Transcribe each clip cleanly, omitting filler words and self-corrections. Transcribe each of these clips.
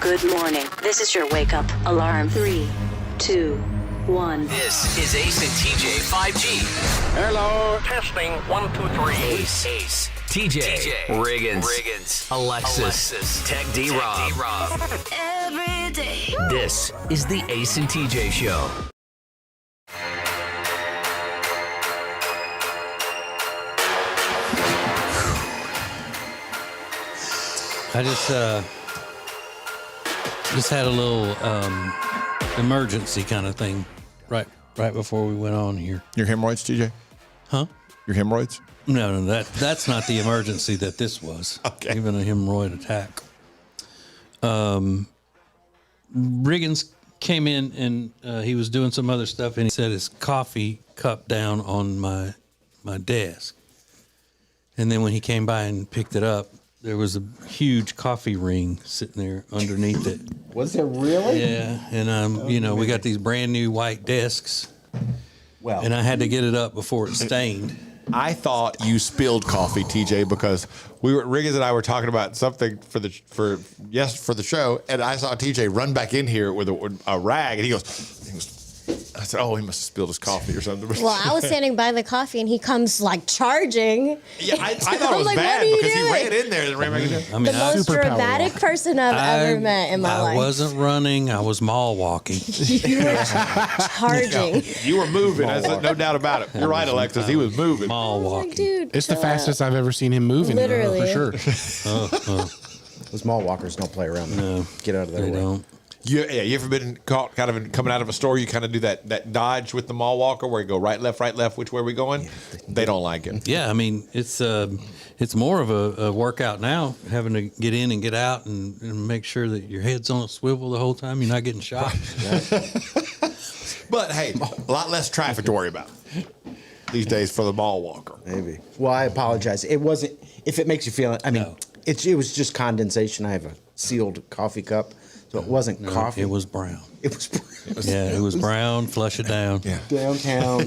Good morning. This is your wake up alarm. 3, 2, 1. This is Ace and TJ 5G. Hello, testing 1, 2, 3. Ace. TJ. Riggins. Alexis. Tech D-Rob. Every day. This is the Ace and TJ Show. I just had a little emergency kind of thing right before we went on here. Your hemorrhoids, TJ? Huh? Your hemorrhoids? No, that's not the emergency that this was. Okay. Even a hemorrhoid attack. Riggins came in and he was doing some other stuff, and he set his coffee cup down on my desk. And then when he came by and picked it up, there was a huge coffee ring sitting there underneath it. Was there really? Yeah, and we got these brand new white desks, Well, and I had to get it up before it stained. I thought you spilled coffee, TJ, because Riggins and I were talking about something for the show, and I saw TJ run back in here with a rag, and he goes, I said, oh, he must have spilled his coffee or something. Well, I was standing by the coffee, and he comes like charging. Yeah, I thought it was like, bad what are you because doing? he ran in there and ran back in there. I mean, The most dramatic person I've ever met in my life. I wasn't running. I was mall walking. You were charging. You were moving. There's no doubt about it. You're right, Alexis. He was moving. Mall I was walking. like, dude, It's the fastest I've ever seen him move in here, Literally. for sure. those mall walkers don't play around. No, Get out of their they way. don't. You ever been caught kind of coming out of a store? You kind of do that dodge with the mall walker where you go right, left, which way are we going? They don't like it. Yeah, I mean, it's more of a workout now, having to get in and get out and make sure that your head's on a swivel the whole time. You're not getting shot. But hey, a lot less traffic to worry about these days for the mall walker. Maybe. Well, I apologize. It wasn't. If it makes you feel. I mean, No. it was just condensation. I have a sealed coffee cup, so it wasn't coffee. It was brown. It was. Yeah, it was brown. Flush it down. Yeah. Downtown.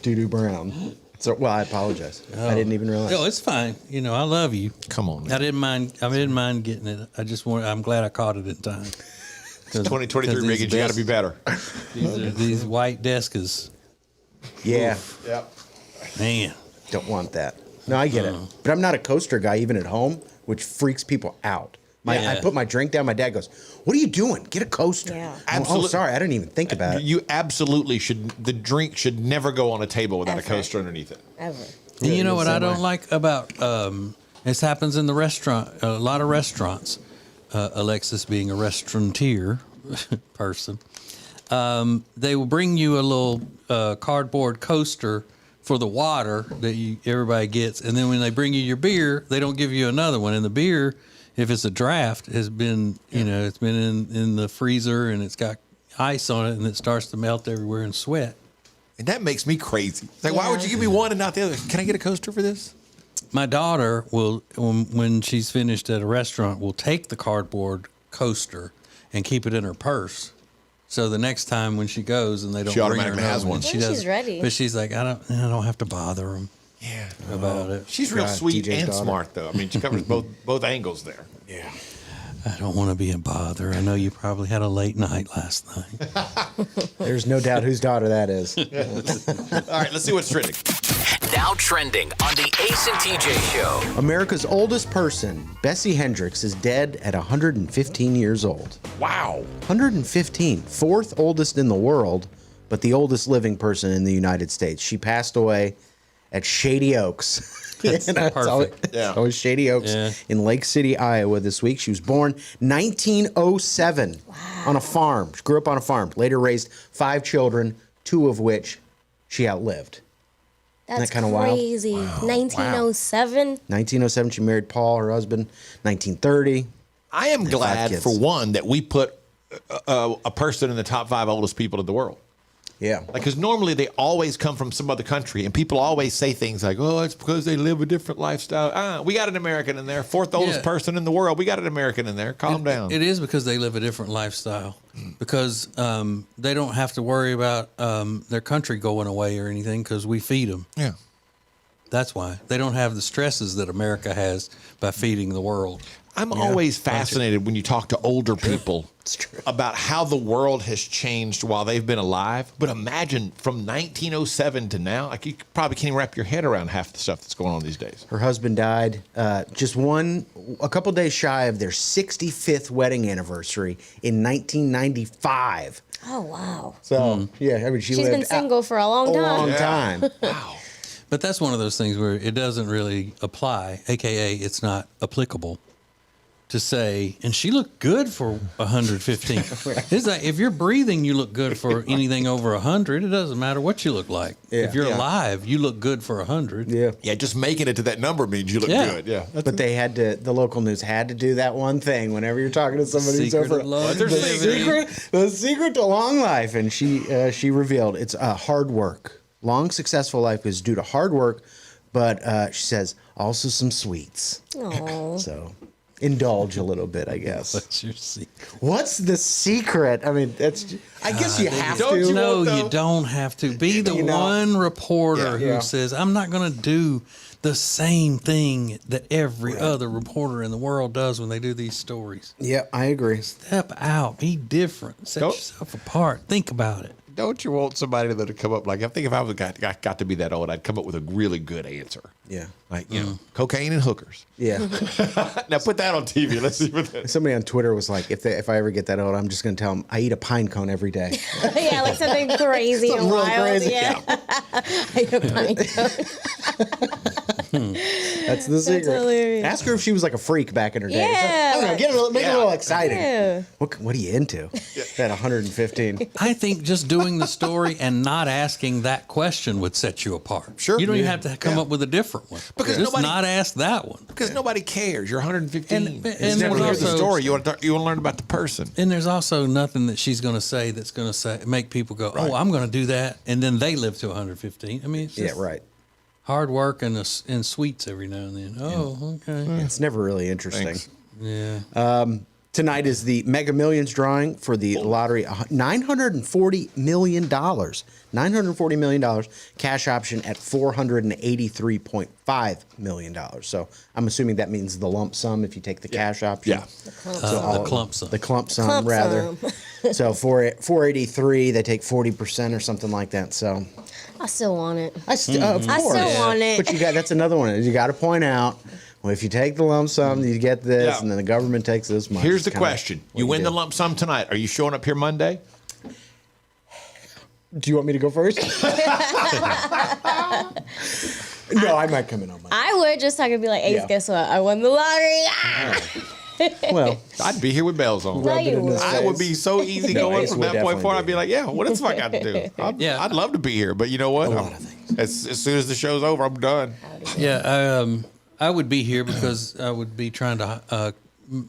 Doo-doo brown. So, well, I apologize. I didn't even realize. No, it's fine. I love you. Come on, man. I didn't mind getting it. I'm glad I caught it in time. 2023 Riggins, you got to be better. These white desks, Yeah. Yep. man. Don't want that. No, I get it. But I'm not a coaster guy, even at home, which freaks people out. Yeah. I put my drink down. My dad goes, "What are you doing? Get a coaster." Yeah. Oh, sorry, I didn't even think about it. You absolutely should. The drink should never go on a table without a Ever. coaster underneath it. Ever. And you know what I same don't way. like about this happens in the restaurant, a lot of restaurants. Alexis being a restaurateur person, they will bring you a little cardboard coaster for the water that everybody gets, and then when they bring you your beer, they don't give you another one. And the beer, if it's a draft, has been it's been in the freezer and it's got ice on it, and it starts to melt everywhere and sweat. And that makes me crazy. It's like, why would you give me one and not the other? Can I get a coaster for this? My daughter will, when she's finished at a restaurant, will take the cardboard coaster and keep it in her purse. So the next time when she goes and they don't She bring her automatically another has one. she Then does. she's ready. But she's like, I don't have to bother them Yeah. about it. She's real God, sweet DJ's and daughter. smart, though. I mean, she covers both angles there. Yeah. I don't want to be a bother. I know you probably had a late night last night. There's no doubt whose daughter that is. All right, let's see what's trending. Now trending on the Ace and TJ Show. America's oldest person, Bessie Hendricks, is dead at 115 years old. Wow. 115, fourth oldest in the world, but the oldest living person in the United States. She passed away at Shady Oaks. That's perfect. Yeah. Always Shady Oaks Yeah. in Lake City, Iowa this week. She was born 1907 on a farm. She grew up on a farm. Later raised 5 children, 2 of which she outlived. That's that kinda wild? crazy. 1907. 1907, she married Paul, her husband. 1930. I am glad, kids. for one, that we put a person in the top 5 oldest people in the world. Yeah. Like, because normally they always come from some other country, and people always say things like, "Oh, it's because they live a different lifestyle." We got an American in there, fourth oldest Yeah. person in the world. We got an American in there. Calm down. It is because they live a different lifestyle. Because they don't have to worry about their country going away or anything because we feed them. Yeah. That's why. They don't have the stresses that America has by feeding the world. I'm always fascinated when you talk to older people about how the world has changed while they've been alive. But imagine from 1907 to now, like you probably can't even wrap your head around half the stuff that's going on these days. Her husband died just a couple days shy of their 65th wedding anniversary in 1995. Oh, wow. So, yeah, I mean, She's lived been single for a long a time. long time. Wow. But that's one of those things where it doesn't really apply, aka it's not applicable to say, and she looked good for 115. It's like if you're breathing, you look good for anything over 100. It doesn't matter what you look like. Yeah. If you're Yeah. alive, you look good for 100. Yeah. Yeah, just making it to that number means you look Yeah. good. Yeah. But the local news had to do that one thing whenever you're talking to somebody who's Secret over of longevity. the secret to long life. And she revealed it's hard work. Long, successful life is due to hard work, but she says also some sweets. Oh. So indulge a little bit, I guess. What's your secret? What's the secret? I mean, I guess you have don't to. you No, though? you don't have to. Be the You know? one reporter Yeah. who says, I'm not going to do the same thing that every other reporter in the world does when they do these stories. Yeah, I agree. Step out. Be different. Set Don't- yourself apart. Think about it. Don't you want somebody to come up like I think if I was got to be that old, I'd come up with a really good answer. Yeah. Like, you know, cocaine and hookers. Yeah. Now put that on TV. Let's see what that. Somebody on Twitter was like, if I ever get that old, I'm just going to tell them I eat a pine cone every day. Yeah, like something crazy and Something really wild. crazy. Yeah. I know, pine cone. That's the secret. hilarious. Ask her if she was like a freak back in her day. Yeah. I don't know, make it a little exciting. Yeah. What are you into? At 115. I think just doing the story and not asking that question would set you apart. Sure. You don't even Yeah. have to come up with a different one. Because just nobody- not ask that one. Because nobody cares. You're 115. And It's never there's hear the also- story. You want to learn about the person. And there's also nothing that she's going to say that's going to make people go, "Oh, I'm going to do that," and then they live to 115. I mean, it's Yeah, just right. hard work and sweets every now and then. Oh, okay. It's never really interesting. Thanks. Yeah. Tonight is the Mega Millions drawing for the lottery. $940 million. $940 million. Cash option at $483.5 million. So I'm assuming that means the lump sum if you take the cash option. Yeah. The clump sum. The clump sum, Clump rather. sum. So for 483, they take 40% or something like that. So I still want it. of I still course. want it. But that's another one. You got to point out, well, if you take the lump sum, you get this, Yeah. and then the government takes this much. Here's It's the kinda question: what You win the do. lump sum tonight. Are you showing up here Monday? Do you want me to go first? No, I might come in on Monday. I would just I could be like, Ace, Yeah. guess what? I won the lottery. Ah! Well, I'd be here with bells on. No, rub it you in his would. I would be face. so easy No, going Ace from would that point definitely forward. be I'd be like, yeah, what else have I got to do? I'd love to be here, but you know what? A lot of things. As soon as the show's over, I'm done. Yeah, I would be here because I would be trying to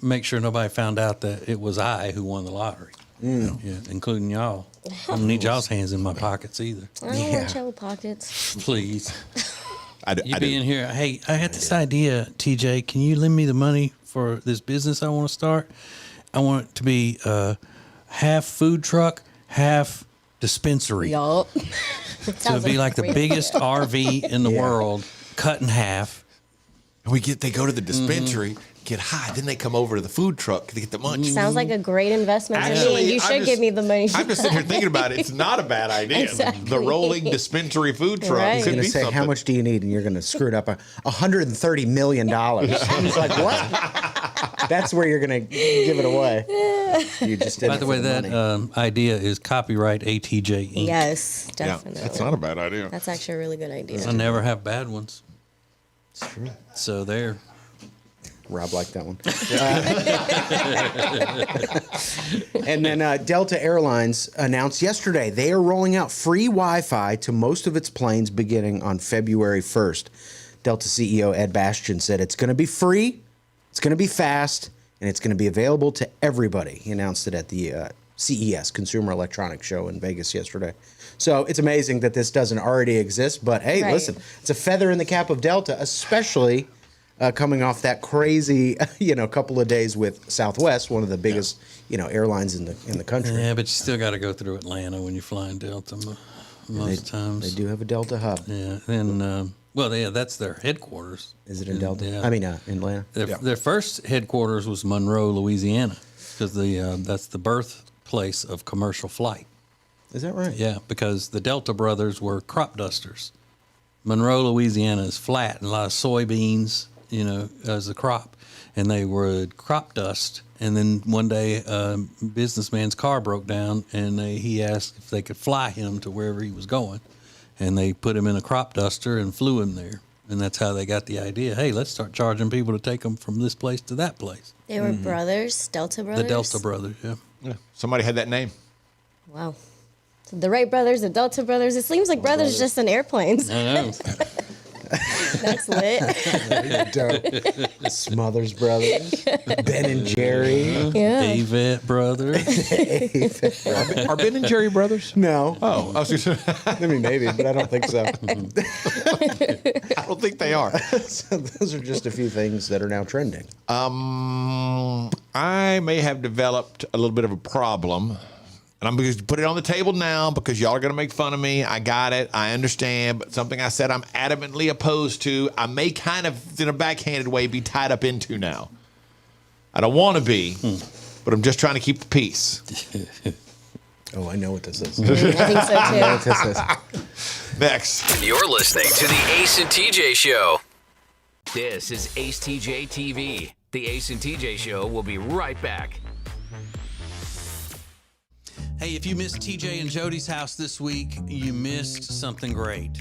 make sure nobody found out that it was I who won the lottery. Yeah, including y'all. I don't need y'all's hands in my pockets either. I don't want your pockets. Please. You I be in here. Hey, I had this idea, TJ. Can you lend me the money for this business I want to start? I want it to be half food truck, half dispensary. Yup. So it'd be like the biggest RV in the world, cut in half. They go to the dispensary, get high, then they come over to the food truck to get the munch. Sounds like a great investment to me, Actually, and you I'm should just- give me the money. I'm just sitting here thinking about it. It's not a bad idea. Exactly. The rolling dispensary food truck Right. could going be to say, something. how much do you need? And you're going to screw it up. $130 million. He's like, what? That's where you're going to give it away. You just did By it the for way, that money. idea is copyright ATJ Inc. Yes, Yeah, definitely. that's not a bad idea. That's actually a really good idea. I never have bad ones. It's true. So there. Rob liked that one. And then Delta Airlines announced yesterday they are rolling out free Wi-Fi to most of its planes beginning on February 1st. Delta CEO Ed Bastian said it's going to be free, it's going to be fast, and it's going to be available to everybody. He announced it at the CES, Consumer Electronics Show in Vegas yesterday. So it's amazing that this doesn't already exist, but hey, Right. listen, it's a feather in the cap of Delta, especially coming off that crazy, couple of days with Southwest, one of the biggest, airlines in the country. Yeah, but you still got to go through Atlanta when you're flying Delta most times. They do have a Delta hub. Yeah, and Well, yeah, that's their headquarters. Is it in Delta? Yeah. I mean, in Atlanta. Their first headquarters was Monroe, Louisiana, because that's the birthplace of commercial flight. Is that right? Yeah, because the Delta brothers were crop dusters. Monroe, Louisiana is flat and a lot of soybeans, as a crop. And they would crop dust. And then one day, a businessman's car broke down, and he asked if they could fly him to wherever he was going. And they put him in a crop duster and flew him there. And that's how they got the idea. Hey, let's start charging people to take them from this place to that place. They were brothers, Delta brothers. The Delta brothers, yeah. Somebody had that name. Wow. So the Wright brothers, the Delta brothers. It seems like brothers just in airplanes. I know. That's lit. Dope. Smothers Brothers, Ben and Jerry. Yeah. Avett brothers. Are Ben and Jerry brothers? No. Oh, I was just, I mean, maybe, but I don't think so. I don't think they are. So those are just a few things that are now trending. I may have developed a little bit of a problem. And I'm going to put it on the table now because y'all are going to make fun of me. I got it. I understand. But something I said I'm adamantly opposed to, I may kind of, in a backhanded way, be tied up into now. I don't want to be, but I'm just trying to keep the peace. Oh, I know what this is. I think so I know what too. this is. Next. You're listening to the Ace and TJ Show. This is Ace TJ TV. The Ace and TJ Show will be right back. Hey, if you missed TJ and Jody's house this week, you missed something great.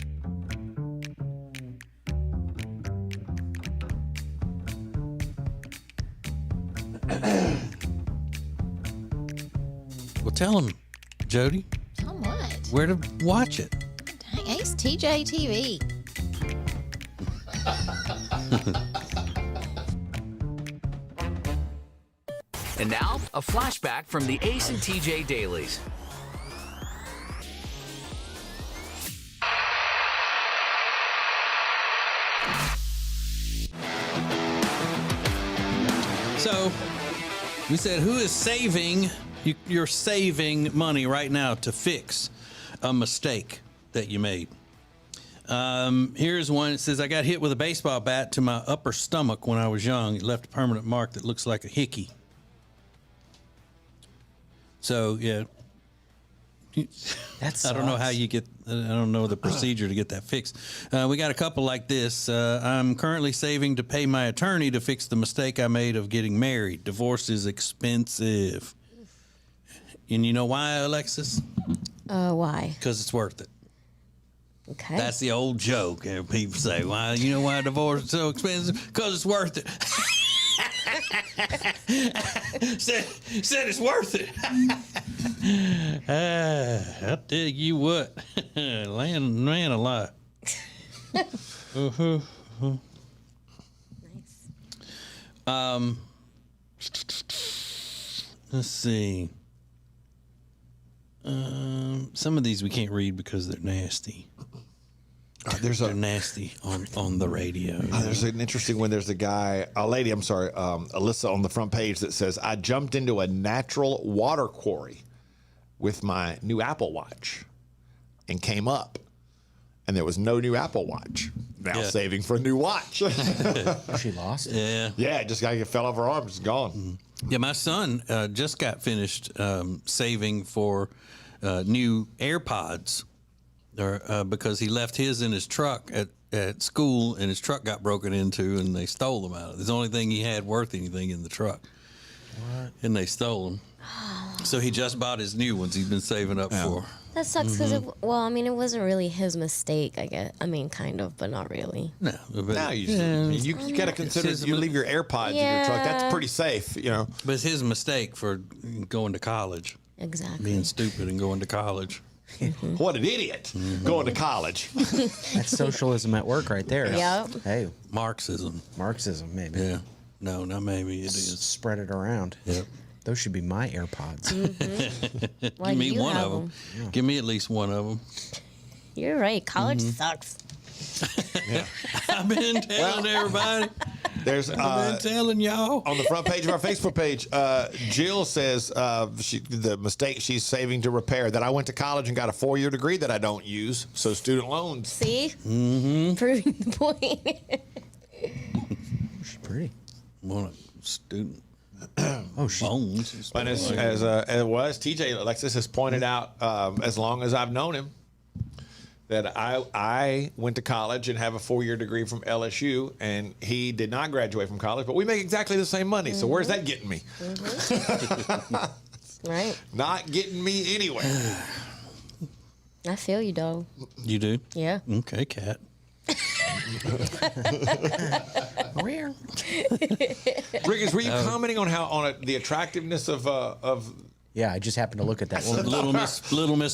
Well, tell them, Jody, Tell 'em what? where to watch it. Dang, Ace TJ TV. And now, a flashback from the Ace and TJ Dailies. So, we said, who is saving? You're saving money right now to fix a mistake that you made. Here's one. It says, I got hit with a baseball bat to my upper stomach when I was young. It left a permanent mark that looks like a hickey. So, yeah. I don't know how you get, I don't know the procedure to get that fixed. We got a couple like this. I'm currently saving to pay my attorney to fix the mistake I made of getting married. Divorce is expensive. And you know why, Alexis? Why? Because it's worth it. Okay. That's the old joke. People say, "Why? You know why divorce is so expensive? Because it's worth it." said it's worth it. I'll tell you what, man alive. Let's see. Some of these we can't read because they're nasty. They're nasty on the radio. There's an interesting one. There's a guy, a lady, I'm sorry, Alyssa on the front page that says, I jumped into a natural water quarry with my new Apple Watch and came up. And there was no new Apple Watch. Now saving for a new watch. She lost it. Yeah. Yeah, it just fell off her arm. It's gone. Yeah, my son just got finished saving for new AirPods because he left his in his truck at school, and his truck got broken into, and they stole them out of it. It's the only thing he had worth anything in the truck. What? And they stole them. So he just bought his new ones he's been saving up for. That sucks because, it wasn't really his mistake, I guess. I mean, kind of, but not really. No. But, Now you got to consider you leave your AirPods in your truck. That's pretty safe, But it's his mistake for going to college. Exactly. Being stupid and going to college. What an idiot going to college. That's socialism at work right there. Yep. Hey, Marxism. Marxism, maybe. Yeah. No, not maybe. It is. Spread it around. Yep. Those should be my AirPods. Why Give do me you one have of them. them? Give me at least one of them. You're right. College sucks. I've been telling everybody. There's I've been telling y'all. on the front page of our Facebook page, Jill says the mistake she's saving to repair, that I went to college and got a 4-year degree that I don't use. So student loans. See? Mm-hmm. Proving the point. She's pretty. What a student. Oh, she's Bones. But as TJ Alexis has pointed out, as long as I've known him, that I went to college and have a 4-year degree from LSU, and he did not graduate from college, but we make exactly the same money. So where's that getting me? Right. Not getting me anywhere. I feel you, dog. You do? Yeah. Okay, Cat. Riggins, were you commenting on the attractiveness of Yeah, I just happened to look at that one. Little Miss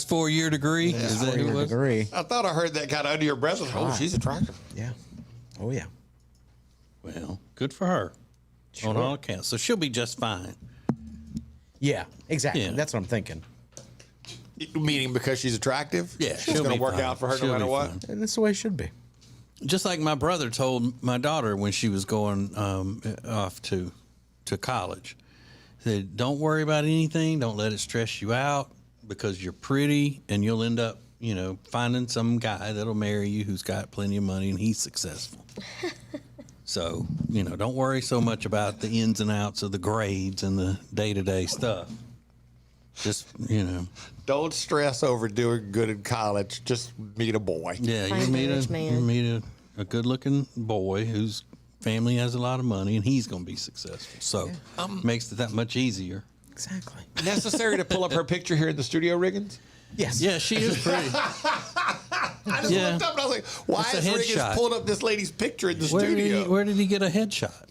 4-year degree. Is that who it was? Degree. I thought I heard that kind of under your breath. Oh, she's attractive. Yeah. Oh yeah. Well, good for her. On all accounts. So she'll be just fine. Yeah. Exactly. Yeah. That's what I'm thinking. Meaning because she's attractive? Yeah, It's she'll going be to work fine. out for her She'll no matter be what. fine. And that's the way it should be. Just like my brother told my daughter when she was going off to college. He said, don't worry about anything. Don't let it stress you out because you're pretty and you'll end up, finding some guy that'll marry you who's got plenty of money and he's successful. So, don't worry so much about the ins and outs of the grades and the day-to-day stuff. Just, Don't stress over doing good in college. Just meet a boy. Yeah, Find a rich man. you meet a good-looking boy whose family has a lot of money, and he's going to be successful. So, makes it that much easier. Exactly. Necessary to pull up her picture here in the studio, Riggins? Yes. Yeah, she is pretty. I just looked up and I was like, why It's a is Riggins headshot. pulling up this lady's picture in the studio? Where did he get a headshot?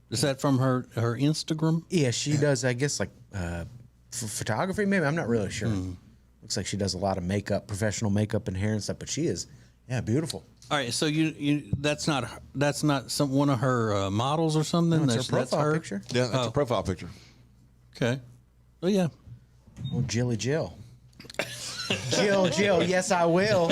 Is that from her Instagram? Yeah, she does. I guess like photography. Maybe I'm not really sure. Looks like she does a lot of makeup, professional makeup and hair and stuff. But she is, beautiful. All right, so you that's not one of her models or something. No, it's her profile picture. Yeah, that's a profile picture. Okay. Oh yeah. Oh, Jilly Jill. Jill, yes, I will.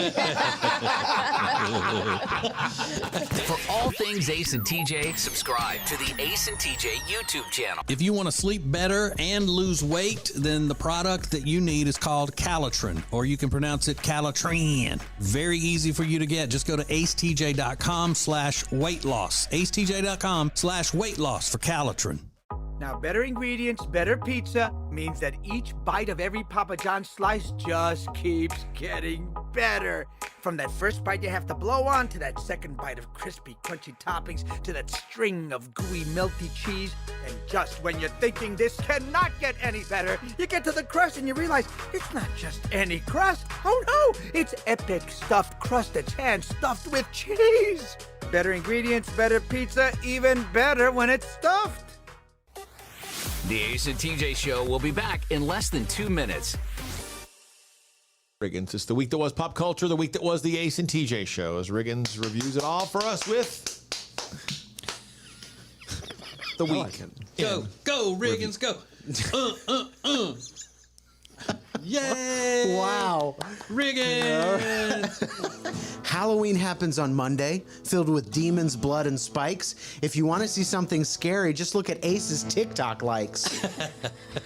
For all things Ace and TJ, subscribe to the Ace and TJ YouTube channel. If you want to sleep better and lose weight, then the product that you need is called Calitrin, or you can pronounce it Calitrin. Very easy for you to get. Just go to acetj.com/weight loss. acetj.com/weight loss for Calitrin. Now, better ingredients, better pizza means that each bite of every Papa John's slice just keeps getting better. From that first bite you have to blow on, to that second bite of crispy, crunchy toppings, to that string of gooey, melty cheese. And just when you're thinking this cannot get any better, you get to the crust and you realize it's not just any crust. Oh no, it's epic stuffed crust that's hand-stuffed with cheese. Better ingredients, better pizza, even better when it's stuffed. The Ace and TJ Show will be back in less than 2 minutes. Riggins, it's the week that was pop culture, the week that was the Ace and TJ Show, as Riggins reviews it all for us with the week. Go, Riggins, go. Yay! Wow. Riggins! Halloween happens on Monday, filled with demons, blood, and spikes. If you want to see something scary, just look at Ace's TikTok likes.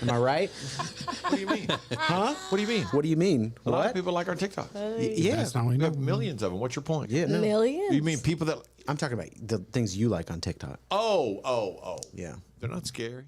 Am I right? What do you mean? Huh? What do you mean? What do you mean? A lot of What? people like our TikToks. Yeah. That's not what we We know. have millions of them. What's your point? Yeah, no. Millions. You mean people that... I'm talking about the things you like on TikTok. Oh. Yeah. They're not scary.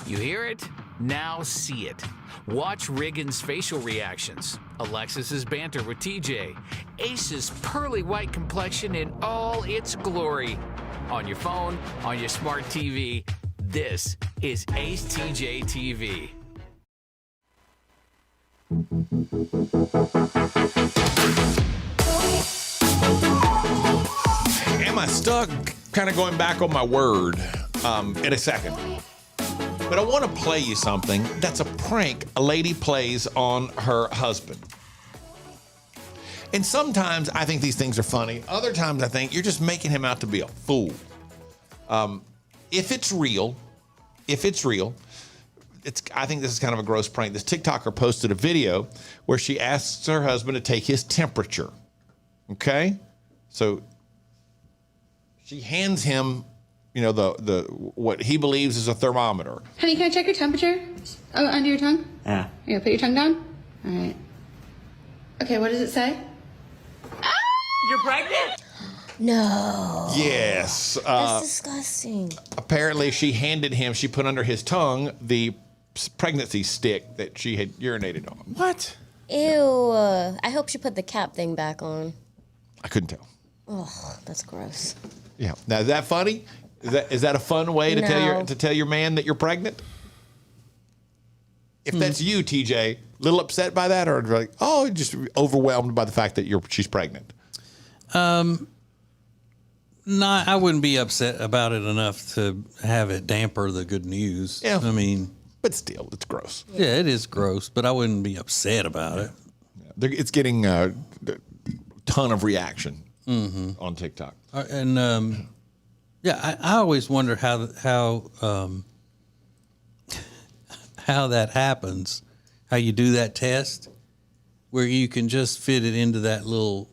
You hear it? Now see it. Watch Riggins' facial reactions, Alexis's banter with TJ, Ace's pearly white complexion in all its glory. On your phone, on your smart TV, this is Ace TJ TV. Am I stuck? Kind of going back on my word in a second. But I want to play you something that's a prank a lady plays on her husband. And sometimes I think these things are funny. Other times I think you're just making him out to be a fool. If it's real, I think this is kind of a gross prank. This TikToker posted a video where she asks her husband to take his temperature. Okay? So she hands him, the what he believes is a thermometer. Honey, can I check your temperature? Oh, under your tongue? Yeah. Here, put your tongue down. All right. Okay, what does it say? You're pregnant? No. Yes. That's disgusting. Apparently she put under his tongue the pregnancy stick that she had urinated on. What? Ew. I hope she put the cap thing back on. I couldn't tell. Oh, that's gross. Yeah. Now, is that funny? Is that a fun way to tell your man that you're pregnant? If that's you, TJ, a little upset by that, or like, just overwhelmed by the fact that she's pregnant? No, I wouldn't be upset about it enough to have it damper the good news. Yeah. I mean, but still, it's gross. Yeah, it is gross, but I wouldn't be upset about it. It's getting a ton of reaction on TikTok. And I always wonder how that happens, how you do that test, where you can just fit it into that little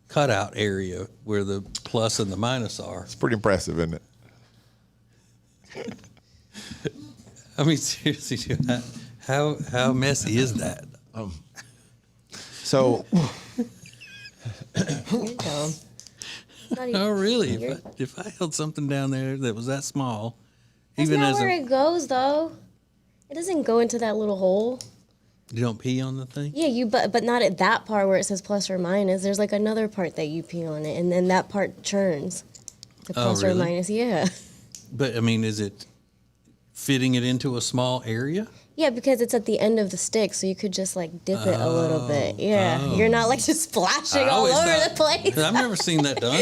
cutout area where the plus and the minus are. It's pretty impressive, isn't it? I mean, seriously, how messy is that? So, oh, really? If I held something down there that was that small, That's not where it goes, though. It doesn't go into that little hole. You don't pee on the thing? Yeah, but not at that part where it says plus or minus. There's like another part that you pee on it, and then that part churns. The plus or minus, yeah. But I mean, is it fitting it into a small area? Yeah, because it's at the end of the stick, so you could just like dip it a little bit. Yeah, you're not like just splashing all over the place. I've never seen that done.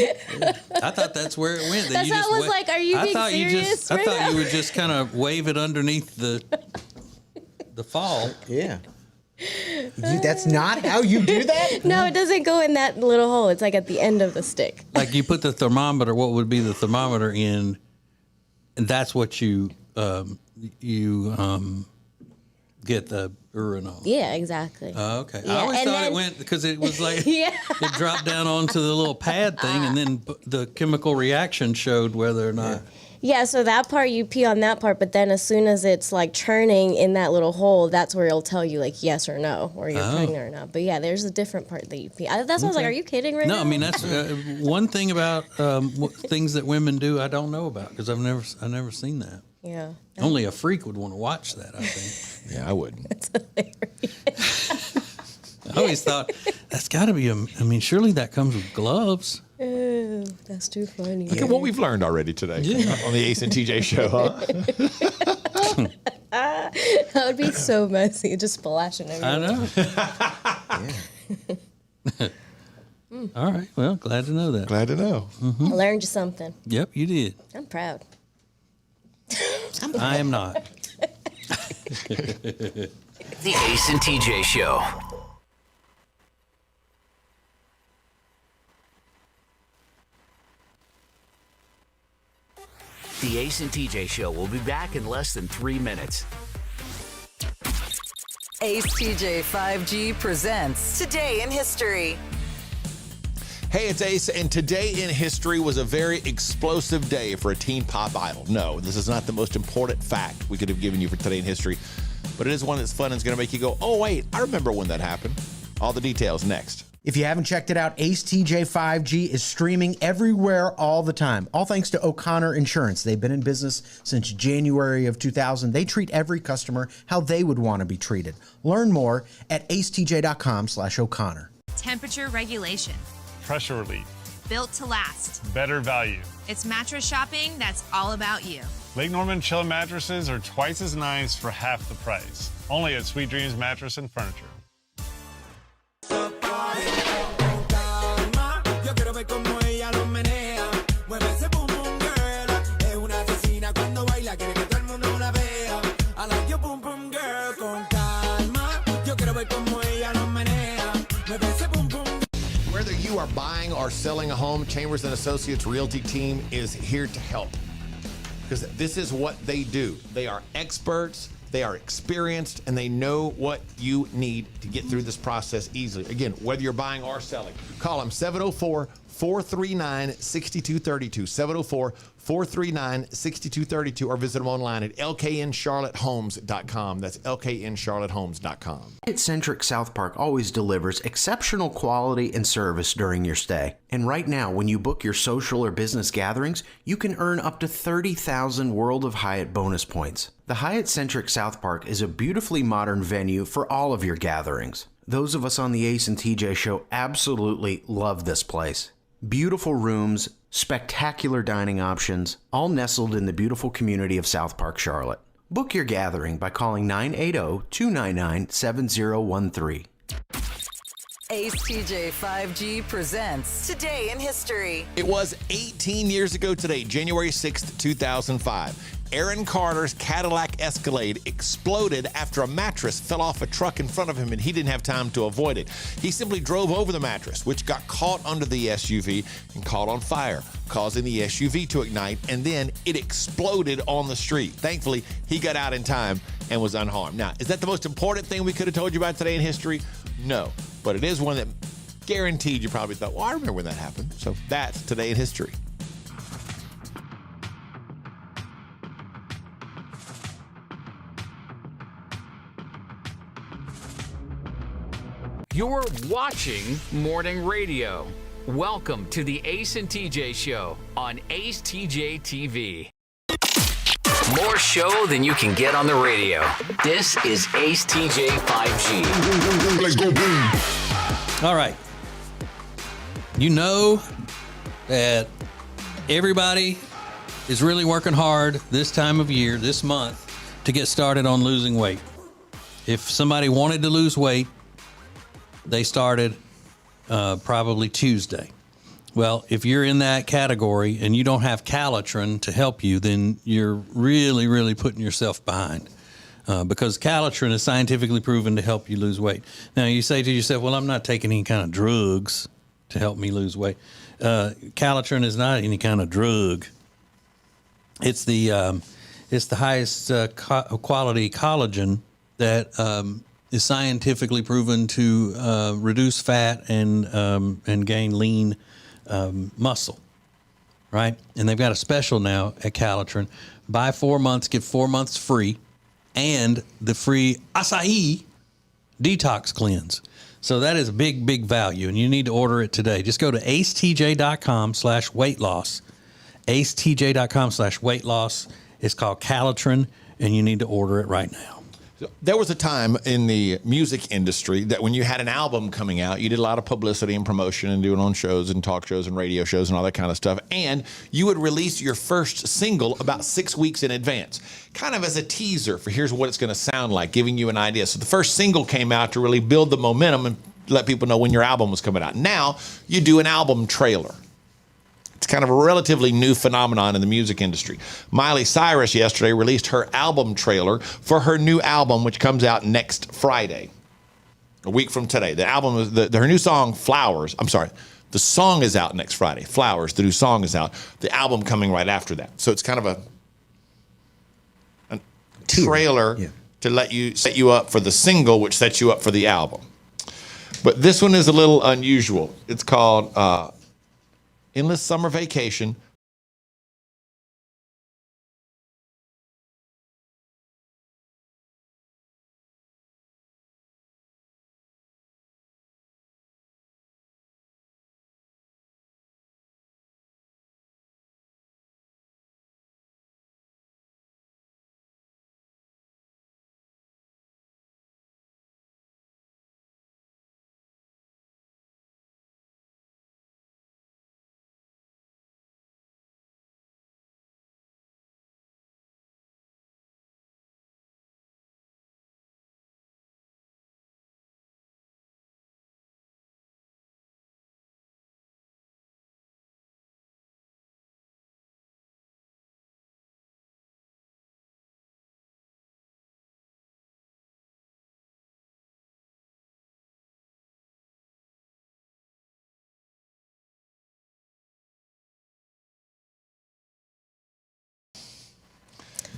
I thought that's where it went. That's what I was like, are you being serious right now? I thought you would just kind of wave it underneath the fall. Yeah. That's not how you do that? No, it doesn't go in that little hole. It's like at the end of the stick. Like you put the thermometer, what would be the thermometer in, and that's what you get the urine on. Yeah, exactly. Okay. Yeah, I always and thought then- it went because it was like Yeah. it dropped down onto the little pad thing, and then the chemical reaction showed whether or not. Yeah, so that part you pee on that part, but then as soon as it's like churning in that little hole, that's where it'll tell you like yes or no, or you're pregnant or not. But yeah, there's a different part that you pee. That's why I was like, are you kidding right now? No, I mean that's one thing about things that women do I don't know about because I've never seen that. Yeah. Only a freak would want to watch that, I think. Yeah, I wouldn't. That's hilarious. I always thought that's got to be I mean, surely that comes with gloves. Oh, that's too funny. Look at what we've learned already today on the Ace and TJ show, huh? That would be so messy, just splashing everywhere. I know. All right. Well, glad to know that. Glad to know. I learned you something. Yep, you did. I'm proud. I am not. The Ace and TJ Show. The Ace and TJ Show will be back in less than 3 minutes. Ace TJ 5G presents Today in History. Hey, it's Ace, and today in history was a very explosive day for a teen pop idol. No, this is not the most important fact we could have given you for today in history, but it is one that's fun and is going to make you go, oh, wait, I remember when that happened. All the details next. If you haven't checked it out, Ace TJ 5G is streaming everywhere all the time. All thanks to O'Connor Insurance. They've been in business since January of 2000. They treat every customer how they would want to be treated. Learn more at acetj.com/O'Connor. Temperature regulation. Pressure relief. Built to last. Better value. It's mattress shopping that's all about you. Lake Norman Chill mattresses are twice as nice for half the price. Only at Sweet Dreams Mattress and Furniture. Whether you are buying or selling a home, Chambers and Associates Realty team is here to help. Because this is what they do. They are experts, they are experienced, and they know what you need to get through this process easily. Again, whether you're buying or selling, call them 704-439-6232, 704-439-6232, or visit them online at lkncharlottehomes.com. That's lkncharlottehomes.com. Hyatt-centric South Park always delivers exceptional quality and service during your stay. And right now, when you book your social or business gatherings, you can earn up to 30,000 World of Hyatt bonus points. The Hyatt-centric South Park is a beautifully modern venue for all of your gatherings. Those of us on the Ace and TJ show absolutely love this place. Beautiful rooms, spectacular dining options, all nestled in the beautiful community of South Park, Charlotte. Book your gathering by calling 980-299-7013. Ace TJ 5G presents Today in History. It was 18 years ago today, January 6th, 2005. Aaron Carter's Cadillac Escalade exploded after a mattress fell off a truck in front of him and he didn't have time to avoid it. He simply drove over the mattress, which got caught under the SUV and caught on fire, causing the SUV to ignite, and then it exploded on the street. Thankfully, he got out in time and was unharmed. Now, is that the most important thing we could have told you about today in history? No, but it is one that guaranteed you probably thought, well, I remember when that happened. So that's Today in History. You're watching Morning Radio. Welcome to the Ace and TJ Show on Ace TJ TV. More show than you can get on the radio. This is Ace TJ 5G. Let's go, boom. All right. You know that everybody is really working hard this time of year, this month, to get started on losing weight. If somebody wanted to lose weight, they started probably Tuesday. Well, if you're in that category and you don't have Calitrin to help you, then you're really, really putting yourself behind. Because Calitrin is scientifically proven to help you lose weight. Now, you say to yourself, well, I'm not taking any kind of drugs to help me lose weight. Calitrin is not any kind of drug. It's the highest quality collagen that is scientifically proven to reduce fat and gain lean muscle, right? And they've got a special now at Calitrin. Buy 4 months, get 4 months free, and the free acai detox cleanse. So that is a big, big value, and you need to order it today. Just go to acetj.com/weight loss. acetj.com/weight loss. It's called Calitrin, and you need to order it right now. There was a time in the music industry that when you had an album coming out, you did a lot of publicity and promotion and doing on shows and talk shows and radio shows and all that kind of stuff. And you would release your first single about 6 weeks in advance, kind of as a teaser for here's what it's going to sound like, giving you an idea. So the first single came out to really build the momentum and let people know when your album was coming out. Now you do an album trailer. It's kind of a relatively new phenomenon in the music industry. Miley Cyrus yesterday released her album trailer for her new album, which comes out next Friday, a week from today. The album is her new song, Flowers. I'm sorry. The song is out next Friday. Flowers, the new song is out. The album coming right after that. So it's kind of a trailer to set you up for the single, which sets you up for the album. But this one is a little unusual. It's called Endless Summer Vacation.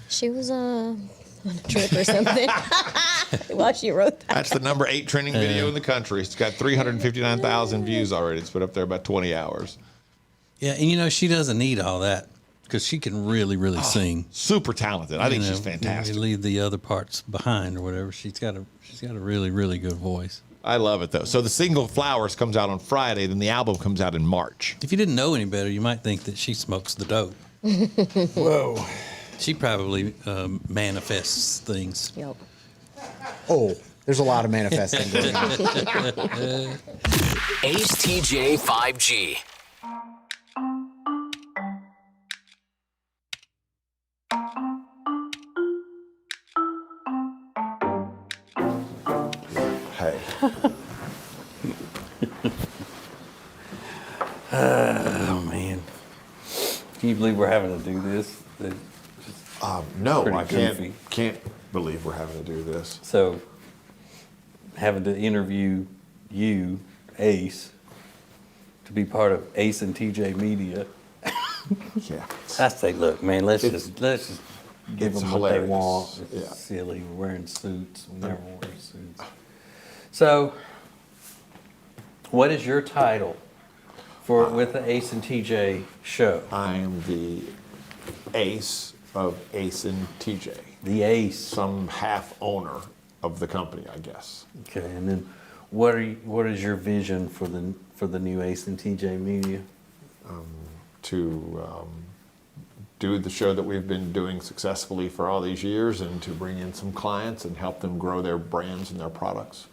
She was on a trip or something while she wrote that. That's the number 8 trending video in the country. It's got 359,000 views already. It's been up there about 20 hours. Yeah, and she doesn't need all that because she can really, really sing. Super talented. I think she's fantastic. You leave the other parts behind or whatever. She's got a really, really good voice. I love it though. So the single Flowers comes out on Friday, then the album comes out in March. If you didn't know any better, you might think that she smokes the dope. Whoa. She probably manifests things. Yep. Oh, there's a lot of manifesting going on. Ace TJ 5G. Hey. Oh man. Can you believe we're having to do this? No, pretty I goofy. can't believe we're having to do this. So, having to interview you, Ace, to be part of Ace and TJ Media. Yeah. I say, look, man, let's just give it's them what they hilarious. want. It's Yeah. silly. We're wearing suits. We never wear suits. So, what is your title with the Ace and TJ show? I am the ace of Ace and TJ. The ace. Some half owner of the company, I guess. Okay, and then what is your vision for the new Ace and TJ Media? To do the show that we've been doing successfully for all these years and to bring in some clients and help them grow their brands and their products.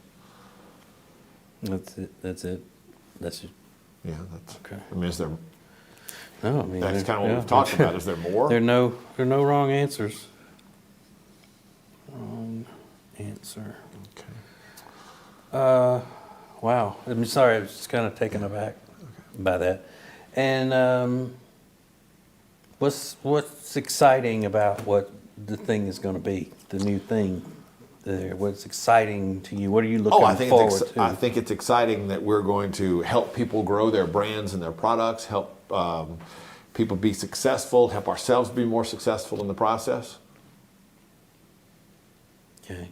That's it. That's it. Yeah, that's okay. I mean, is there? No, I mean That's kind of what we've talked about. Is there more? There are no wrong answers. Wrong answer. Okay. Wow. I'm sorry. I was just kind of taken aback by that. And what's exciting about what the thing is going to be? The new thing. What's exciting to you? What are you looking forward to? I think it's exciting that we're going to help people grow their brands and their products, help people be successful, help ourselves be more successful in the process. Okay.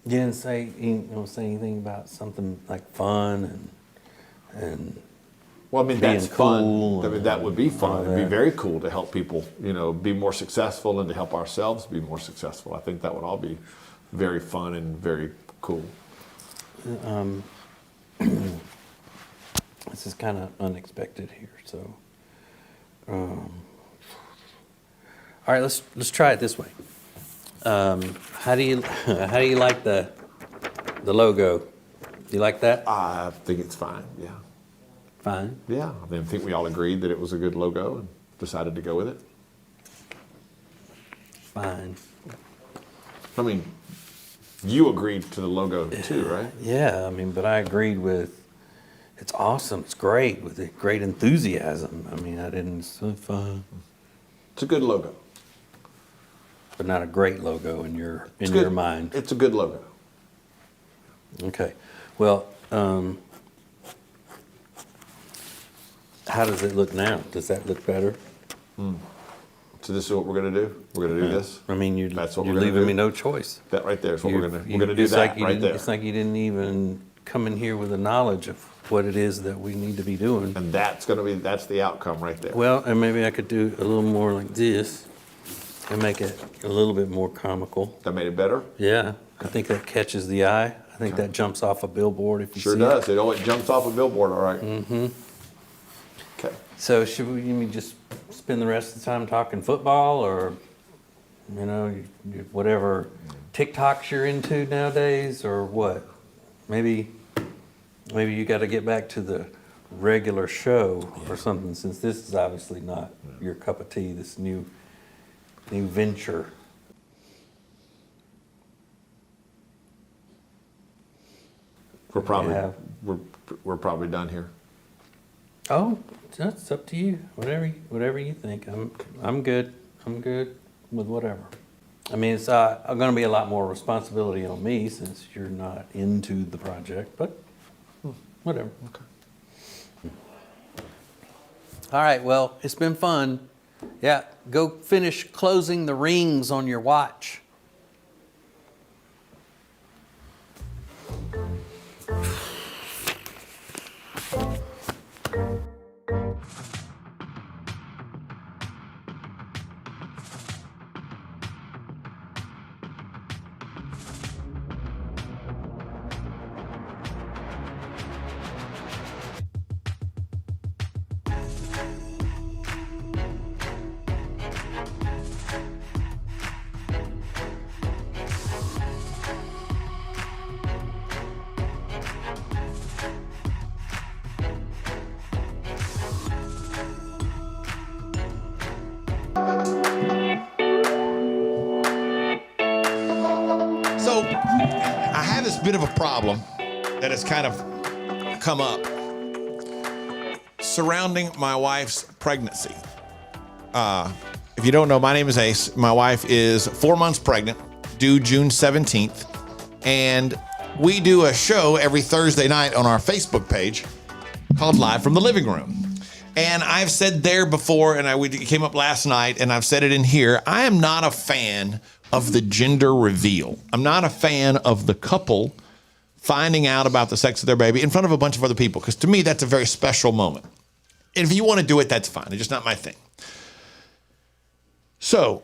You didn't say anything about something like fun and well, I mean, being that's cool. fun. I mean, that would be fun. It'd be that. very cool to help people, be more successful and to help ourselves be more successful. I think that would all be very fun and very cool. This is kind of unexpected here, so. All right, let's try it this way. How do you like the logo? You like that? I think it's fine. Yeah. Fine. Yeah. I think we all agreed that it was a good logo and decided to go with it. Fine. I mean, you agreed to the logo too, right? Yeah, but I agreed with. It's awesome. It's great with the great enthusiasm. I didn't. So fun. It's a good logo, but not a great logo in your mind. It's a good logo. Okay. Well, how does it look now? Does that look better? So this is what we're going to do? We're going to do this? That's what you're leaving me no choice. That right there is what we're going to do. That right there. It's like you didn't even come in here with the knowledge of what it is that we need to be doing. And that's the outcome right there. Well, and maybe I could do a little more like this and make it a little bit more comical. That made it better? Yeah. I think that catches the eye. I think that jumps off a billboard if you see it. Sure does. It jumps off a billboard, all right. Mm-hmm. Okay. So should we just spend the rest of the time talking football or, whatever TikToks you're into nowadays or what? Maybe you got to get back to the regular show or something, since this is obviously not your cup of tea, this new venture. We're probably done here. Oh, that's up to you. Whatever you think. I'm good. I'm good with whatever. It's going to be a lot more responsibility on me since you're not into the project, but whatever. Okay. All right. Well, it's been fun. Yeah, go finish closing the rings on your watch. So I have this bit of a problem that has kind of come up surrounding my wife's pregnancy. If you don't know, my name is Ace. My wife is 4 months pregnant, due June 17th. And we do a show every Thursday night on our Facebook page called Live from the Living Room. And I've said there before, and it came up last night, and I've said it in here, I am not a fan of the gender reveal. I'm not a fan of the couple finding out about the sex of their baby in front of a bunch of other people, because to me, that's a very special moment. And if you want to do it, that's fine. It's just not my thing. So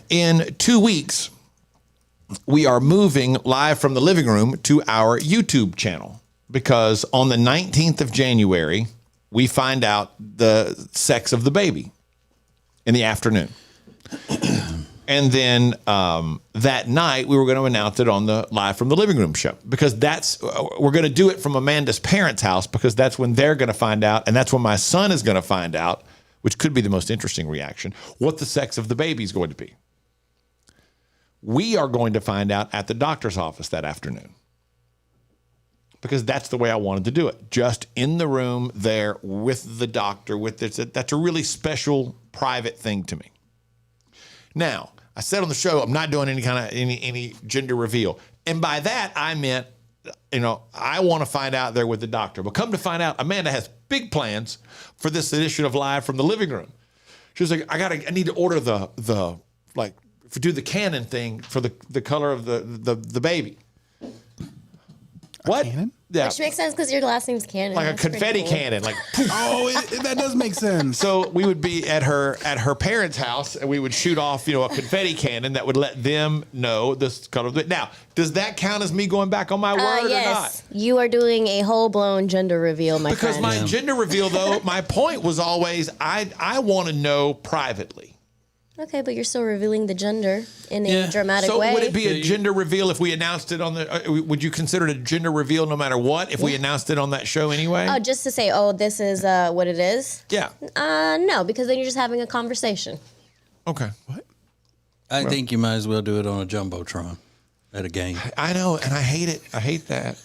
in 2 weeks, we are moving Live from the Living Room to our YouTube channel, because on the 19th of January, we find out the sex of the baby in the afternoon. And then that night, we were going to announce it on the Live from the Living Room show, because we're going to do it from Amanda's parents' house, because that's when they're going to find out. And that's when my son is going to find out, which could be the most interesting reaction, what the sex of the baby is going to be. We are going to find out at the doctor's office that afternoon, because that's the way I wanted to do it. Just in the room there with the doctor, that's a really special, private thing to me. Now, I said on the show, I'm not doing any gender reveal. And by that, I meant, I want to find out there with the doctor. But come to find out, Amanda has big plans for this edition of Live from the Living Room. She was like, I need to order do the cannon thing for the color of the baby. What? Cannon? Yeah. Which makes sense because your last name's Cannon. Like a confetti cannon, like poof. Oh, that does make sense. So we would be at her parents' house, and we would shoot off, a confetti cannon that would let them know this color of the. Now, does that count as me going back on my word or not? You are doing a whole blown gender reveal, my Because friend. my gender reveal, though, my point was always I want to know privately. Okay, but you're still revealing the gender in a dramatic way. So would it be a gender reveal if we announced it on the? Would you consider it a gender reveal no matter what if we announced it on that show anyway? Oh, just to say, this is what it is? Yeah. No, because then you're just having a conversation. Okay. What? I think you might as well do it on a jumbotron at a game. I know, and I hate it. I hate that.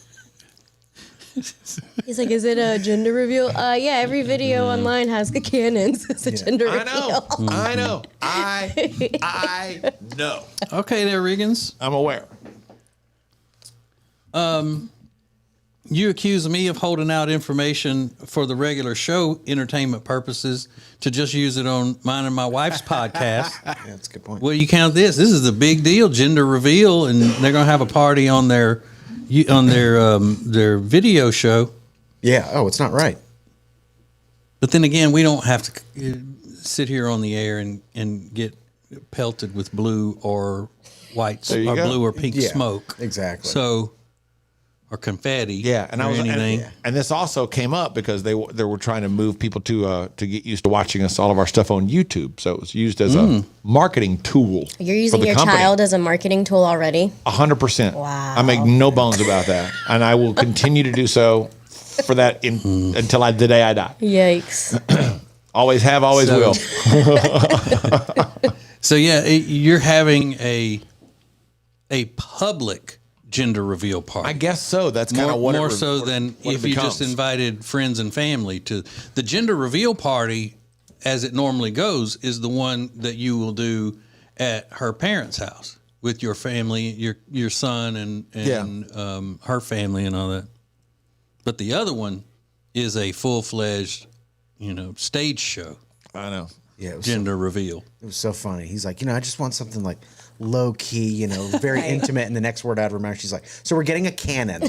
He's like, is it a gender reveal? Yeah, every video online has the cannons. It's a gender reveal. I know. I know. Okay there, Riggins. I'm aware. You accuse me of holding out information for the regular show entertainment purposes to just use it on mine and my wife's podcast. Yeah, that's a good point. Well, you count this. This is a big deal, gender reveal, and they're going to have a party on their video show. Yeah. Oh, it's not right. But then again, we don't have to sit here on the air and get pelted with blue or white or blue or pink smoke. Exactly. So, or confetti. Yeah, and and this also came up because they were trying to move people to get used to watching all of our stuff on YouTube. So it was used as a marketing tool. You're using your child as a marketing tool already? 100%. Wow. I make no bones about that, and I will continue to do so for that until the day I die. Yikes. Always have, always will. So yeah, you're having a public gender reveal party. I guess so. That's kind of what more so than if you just invited friends and family to the gender reveal party, as it normally goes, is the one that you will do at her parents' house with your family, your son and her family and all that. But the other one is a full-fledged, stage show. I know. gender reveal. It was so funny. He's like, I just want something like low key, very intimate. And the next word out of her mouth, she's like, so we're getting a cannon.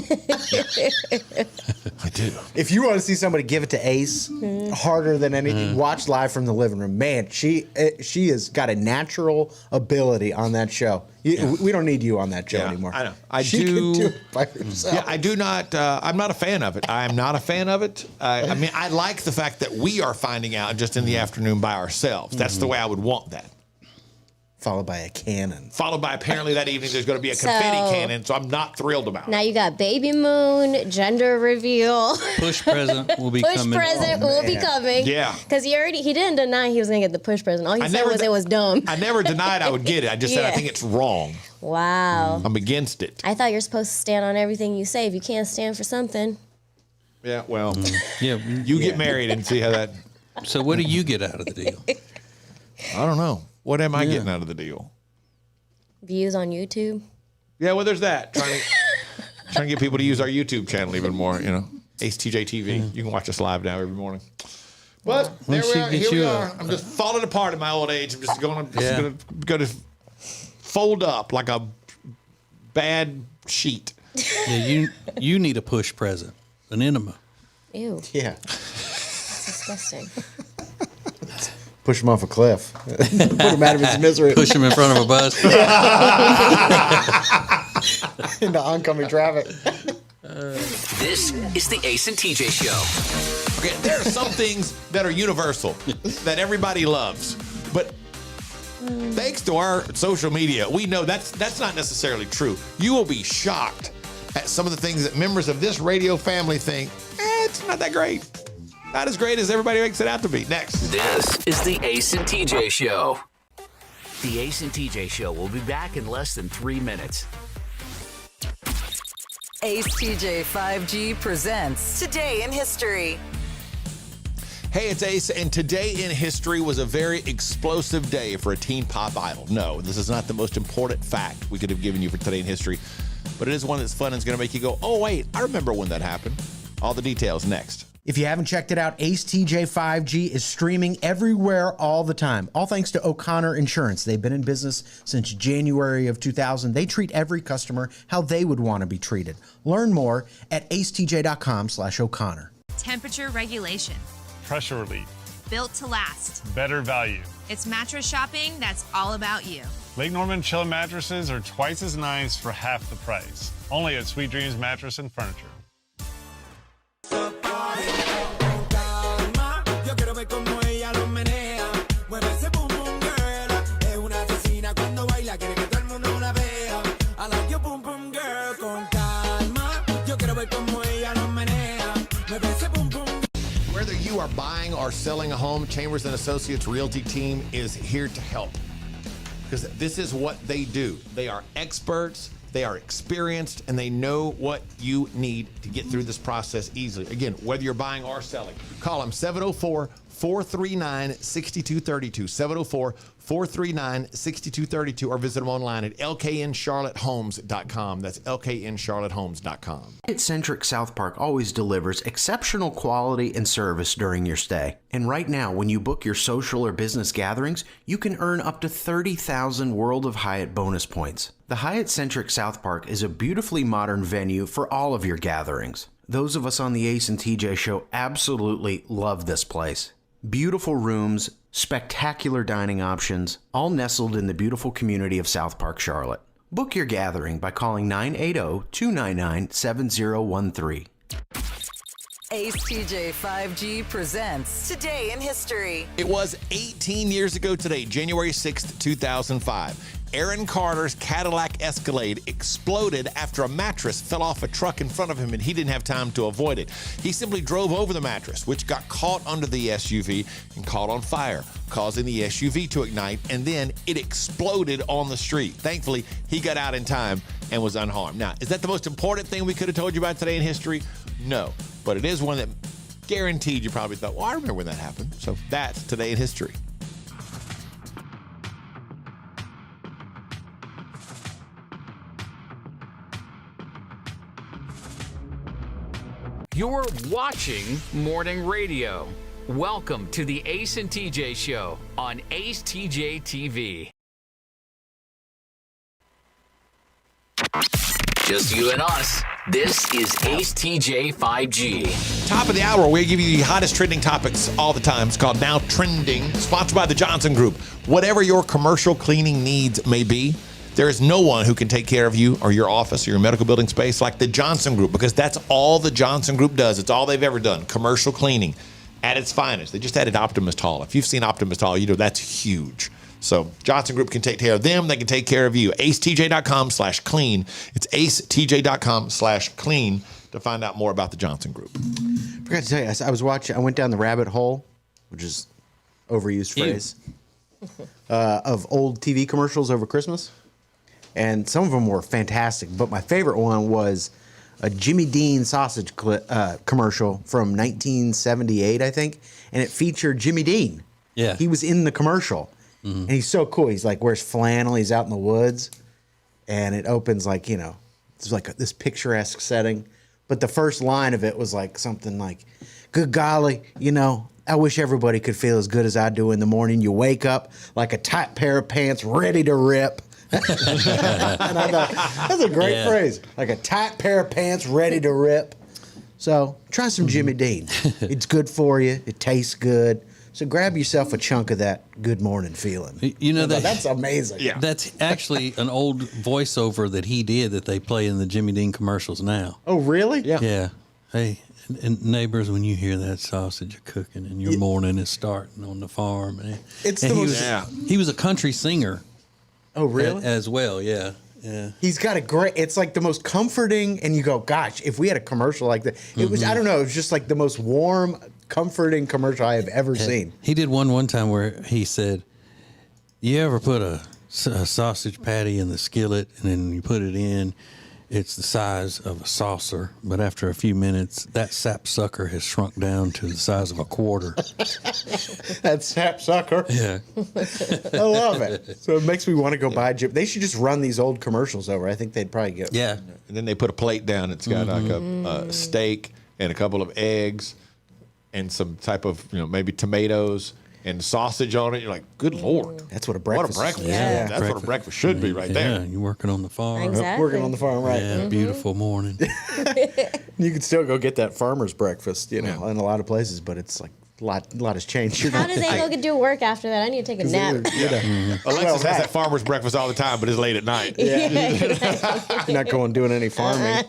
I do. If you want to see somebody give it to Ace harder than anything, watch live from the living room. Man, she has got a natural ability on that show. We don't need you on that show anymore. I know. She can do it by herself. Yeah, I do not. I'm not a fan of it. I am not a fan of it. I mean, I like the fact that we are finding out just in the afternoon by ourselves. That's the way I would want that. Followed by a cannon. Followed by apparently that evening there's going to be a confetti cannon, so I'm not thrilled about it. Now you got baby moon, gender reveal. Push present will be push coming. present will be coming. Yeah. Because he didn't deny he was going to get the push present. All he said was it was dumb. I never denied I would get it. I just said I think it's wrong. Wow. I'm against it. I thought you're supposed to stand on everything you say. If you can't stand for something. Yeah, well, you get married and see how that. So what do you get out of the deal? I don't know. What am I getting out of the deal? Views on YouTube. Yeah, well, there's that. Trying to get people to use our YouTube channel even more. Ace TJ TV. You can watch us live now every morning. But there we are. Here we are. I'm just falling apart in my old age. I'm just going to fold up like a bad sheet. Yeah, you need a push present, an enema. Ew. Yeah. It's disgusting. Push him off a cliff. Put him out of his misery. Push him in front of a bus. Into oncoming traffic. This is the Ace and TJ Show. Okay, there are some things that are universal that everybody loves, but thanks to our social media, we know that's not necessarily true. You will be shocked at some of the things that members of this radio family think, it's not that great. Not as great as everybody makes it out to be. Next. This is the Ace and TJ Show. The Ace and TJ Show will be back in less than 3 minutes. Ace TJ 5G presents Today in History. Hey, it's Ace, and today in history was a very explosive day for a teen pop idol. No, this is not the most important fact we could have given you for today in history, but it is one that's fun and is going to make you go, oh, wait, I remember when that happened. All the details next. If you haven't checked it out, Ace TJ 5G is streaming everywhere all the time. All thanks to O'Connor Insurance. They've been in business since January of 2000. They treat every customer how they would want to be treated. Learn more at acetj.com/O'Connor. Temperature regulation. Pressure relief. Built to last. Better value. It's mattress shopping that's all about you. Lake Norman Chill mattresses are twice as nice for half the price. Only at Sweet Dreams Mattress and Furniture. Whether you are buying or selling a home, Chambers & Associates Realty team is here to help. Because this is what they do. They are experts, they are experienced, and they know what you need to get through this process easily. Again, whether you're buying or selling, call them 704-439-6232, 704-439-6232, or visit them online at lkncharlottehomes.com. That's lkncharlottehomes.com. Hyatt-centric South Park always delivers exceptional quality and service during your stay. And right now, when you book your social or business gatherings, you can earn up to 30,000 World of Hyatt bonus points. The Hyatt-centric South Park is a beautifully modern venue for all of your gatherings. Those of us on the Ace and TJ show absolutely love this place. Beautiful rooms, spectacular dining options, all nestled in the beautiful community of South Park, Charlotte. Book your gathering by calling 980-299-7013. Ace TJ 5G presents Today in History. It was 18 years ago today, January 6th, 2005. Aaron Carter's Cadillac Escalade exploded after a mattress fell off a truck in front of him and he didn't have time to avoid it. He simply drove over the mattress, which got caught under the SUV and caught on fire, causing the SUV to ignite, and then it exploded on the street. Thankfully, he got out in time and was unharmed. Now, is that the most important thing we could have told you about today in history? No, but it is one that guaranteed you probably thought, well, I remember when that happened. So that's today in history. You're watching morning radio. Welcome to the Ace and TJ Show on Ace TJ TV. Just you and us. This is Ace TJ 5G. Top of the hour, we give you the hottest trending topics all the time. It's called Now Trending, sponsored by the Johnson Group. Whatever your commercial cleaning needs may be, there is no one who can take care of you or your office or your medical building space like the Johnson Group, because that's all the Johnson Group does. It's all they've ever done, commercial cleaning at its finest. They just added Optimist Hall. If you've seen Optimist Hall, you know that's huge. So Johnson Group can take care of them. They can take care of you. acetj.com/clean. It's acetj.com/clean to find out more about the Johnson Group. Forgot to tell you, I went down the rabbit hole, which is overused phrase, of old TV commercials over Christmas. And some of them were fantastic. But my favorite one was a Jimmy Dean sausage commercial from 1978, I think. And it featured Jimmy Dean. Yeah. He was in the commercial. Mm-hmm. And he's so cool. He's like wears flannel. He's out in the woods, and it opens like it's like this picturesque setting. But the first line of it was like something like, "Good golly, I wish everybody could feel as good as I do in the morning. You wake up like a tight pair of pants ready to rip." And I thought that's a great phrase, like a tight pair of pants ready to rip. So try some Jimmy Dean. It's good for you. It tastes good. So grab yourself a chunk of that good morning feeling. That's amazing. Yeah. That's actually an old voiceover that he did that they play in the Jimmy Dean commercials now. Oh, really? Yeah. Yeah. Hey, and neighbors, when you hear that sausage cooking and your morning is starting on the farm. He was a country singer. Oh, really? As well, yeah. Yeah. He's got it's like the most comforting, and you go, gosh, if we had a commercial like that, it was, I don't know, it was just like the most warm, comforting commercial I have ever seen. He did one time where he said, you ever put a sausage patty in the skillet and then you put it in, it's the size of a saucer, but after a few minutes, that sapsucker has shrunk down to the size of a quarter. That sapsucker. Yeah. I love it. So it makes me want to go buy Jim. They should just run these old commercials over. I think they'd probably get. Yeah. And then they put a plate down. It's got like a steak and a couple of eggs and some type of, maybe tomatoes and sausage on it. You're like, good Lord. That's what a breakfast is. What a breakfast. Yeah. That's what a breakfast should be right there. Yeah, you're working on the farm. Exactly. Working on the farm, right. Yeah, beautiful morning. You can still go get that farmer's breakfast, in a lot of places, but it's like a lot has changed. How do they go do work after that? I need to take a nap. Alexis has that farmer's breakfast all the time, but it's late at night. You're not going doing any farming.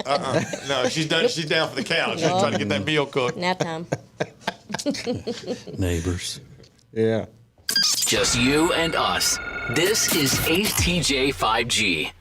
No, she's done. She's down for the couch. She's trying to get that meal cooked. Nap time. Neighbors. Yeah. Just you and us. This is Ace TJ 5G.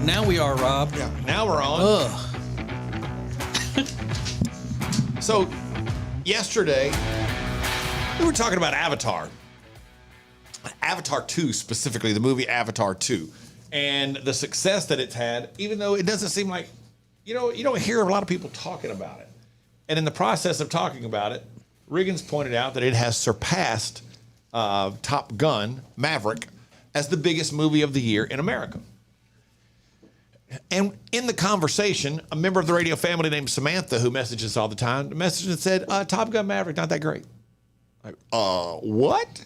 Now we are, Rob. Yeah. Now we're on. Ugh. So, yesterday, we were talking about Avatar. Avatar 2, specifically, the movie Avatar 2. And the success that it's had, even though it doesn't seem like, you don't hear a lot of people talking about it. And in the process of talking about it, Riggins pointed out that it has surpassed Top Gun, Maverick, as the biggest movie of the year in America. And in the conversation, a member of the radio family named Samantha, who messages us all the time, messaged and said, Top Gun Maverick, not that great. Like, what?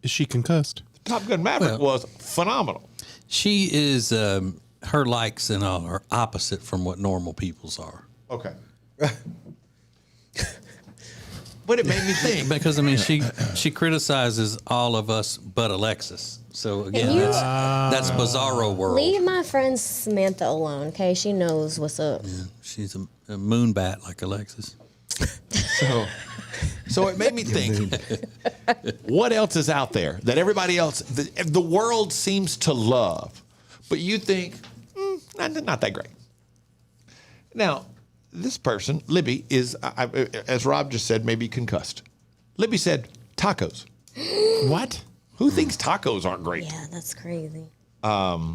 Is she concussed? Top Gun Maverick was phenomenal. She is, her likes and all are opposite from what normal people's are. Okay. But it made me think. Because, I mean, she criticizes all of us but Alexis. So, again, that's Bizarro world. Leave my friend Samantha alone, okay? She knows what's up. Yeah, she's a moon bat like Alexis. So it made me think, what else is out there that everybody else, the world seems to love, but you think, not that great. Now, this person, Libby, is, as Rob just said, maybe concussed. Libby said, tacos. What? Who thinks tacos aren't great? Yeah, that's crazy. Yeah,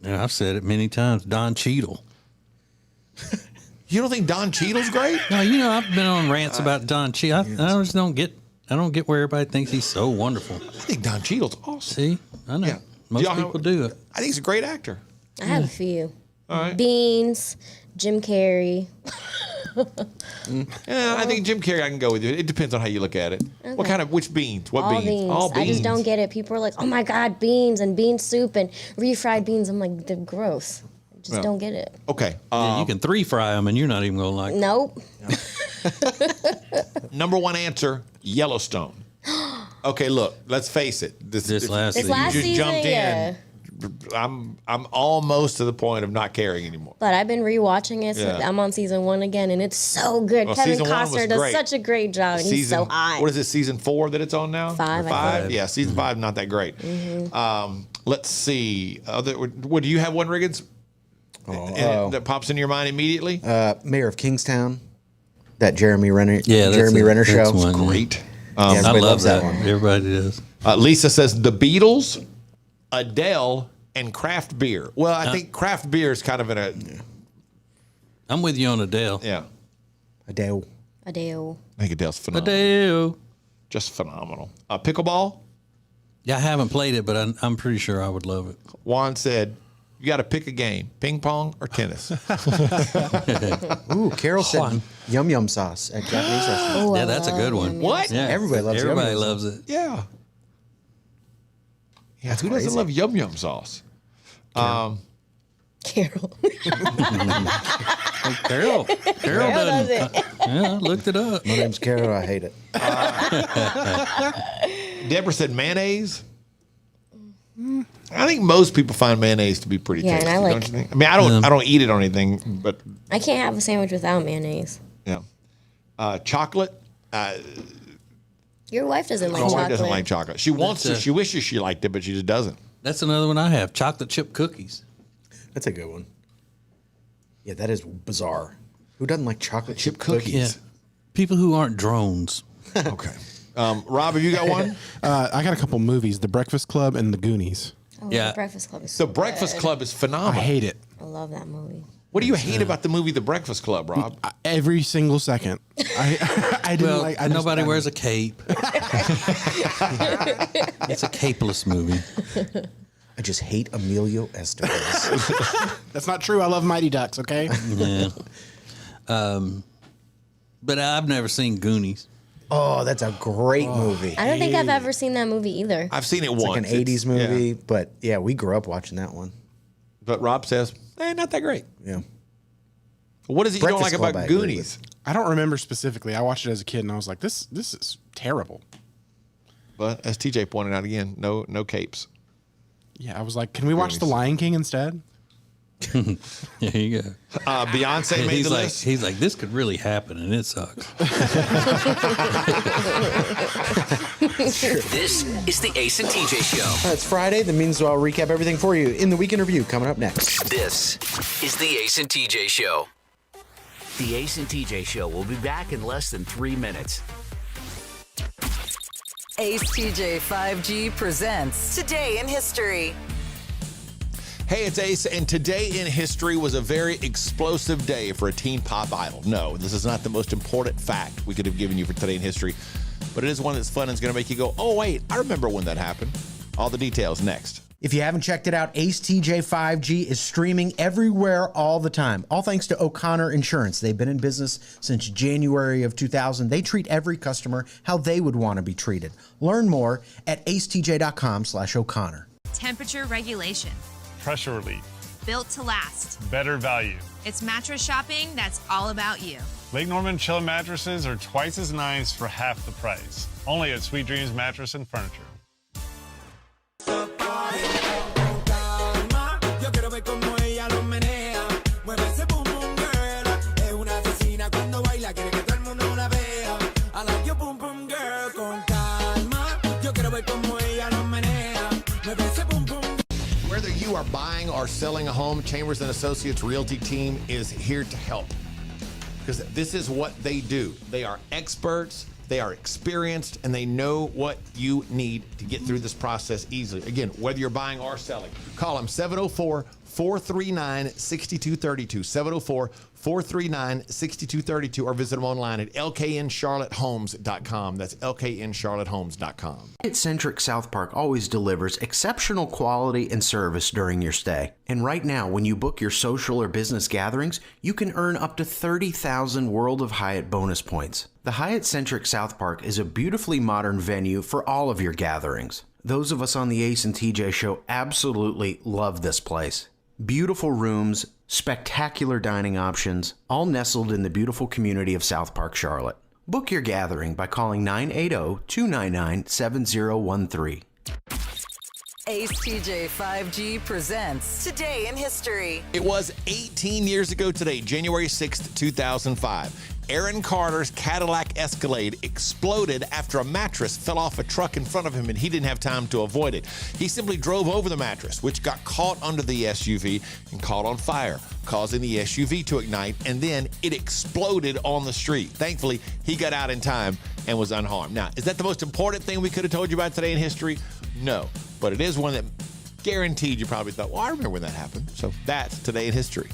I've said it many times. Don Cheadle. You don't think Don Cheadle's great? No, I've been on rants about Don Cheadle. I just don't get where everybody thinks he's so wonderful. I think Don Cheadle's awesome. See, I know. Yeah. Most people do it. I think he's a great actor. I have a few. All right. Beans, Jim Carrey. Yeah, I think Jim Carrey, I can go with you. It depends on how you look at it. Okay. Which beans? What All beans? All beans. I just don't get it. People are like, oh my God, beans and bean soup and refried beans. I'm like, they're gross. I just don't get it. Okay. Yeah, you can 3-fry them and you're not even going to like them. Nope. Number one answer, Yellowstone. Okay, look, let's face it. This last season. last you just season, jumped yeah. in. I'm almost to the point of not caring anymore. But I've been rewatching it. So Yeah. I'm on season 1 again, and it's so good. Well, Kevin season 1 was Costner does great. such a great job, and he's so hot. What is it, season 4 that it's on now? 5, Or I 5? think. Yeah, season 5, not that great. Let's see. What do you have one, Riggins? That pops into your mind immediately? Mayor of Kingstown, that Jeremy Renner, Yeah, Jeremy Renner show. that's one, yeah. Great. Yeah, I everybody love loves that one. Everybody does. Lisa says the Beatles, Adele, and craft beer. Well, I think craft beer is kind of in a... I'm with you on Adele. Yeah. Adele. Adele. I think Adele's phenomenal. Adele. Just phenomenal. Pickleball, Yeah, I haven't played it, but I'm pretty sure I would love it. Juan said, you got to pick a game, ping pong or tennis. Ooh, Carol said yum yum sauce at Japanese restaurant. Ooh, Yeah, I that's a love good one. yum yum. What? Yeah, Everybody loves Everybody yum yum loves it. Yeah. Yeah, who crazy. doesn't love yum yum sauce? Carol. Carol does doesn't. it. Yeah, I looked it up. My name's Carol. I hate it. Deborah said mayonnaise. I think most people find mayonnaise to be pretty Yeah, and tasty. I like- don't you think? I mean, I don't eat it on anything, but I can't have a sandwich without mayonnaise. yeah. Chocolate. Your wife doesn't like My wife chocolate. doesn't like chocolate. She wants to. That's She wishes she liked it, but she just doesn't. That's another one I have. Chocolate chip cookies. That's a good one. Yeah, that is bizarre. Who doesn't like chocolate chip cookies? Yeah. People who aren't drones. Okay. Rob, have you got one? I got a couple movies: The Breakfast Club and The Goonies. Oh, Yeah. The Breakfast Club is The so Breakfast good. Club is I phenomenal. hate it. I love that movie. What do you hate about the movie The Breakfast Club, Rob? Every single second. I didn't Well, like. I just- nobody I wears a don't- cape. It's a capeless movie. I just hate Emilio Estevez. That's not true. I love Mighty Ducks. Okay. Yeah. But I've never seen Goonies. Oh, that's a great movie. I don't think I've ever seen that movie either. I've seen it It's once. like an 80s movie, yeah. but yeah, we grew up watching that one. But Rob says, not that great. Yeah. What is it you don't like Breakfast Club, about I agree Goonies? I don't remember specifically. I watched it as a kid and I was like, this is terrible. But as TJ pointed out again, no capes. Yeah, I was like, can we watch The Goonies. Lion King instead? There you go. Beyonce made the list. He's like, this could really happen, and it sucks. This is the Ace and TJ Show. It's Friday. That means I'll recap everything for you in the Week in Review coming up next. This is the Ace and TJ Show. The Ace and TJ Show will be back in less than 3 minutes. Ace TJ 5G presents Today in History. Hey, it's Ace, and today in history was a very explosive day for a teen pop idol. No, this is not the most important fact we could have given you for today in history, but it is one that's fun and is going to make you go, oh, wait, I remember when that happened. All the details next. If you haven't checked it out, Ace TJ 5G is streaming everywhere all the time. All thanks to O'Connor Insurance. They've been in business since January of 2000. They treat every customer how they would want to be treated. Learn more at acetj.com/O'Connor. Temperature regulation. Pressure relief. Built to last. Better value. It's mattress shopping that's all about you. Lake Norman Chill mattresses are twice as nice for half the price. Only at Sweet Dreams Mattress and Furniture. Whether you are buying or selling a home, Chambers & Associates Realty team is here to help. Because this is what they do. They are experts, they are experienced, and they know what you need to get through this process easily. Again, whether you're buying or selling, call them 704-439-6232, 704-439-6232, or visit them online at lkncharlottehomes.com. That's lkncharlottehomes.com. Hyatt-centric South Park always delivers exceptional quality and service during your stay. And right now, when you book your social or business gatherings, you can earn up to 30,000 World of Hyatt bonus points. The Hyatt-centric South Park is a beautifully modern venue for all of your gatherings. Those of us on the Ace and TJ Show absolutely love this place. Beautiful rooms, spectacular dining options, all nestled in the beautiful community of South Park, Charlotte. Book your gathering by calling 980-299-7013. Ace TJ 5G presents Today in History. It was 18 years ago today, January 6th, 2005. Aaron Carter's Cadillac Escalade exploded after a mattress fell off a truck in front of him and he didn't have time to avoid it. He simply drove over the mattress, which got caught under the SUV and caught on fire, causing the SUV to ignite, and then it exploded on the street. Thankfully, he got out in time and was unharmed. Now, is that the most important thing we could have told you about today in history? No, but it is one that guaranteed you probably thought, well, I remember when that happened. So that's today in history.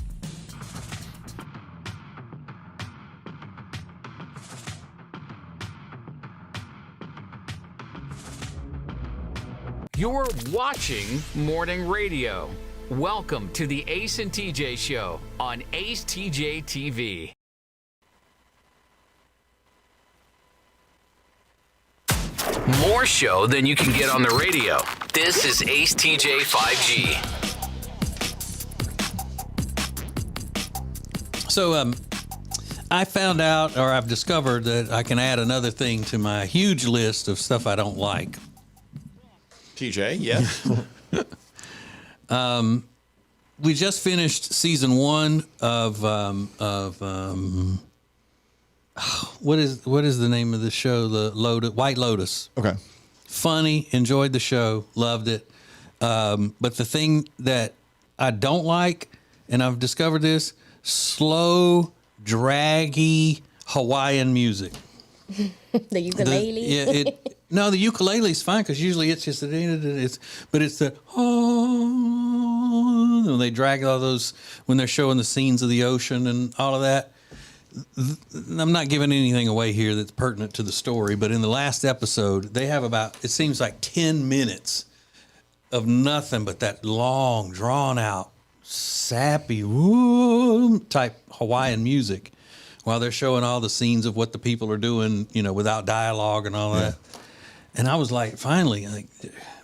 You're watching Morning Radio. Welcome to the Ace and TJ Show on Ace TJ TV. More show than you can get on the radio. This is Ace TJ 5G. So, I found out, or I've discovered, that I can add another thing to my huge list of stuff I don't like. TJ, yes. We just finished season 1 of what is the name of the show? The White Lotus. Okay. Funny, enjoyed the show, loved it. But the thing that I don't like, and I've discovered this, slow, draggy Hawaiian music. The ukulele. No, the ukulele's fine because usually it's just but it's the when they drag all those when they're showing the scenes of the ocean and all of that. I'm not giving anything away here that's pertinent to the story, but in the last episode, they have it seems like 10 minutes of nothing but that long, drawn out, sappy type Hawaiian music while they're showing all the scenes of what the people are doing, without dialogue and all that. And I was like, finally,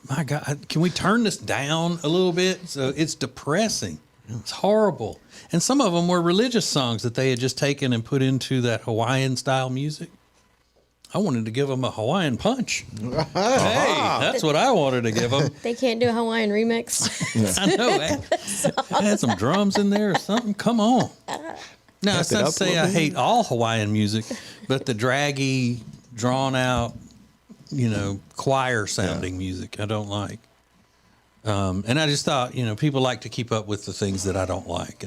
my God, can we turn this down a little bit? So it's depressing. It's horrible. And some of them were religious songs that they had just taken and put into that Hawaiian style music. I wanted to give them a Hawaiian punch. Hey, that's what I wanted to give them. They can't do a Hawaiian remix. I know. Add some drums in there or something. Come on. Now, it's not to say I hate all Hawaiian music, but the draggy, drawn out, choir sounding music I don't like. And I just thought, people like to keep up with the things that I don't like,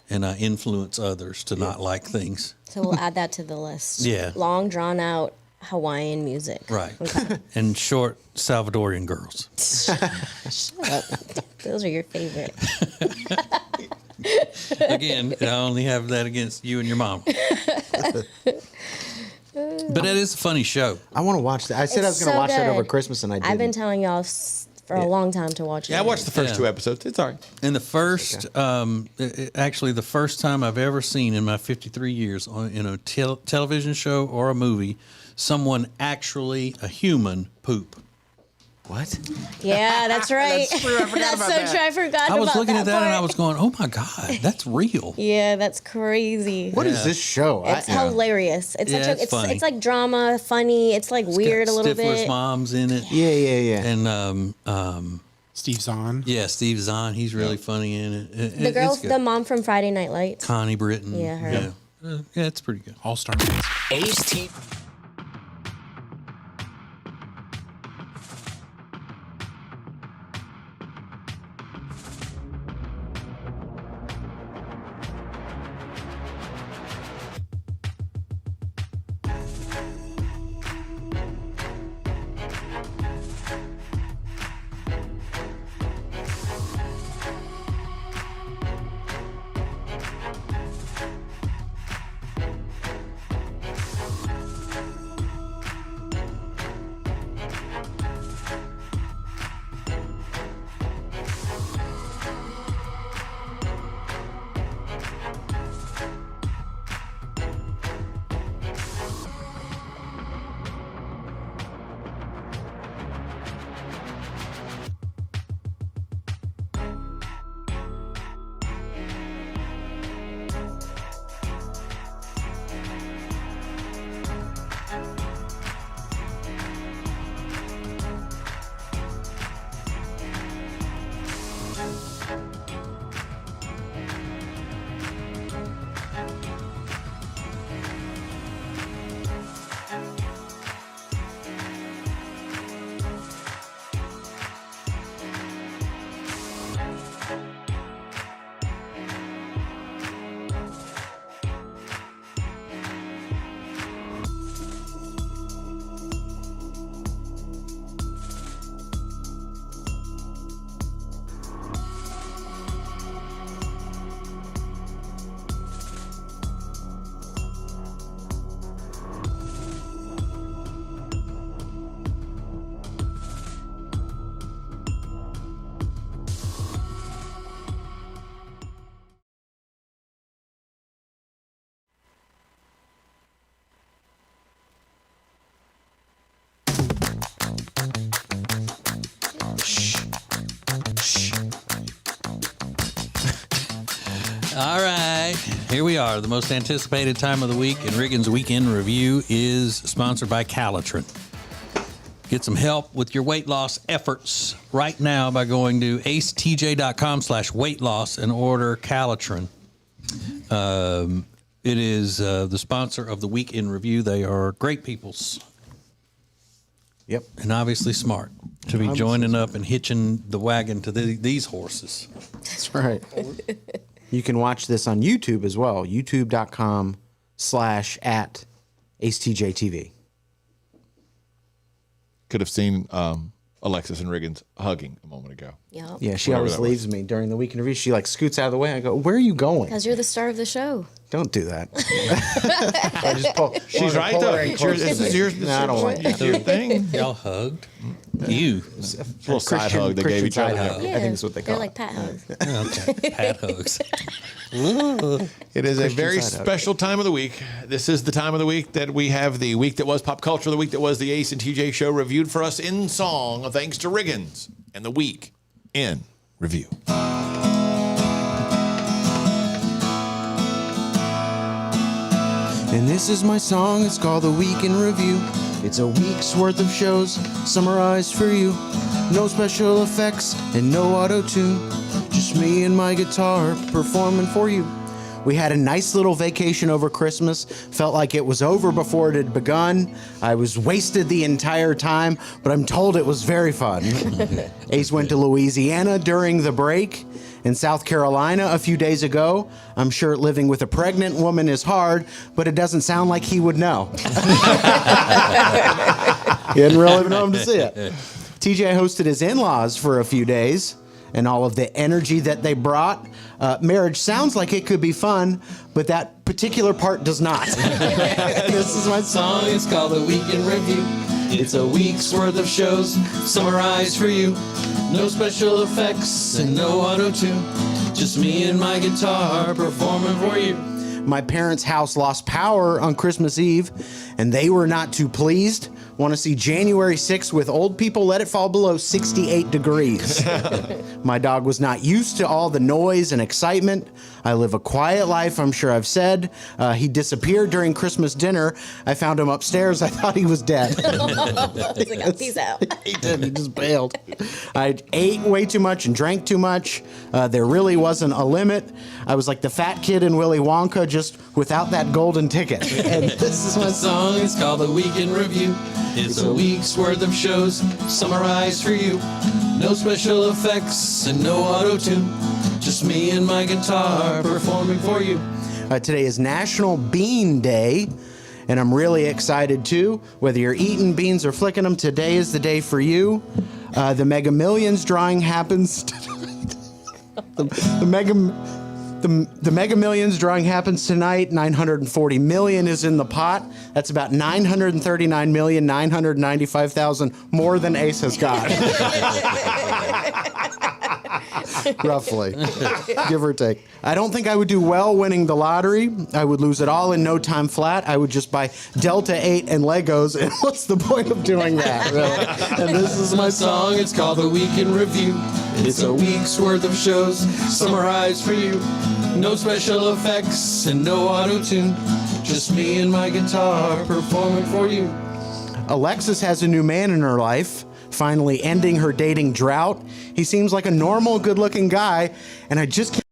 and I influence others to not like things. So we'll add that to the list. Yeah. Long, drawn out Hawaiian music. Right. Okay. And short Salvadorian girls. Those are your favorite. Again, I only have that against you and your mom. But it is a funny show. I want to watch that. I said I was going to watch that over Christmas, and I didn't. I've been telling y'all for a long time to watch it. Yeah, I watched the first 2 episodes. It's all right. And the first, actually, the first time I've ever seen in my 53 years in a television show or a movie, someone actually, a human, poop. What? Yeah, that's right. That's true. I forgot about that. true. I forgot I was about looking at that part. and I was going, oh my God, that's real. Yeah, that's crazy. What is this show? It's hilarious. It's Yeah, it's funny. it's like drama, funny. It's like weird a little Stifler's bit. mom's in it. Yeah. And Steve Zahn. yeah, Steve Zahn, he's really funny in it. The girl, the mom from Friday Night Lights. Connie Britton. Yeah, her. Yeah, it's pretty good. All-Star. AST. All right, here we are. The most anticipated time of the week, and Riggins Weekend Review is sponsored by Calitrin. Get some help with your weight loss efforts right now by going to acetj.com/weight loss and order Calitrin. It is the sponsor of the Week in Review. They are great peoples. Yep. And obviously smart to be joining up and hitching the wagon to these horses. That's right. You can watch this on YouTube as well. YouTube.com/@AceTJTV. Could have seen Alexis and Riggins hugging a moment ago. Yep. Yeah, she Whatever always that leaves me during the Week in Review. She like scoots out of the way. I go, "Where are you going?" Because you're the star of the show. Don't do that. I just pull, She's right pull though. her in closer This to is me. yours. No, I don't want It's your thing. Y'all hugged? You. A little side hug they gave each other. Side hug. I think that's what they They're call like it. pat hugs. Okay. Pat hugs. It is a Christian very side hug. special time of the week. This is the time of the week that we have the week that was pop culture, the week that was the Ace and TJ show reviewed for us in song, thanks to Riggins and the Week in Review. And this is my song, it's called The Week in Review. It's a week's worth of shows summarized for you. No special effects and no auto-tune. Just me and my guitar performing for you. We had a nice little vacation over Christmas. Felt like it was over before it had begun. I was wasted the entire time, but I'm told it was very fun. Ace went to Louisiana during the break. In South Carolina a few days ago. I'm sure living with a pregnant woman is hard, but it doesn't sound like he would know. He didn't really even know him to see it. TJ hosted his in-laws for a few days, and all of the energy that they brought. Marriage sounds like it could be fun, but that particular part does not. This is my song. It's called The Week in Review. It's a week's worth of shows summarized for you. No special effects and no auto-tune. Just me and my guitar performing for you. My parents' house lost power on Christmas Eve, and they were not too pleased. Want to see January 6th with old people? Let it fall below 68 degrees. My dog was not used to all the noise and excitement. I live a quiet life, I'm sure I've said. He disappeared during Christmas dinner. I found him upstairs. I thought he was dead. He's like, peace out. He did. He just bailed. I ate way too much and drank too much. There really wasn't a limit. I was like the fat kid in Willy Wonka, just without that golden ticket. And this is my song. It's called The Week in Review. It's a week's worth of shows summarized for you. No special effects and no auto-tune. Just me and my guitar performing for you. Today is National Bean Day, and I'm really excited too. Whether you're eating beans or flicking them, today is the day for you. The Mega Millions drawing happens tonight. The Mega Millions drawing happens tonight. 940 million is in the pot. That's about 939,995,000 more than Ace has got. Roughly, give or take. I don't think I would do well winning the lottery. I would lose it all in no time flat. I would just buy Delta 8 and Legos, and what's the point of doing that, really? And this is my song. It's called The Week in Review. It's a week's worth of shows summarized for you. No special effects and no auto-tune. Just me and my guitar performing for you. Alexis has a new man in her life, finally ending her dating drought. He seems like a normal, good-looking guy, and I just can't.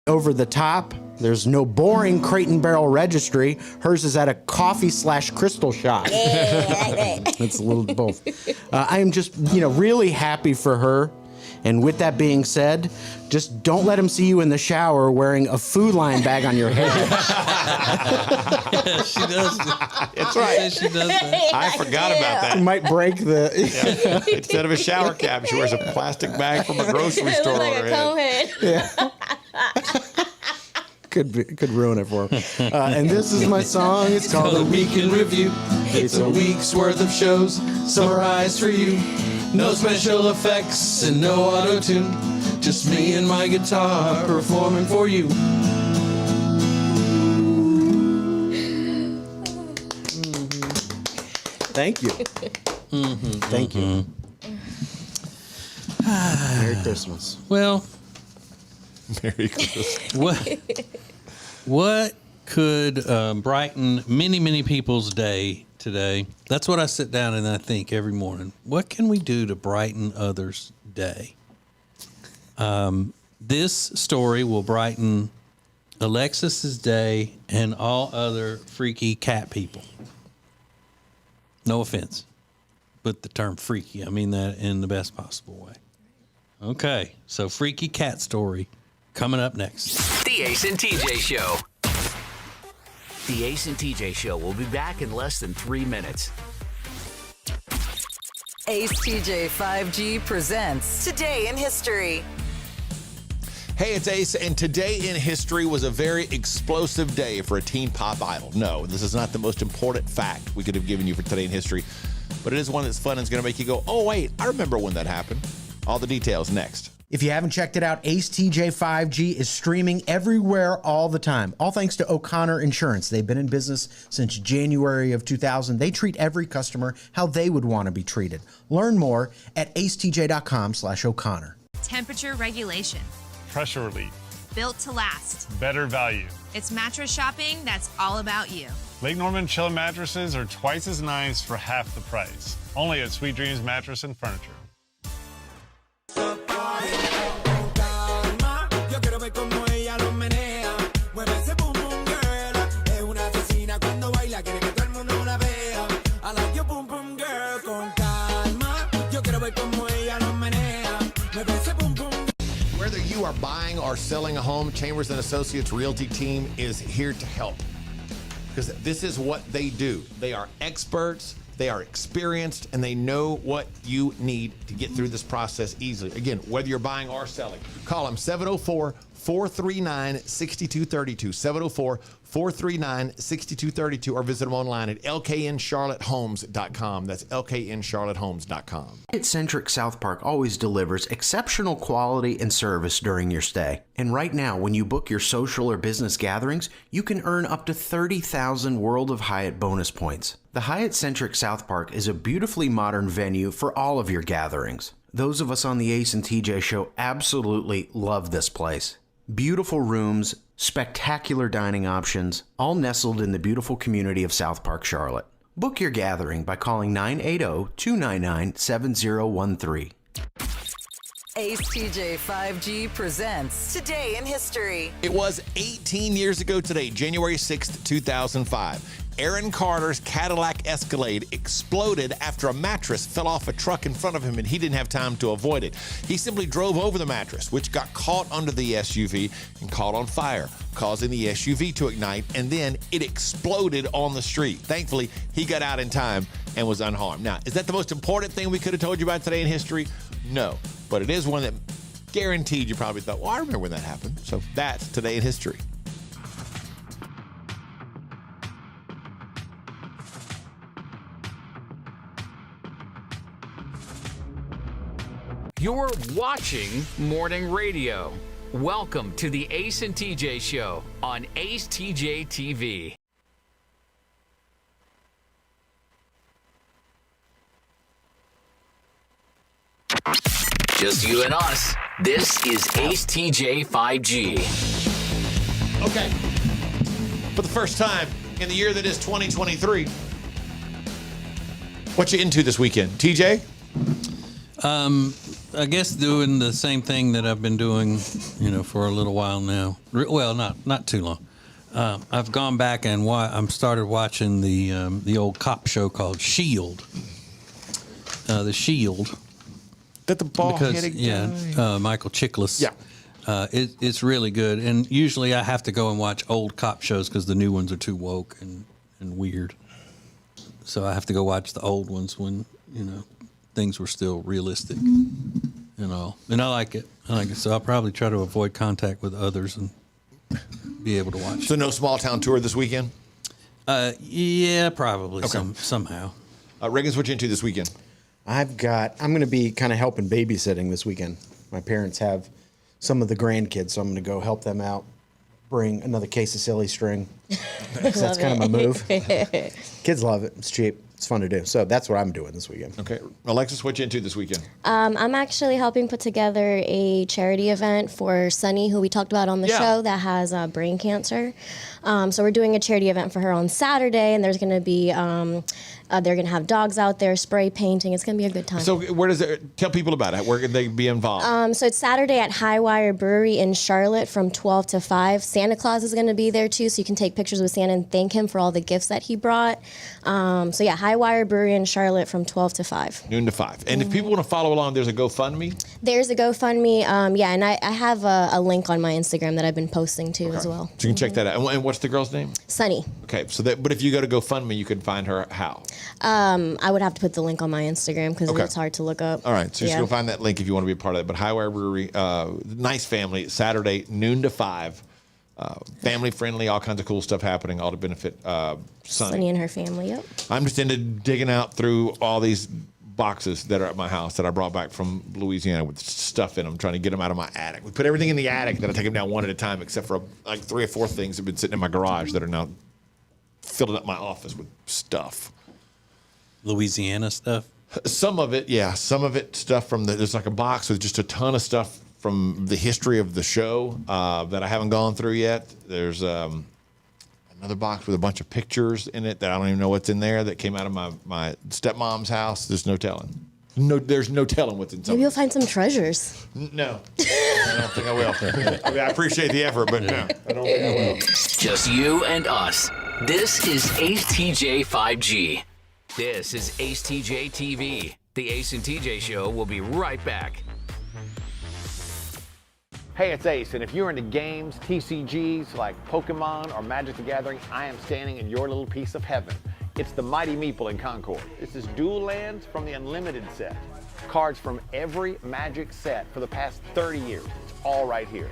Over the top. There's no boring crate and barrel registry. Hers is at a coffee/crystal shop. It's a little both. I am just, really happy for her. And with that being said, just don't let him see you in the shower wearing a Food Lion bag on your head. Yeah, she does. That's right. She does that. I forgot about that. You might break the. Yeah. Instead of a shower cap, she wears a plastic bag from a grocery It store looks like on a her comb head. head. Could ruin it for him. And this is my song. It's called The Week in Review. It's a week's worth of shows summarized for you. No special effects and no auto-tune. Just me and my guitar performing for you. Thank you. Thank you. Merry Christmas. Well, Merry Christmas. what could brighten many, many people's day today? That's what I sit down and I think every morning. What can we do to brighten others' day? This story will brighten Alexis's day and all other freaky cat people. No offense, but the term freaky, I mean that in the best possible way. Okay, so freaky cat story coming up next. The Ace and TJ Show. The Ace and TJ Show will be back in less than 3 minutes. Ace TJ 5G presents Today in History. Hey, it's Ace, and today in history was a very explosive day for a teen pop idol. No, this is not the most important fact we could have given you for today in history, but it is one that's fun and is going to make you go, oh, wait, I remember when that happened. All the details next. If you haven't checked it out, Ace TJ 5G is streaming everywhere all the time. All thanks to O'Connor Insurance. They've been in business since January of 2000. They treat every customer how they would want to be treated. Learn more at acetj.com/O'Connor. Temperature regulation. Pressure relief. Built to last. Better value. It's mattress shopping that's all about you. Lake Norman Chill mattresses are twice as nice for half the price. Only at Sweet Dreams Mattress and Furniture. Whether you are buying or selling a home, Chambers and Associates Realty team is here to help. Because this is what they do. They are experts, they are experienced, and they know what you need to get through this process easily. Again, whether you're buying or selling, call them 704-439-6232, 704-439-6232, or visit them online at lkncharlottehomes.com. That's lkncharlottehomes.com. Hyatt-centric South Park always delivers exceptional quality and service during your stay. And right now, when you book your social or business gatherings, you can earn up to 30,000 World of Hyatt bonus points. The Hyatt-centric South Park is a beautifully modern venue for all of your gatherings. Those of us on the Ace and TJ show absolutely love this place. Beautiful rooms, spectacular dining options, all nestled in the beautiful community of South Park, Charlotte. Book your gathering by calling 980-299-7013. Ace TJ 5G presents Today in History. It was 18 years ago today, January 6th, 2005. Aaron Carter's Cadillac Escalade exploded after a mattress fell off a truck in front of him and he didn't have time to avoid it. He simply drove over the mattress, which got caught under the SUV and caught on fire, causing the SUV to ignite, and then it exploded on the street. Thankfully, he got out in time and was unharmed. Now, is that the most important thing we could have told you about today in history? No, but it is one that guaranteed you probably thought, well, I remember when that happened. So that's Today in History. You're watching Morning Radio. Welcome to the Ace and TJ Show on Ace TJ TV. Just you and us. This is Ace TJ 5G. Okay. For the first time in the year that is 2023, what you into this weekend? TJ? I guess doing the same thing that I've been doing, for a little while now. Well, not too long. I've gone back and I'm started watching the old cop show called Shield. The Shield. That the bald-headed guy? Michael Chiklis. Yeah. It's really good. And usually I have to go and watch old cop shows because the new ones are too woke and weird. So I have to go watch the old ones when, things were still realistic and all. And I like it. So I'll probably try to avoid contact with others and be able to watch. So no small town tour this weekend? Yeah, probably Okay. somehow. Reagan's, what you into this weekend? I'm going to be kind of helping babysitting this weekend. My parents have some of the grandkids, so I'm going to go help them out. Bring another case of silly string. That's kind of my move. Kids love it. It's cheap. It's fun to do. So that's what I'm doing this weekend. Okay. Alexis, what you into this weekend? I'm actually helping put together a charity event for Sunny, who we talked about on the show, that has brain cancer. So we're doing a charity event for her on Saturday, and there's going to be they're going to have dogs out there, spray painting. It's going to be a good time. So where does it? Tell people about it. Where can they be involved? So it's Saturday at Highwire Brewery in Charlotte from 12 to 5. Santa Claus is going to be there too, so you can take pictures with Santa and thank him for all the gifts that he brought. So yeah, Highwire Brewery in Charlotte from 12 to 5. Noon to 5. And if people want to follow along, there's a GoFundMe? There's a GoFundMe. And I have a link on my Instagram that I've been posting to as well. So you can check that out. And what's the girl's name? Sunny. Okay. But if you go to GoFundMe, you can find her how? I would have to put the link on my Instagram because it's hard to look up. All right. So just go find that link if you want to be a part of it. But Highwire Brewery, nice family, Saturday, noon to 5. Family friendly, all kinds of cool stuff happening, all to benefit Sunny and her family. Yep. I'm just into digging out through all these boxes that are at my house that I brought back from Louisiana with stuff in them, trying to get them out of my attic. We put everything in the attic, then I take them down one at a time, except for like 3 or 4 things that have been sitting in my garage that are now filling up my office with stuff. Louisiana stuff? Some of it, yeah. Some of it stuff from there's like a box with just a ton of stuff from the history of the show that I haven't gone through yet. There's another box with a bunch of pictures in it that I don't even know what's in there that came out of my stepmom's house. There's no telling. There's no telling what's in some. Maybe you'll find some treasures. No, I don't think I will. I mean, I appreciate the effort, but no, I don't think I will. Just you and us. This is Ace TJ 5G. This is Ace TJ TV. The Ace and TJ Show will be right back. Hey, it's Ace, and if you're into games, TCGs like Pokemon or Magic the Gathering, I am standing in your little piece of heaven. It's the Mighty Meeple in Concord. This is dual lands from the Unlimited set. Cards from every Magic set for the past 30 years. It's all right here.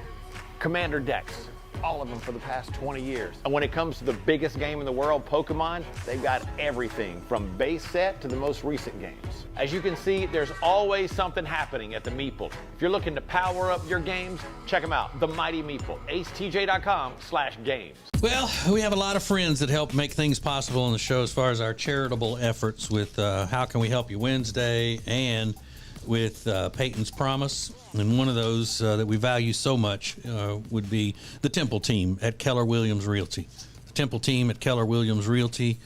Commander decks, all of them for the past 20 years. And when it comes to the biggest game in the world, Pokemon, they've got everything from base set to the most recent games. As you can see, there's always something happening at the Meeple. If you're looking to power up your games, check them out. The Mighty Meeple, acetj.com/games. Well, we have a lot of friends that help make things possible on the show as far as our charitable efforts with How Can We Help You Wednesday and with Peyton's Promise. And one of those that we value so much would be the Temple team at Keller Williams Realty. The Temple team at Keller Williams Realty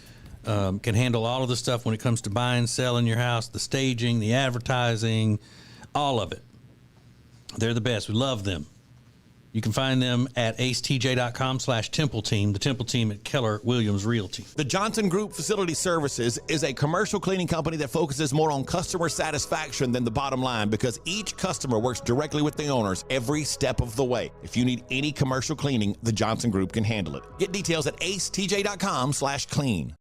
can handle all of the stuff when it comes to buying, selling your house, the staging, the advertising, all of it. They're the best. We love them. You can find them at acetj.com/Temple Team, the Temple team at Keller Williams Realty. The Johnson Group Facility Services is a commercial cleaning company that focuses more on customer satisfaction than the bottom line because each customer works directly with the owners every step of the way. If you need any commercial cleaning, the Johnson Group can handle it. Get details at acetj.com/clean.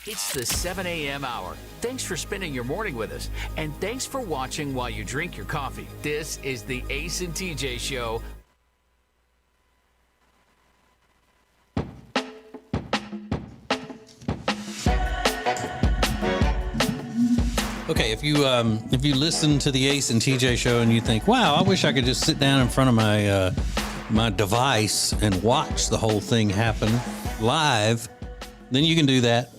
It's the 7 a.m. hour. Thanks for spending your morning with us, and thanks for watching while you drink your coffee. This is the Ace and TJ Show. Okay, if you listen to the Ace and TJ Show and you think, wow, I wish I could just sit down in front of my my device and watch the whole thing happen live, then you can do that.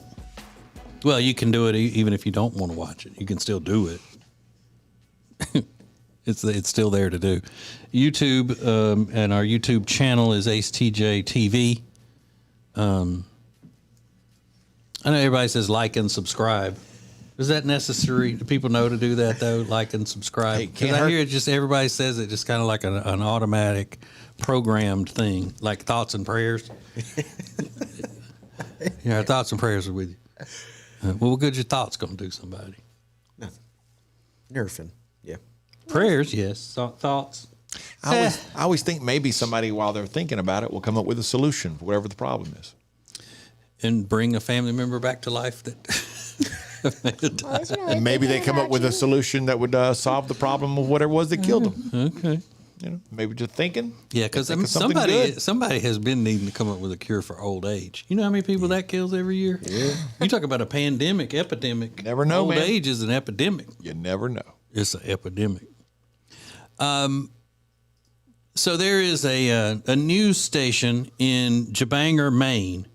Well, you can do it even if you don't want to watch it. You can still do it. It's still there to do. YouTube and our YouTube channel is Ace TJ TV. I know everybody says like and subscribe. Is that necessary? Do people know to do that though? Like and subscribe? Because I hear it just everybody says it just kind of like an automatic programmed thing, like thoughts and prayers. Yeah, our thoughts and prayers are with you. Well, what good's your thoughts going to do somebody? Nothing. Nerfing. Yeah. Prayers, yes. Thoughts. I always think maybe somebody, while they're thinking about it, will come up with a solution for whatever the problem is. And bring a family member back to life that and maybe they come up with a solution that would solve the problem of whatever it was that killed them. Okay. You know, maybe just thinking. Yeah, because somebody has been needing to come up with a cure for old age. You know how many people that kills every year? Yeah. You talk about a pandemic, epidemic. Never know, old man. age is an epidemic. You never know. It's an epidemic. So there is a news station in Bangor, Maine,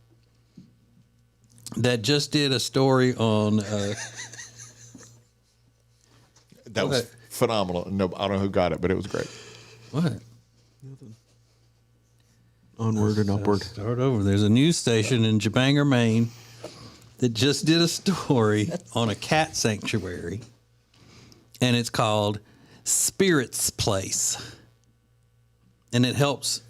that just did a story on That was phenomenal. No, I don't know who got it, but it was great. What? Onward and upward. Start over. There's a news station in Bangor, Maine that just did a story on a cat sanctuary, and it's called Spirit's Place. And it helps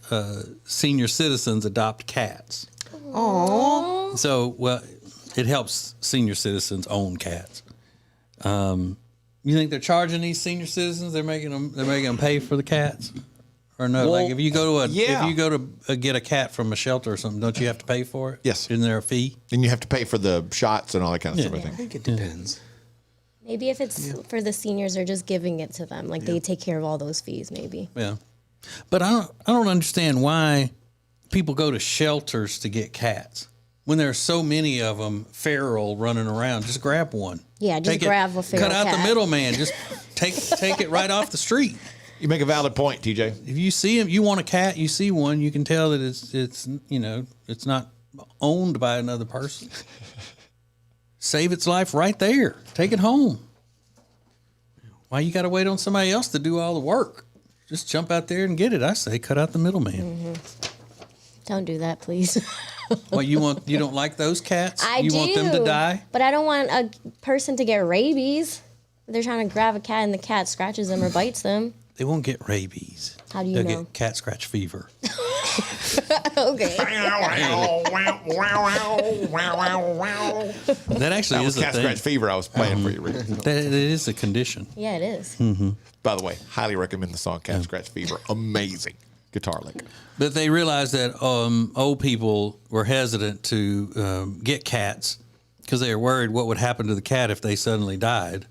senior citizens adopt cats. Aww. So, well, it helps senior citizens own cats. You think they're charging these senior citizens? They're making them pay for the cats, or no? Well, like if you go to yeah. if you go to get a cat from a shelter or something, don't you have to pay for it? Yes. Isn't there a fee? And you have to pay for the shots and all that kind of stuff. I I think. think it depends. Maybe if it's for the seniors, they're just giving it to them. Like they take care of all those fees, maybe. Yeah. But I don't understand why people go to shelters to get cats when there are so many of them feral running around. Just grab one. Yeah, just grab a feral cut out cat. the middleman. Just take it right off the street. You make a valid point, TJ. If you see him, you want a cat, you see one, you can tell that it's not owned by another person. Save its life right there. Take it home. Why you got to wait on somebody else to do all the work? Just jump out there and get it. I say, cut out the middleman. Mm-hmm. Don't do that, please. What you don't like those cats? You want them to die? But I don't want a person to get rabies. They're trying to grab a cat and the cat scratches them or bites them. They won't get rabies. How do you They'll know? get cat scratch fever. Okay. That actually is a cat thing. scratch fever. I was playing for you, Rick. That it is a condition. Yeah, it is. Mm-hmm. By the way, highly recommend the song "Cat Scratch Fever." Amazing guitar lick. But they realized that old people were hesitant to get cats because they were worried what would happen to the cat if they suddenly died.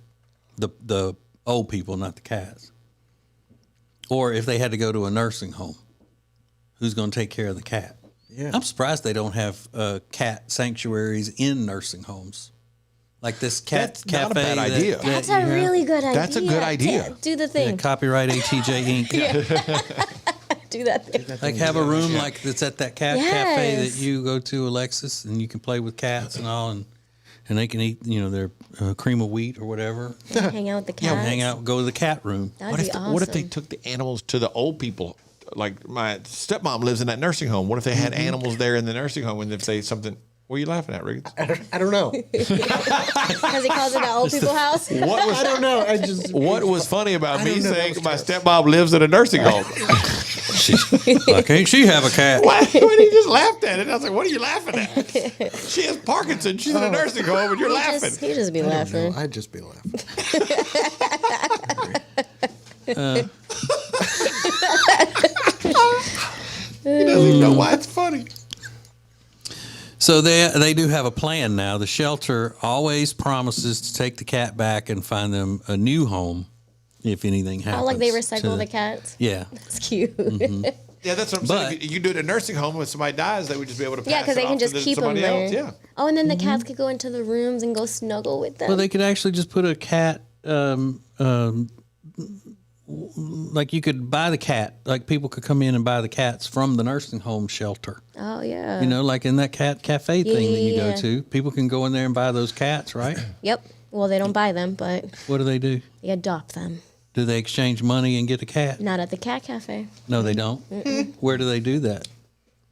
The old people, not the cats. Or if they had to go to a nursing home, who's going to take care of the cat? Yeah. I'm surprised they don't have cat sanctuaries in nursing homes. Like this cat That's cafe. not a bad idea. That's a really good idea. That's a good idea. Do the thing. Copyright ATJ Inc. Do that thing. Like have a room like that's at that cat cafe Yes. that you go to, Alexis, and you can play with cats and all, and they can eat, their cream of wheat or whatever. Hang out with the cats. Hang out, go to the cat room. That'd What be if awesome. what if they took the animals to the old people? Like my stepmom lives in that nursing home. What if they had animals there in the nursing home? And if they something, what are you laughing at, Rick? I don't know. Because he calls it the old people house? What was I don't know. I just. What was funny about I me don't know. saying my stepmom lives in a nursing home? Why can't she have a cat? Why? When he just laughed at it, I was like, "What are you laughing at?" She has Parkinson's. She's in a nursing home, and you're laughing. He just be laughing. I'd just be laughing. He doesn't even know why it's funny. So they do have a plan now. The shelter always promises to take the cat back and find them a new home if anything happens. Oh, like they recycle the cats? Yeah. That's cute. Mm-hmm. Yeah, that's what I'm saying. If you do it in a nursing home, when somebody dies, they would just be able to pass Yeah, because they it can off just to keep them somebody there. else. Yeah. Oh, and then the cats could go into the rooms and go snuggle with them. Well, they could actually just put a cat, like you could buy the cat. Like people could come in and buy the cats from the nursing home shelter. Oh, yeah. Like in that cat cafe thing that you Yeah. go to. People can go in there and buy those cats, right? Yep. Well, they don't buy them, but What do? they adopt them. Do they exchange money and get a cat? Not at the cat cafe. No, they don't. Where do they do that?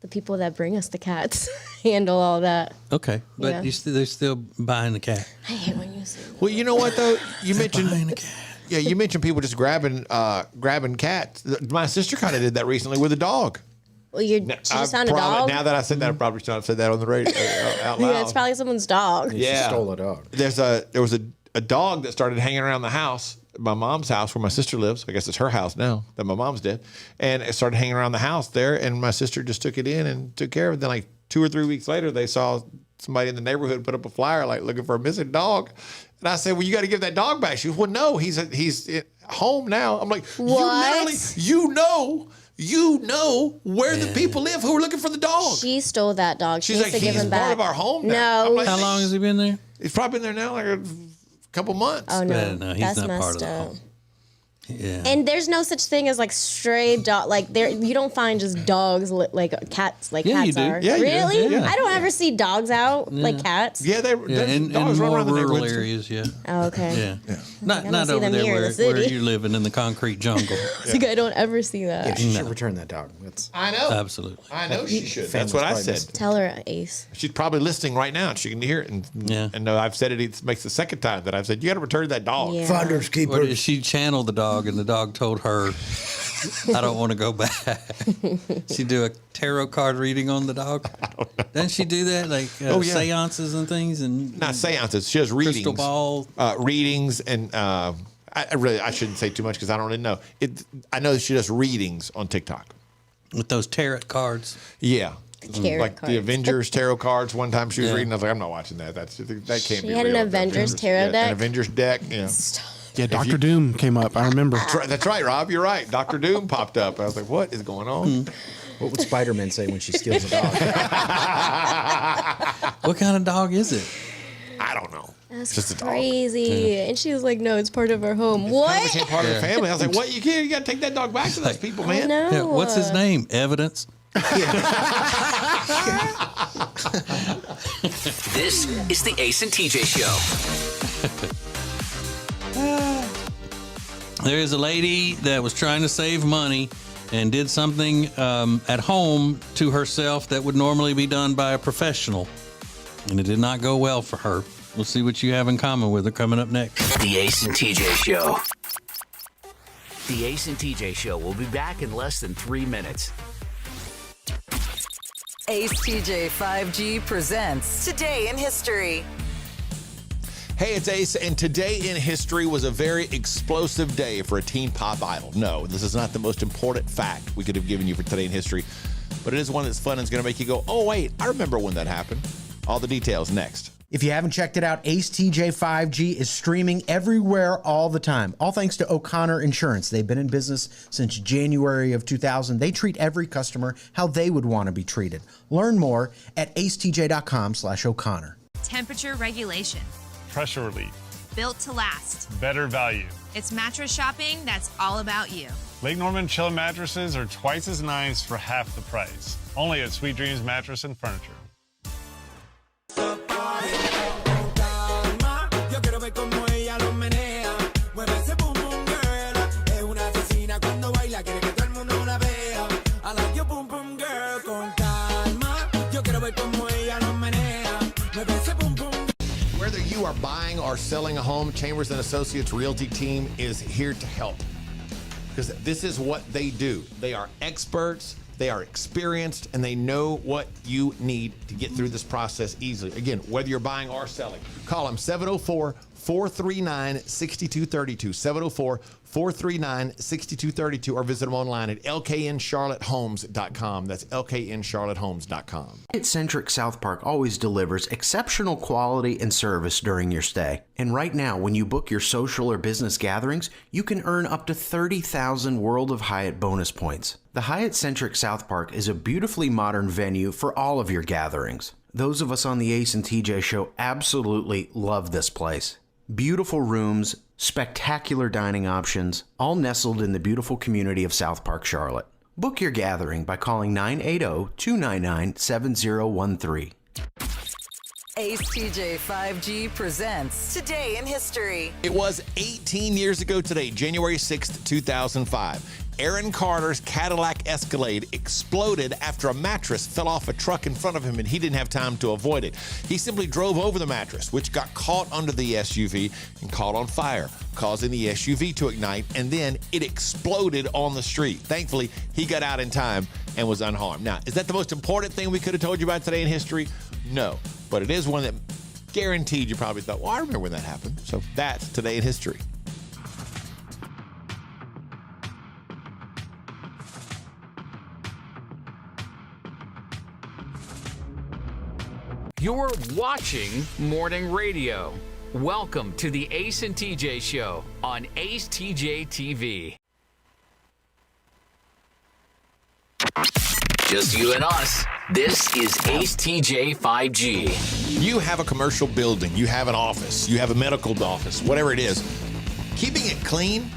The people that bring us the cats handle all that. Okay, but Yeah. they're still buying the cat. I hate when you say that. Well, you know what though? You mentioned Buying the cat. Yeah, you mentioned people just grabbing cats. My sister kind of did that recently with a dog. Well, she just found a dog? Now that I said that, I probably should have said that on the radio out loud. Yeah, it's probably someone's dog. Yeah. She stole a dog. There was a dog that started hanging around the house, my mom's house where my sister lives. I guess it's her house now that my mom's dead. And it started hanging around the house there, and my sister just took it in and took care of it. Then like 2 or 3 weeks later, they saw somebody in the neighborhood put up a flyer like looking for a missing dog. And I said, well, you got to give that dog back. She goes, well, no, he's at home now. I'm like, you know where the people live who are looking for the dog. She stole that dog. She's She like, needs to give he's him part back. of our home now. No. I'm like, How long has he been there? He's probably been there now like a couple months. Oh, no. No, he's That's not messed part of the up. home. Yeah. And there's no such thing as like stray dog. Like there, you don't find just dogs like cats. Like Yeah, you cats do. are. Yeah, you do. Really? Yeah. I don't ever see dogs out like cats. Yeah, in dogs run more around the rural neighborhoods. areas, yeah. Oh, okay. Yeah. I Not don't see over them there here in where, the where city. you're living in the concrete jungle. Like I don't ever see that. Yeah, she should return that dog. I know. Absolutely. I know she should. Family's That's what I probably said. missed Tell her, Ace. She's probably listening right now, and she can hear it. And I've said it. It makes the second time that I've said you got to return that dog. Yeah. Finders Or keepers. did she channel the dog and the dog told her, I don't want to go back? She do a tarot card reading on the dog? Doesn't she do that? Like seances and things? And Not seances. She has readings. Crystal ball. Readings and I shouldn't say too much because I don't really know. I know that she does readings on TikTok With those tarot cards. Yeah. Tarot like cards. the Avengers tarot cards. One time she was Yeah. reading, I was like, I'm not watching that. That can't be She had real. an Avengers tarot An deck? Avengers deck. Yeah. Yeah, Dr. Doom came up. I remember. That's right, Rob. You're right. Dr. Doom popped up. I was like, what is going on? What would Spider-Man say when she steals a dog? What kind of dog is it? I don't know. That's Just a dog. crazy. And she was like, no, it's part of our home. What? Became part of the family. I was like, what? You can't. You got to take that dog back to those people, man. No. Yeah, what's his name? Evidence. This is the Ace and TJ Show. There is a lady that was trying to save money and did something at home to herself that would normally be done by a professional. And it did not go well for her. We'll see what you have in common with her coming up next. The Ace and TJ Show. The Ace and TJ Show will be back in less than 3 minutes. Ace TJ 5G presents Today in History. Hey, it's Ace, and today in history was a very explosive day for a teen pop idol. No, this is not the most important fact we could have given you for today in history, but it is one that's fun and is going to make you go, oh, wait, I remember when that happened. All the details next. If you haven't checked it out, Ace TJ 5G is streaming everywhere all the time. All thanks to O'Connor Insurance. They've been in business since January of 2000. They treat every customer how they would want to be treated. Learn more at acetj.com/O'Connor. Temperature regulation. Pressure relief. Built to last. Better value. It's mattress shopping that's all about you. Lake Norman Chill mattresses are twice as nice for half the price. Only at Sweet Dreams Mattress and Furniture. Whether you are buying or selling a home, Chambers & Associates Realty team is here to help. Because this is what they do. They are experts, they are experienced, and they know what you need to get through this process easily. Again, whether you're buying or selling, call them 704-439-6232. 704-439-6232, or visit them online at lkncharlottehomes.com. That's lkncharlottehomes.com. Hyatt-centric South Park always delivers exceptional quality and service during your stay. And right now, when you book your social or business gatherings, you can earn up to 30,000 World of Hyatt bonus points. The Hyatt-centric South Park is a beautifully modern venue for all of your gatherings. Those of us on the Ace and TJ show absolutely love this place. Beautiful rooms, spectacular dining options, all nestled in the beautiful community of South Park, Charlotte. Book your gathering by calling 980-299-7013. Ace TJ 5G presents Today in History. It was 18 years ago today, January 6th, 2005. Aaron Carter's Cadillac Escalade exploded after a mattress fell off a truck in front of him and he didn't have time to avoid it. He simply drove over the mattress, which got caught under the SUV and caught on fire, causing the SUV to ignite, and then it exploded on the street. Thankfully, he got out in time and was unharmed. Now, is that the most important thing we could have told you about today in history? No, but it is one that guaranteed you probably thought, well, I remember when that happened. So that's today in history. You're watching Morning Radio. Welcome to the Ace and TJ Show on Ace TJ TV. Just you and us. This is Ace TJ 5G. You have a commercial building, you have an office, you have a medical office, whatever it is. Keeping it clean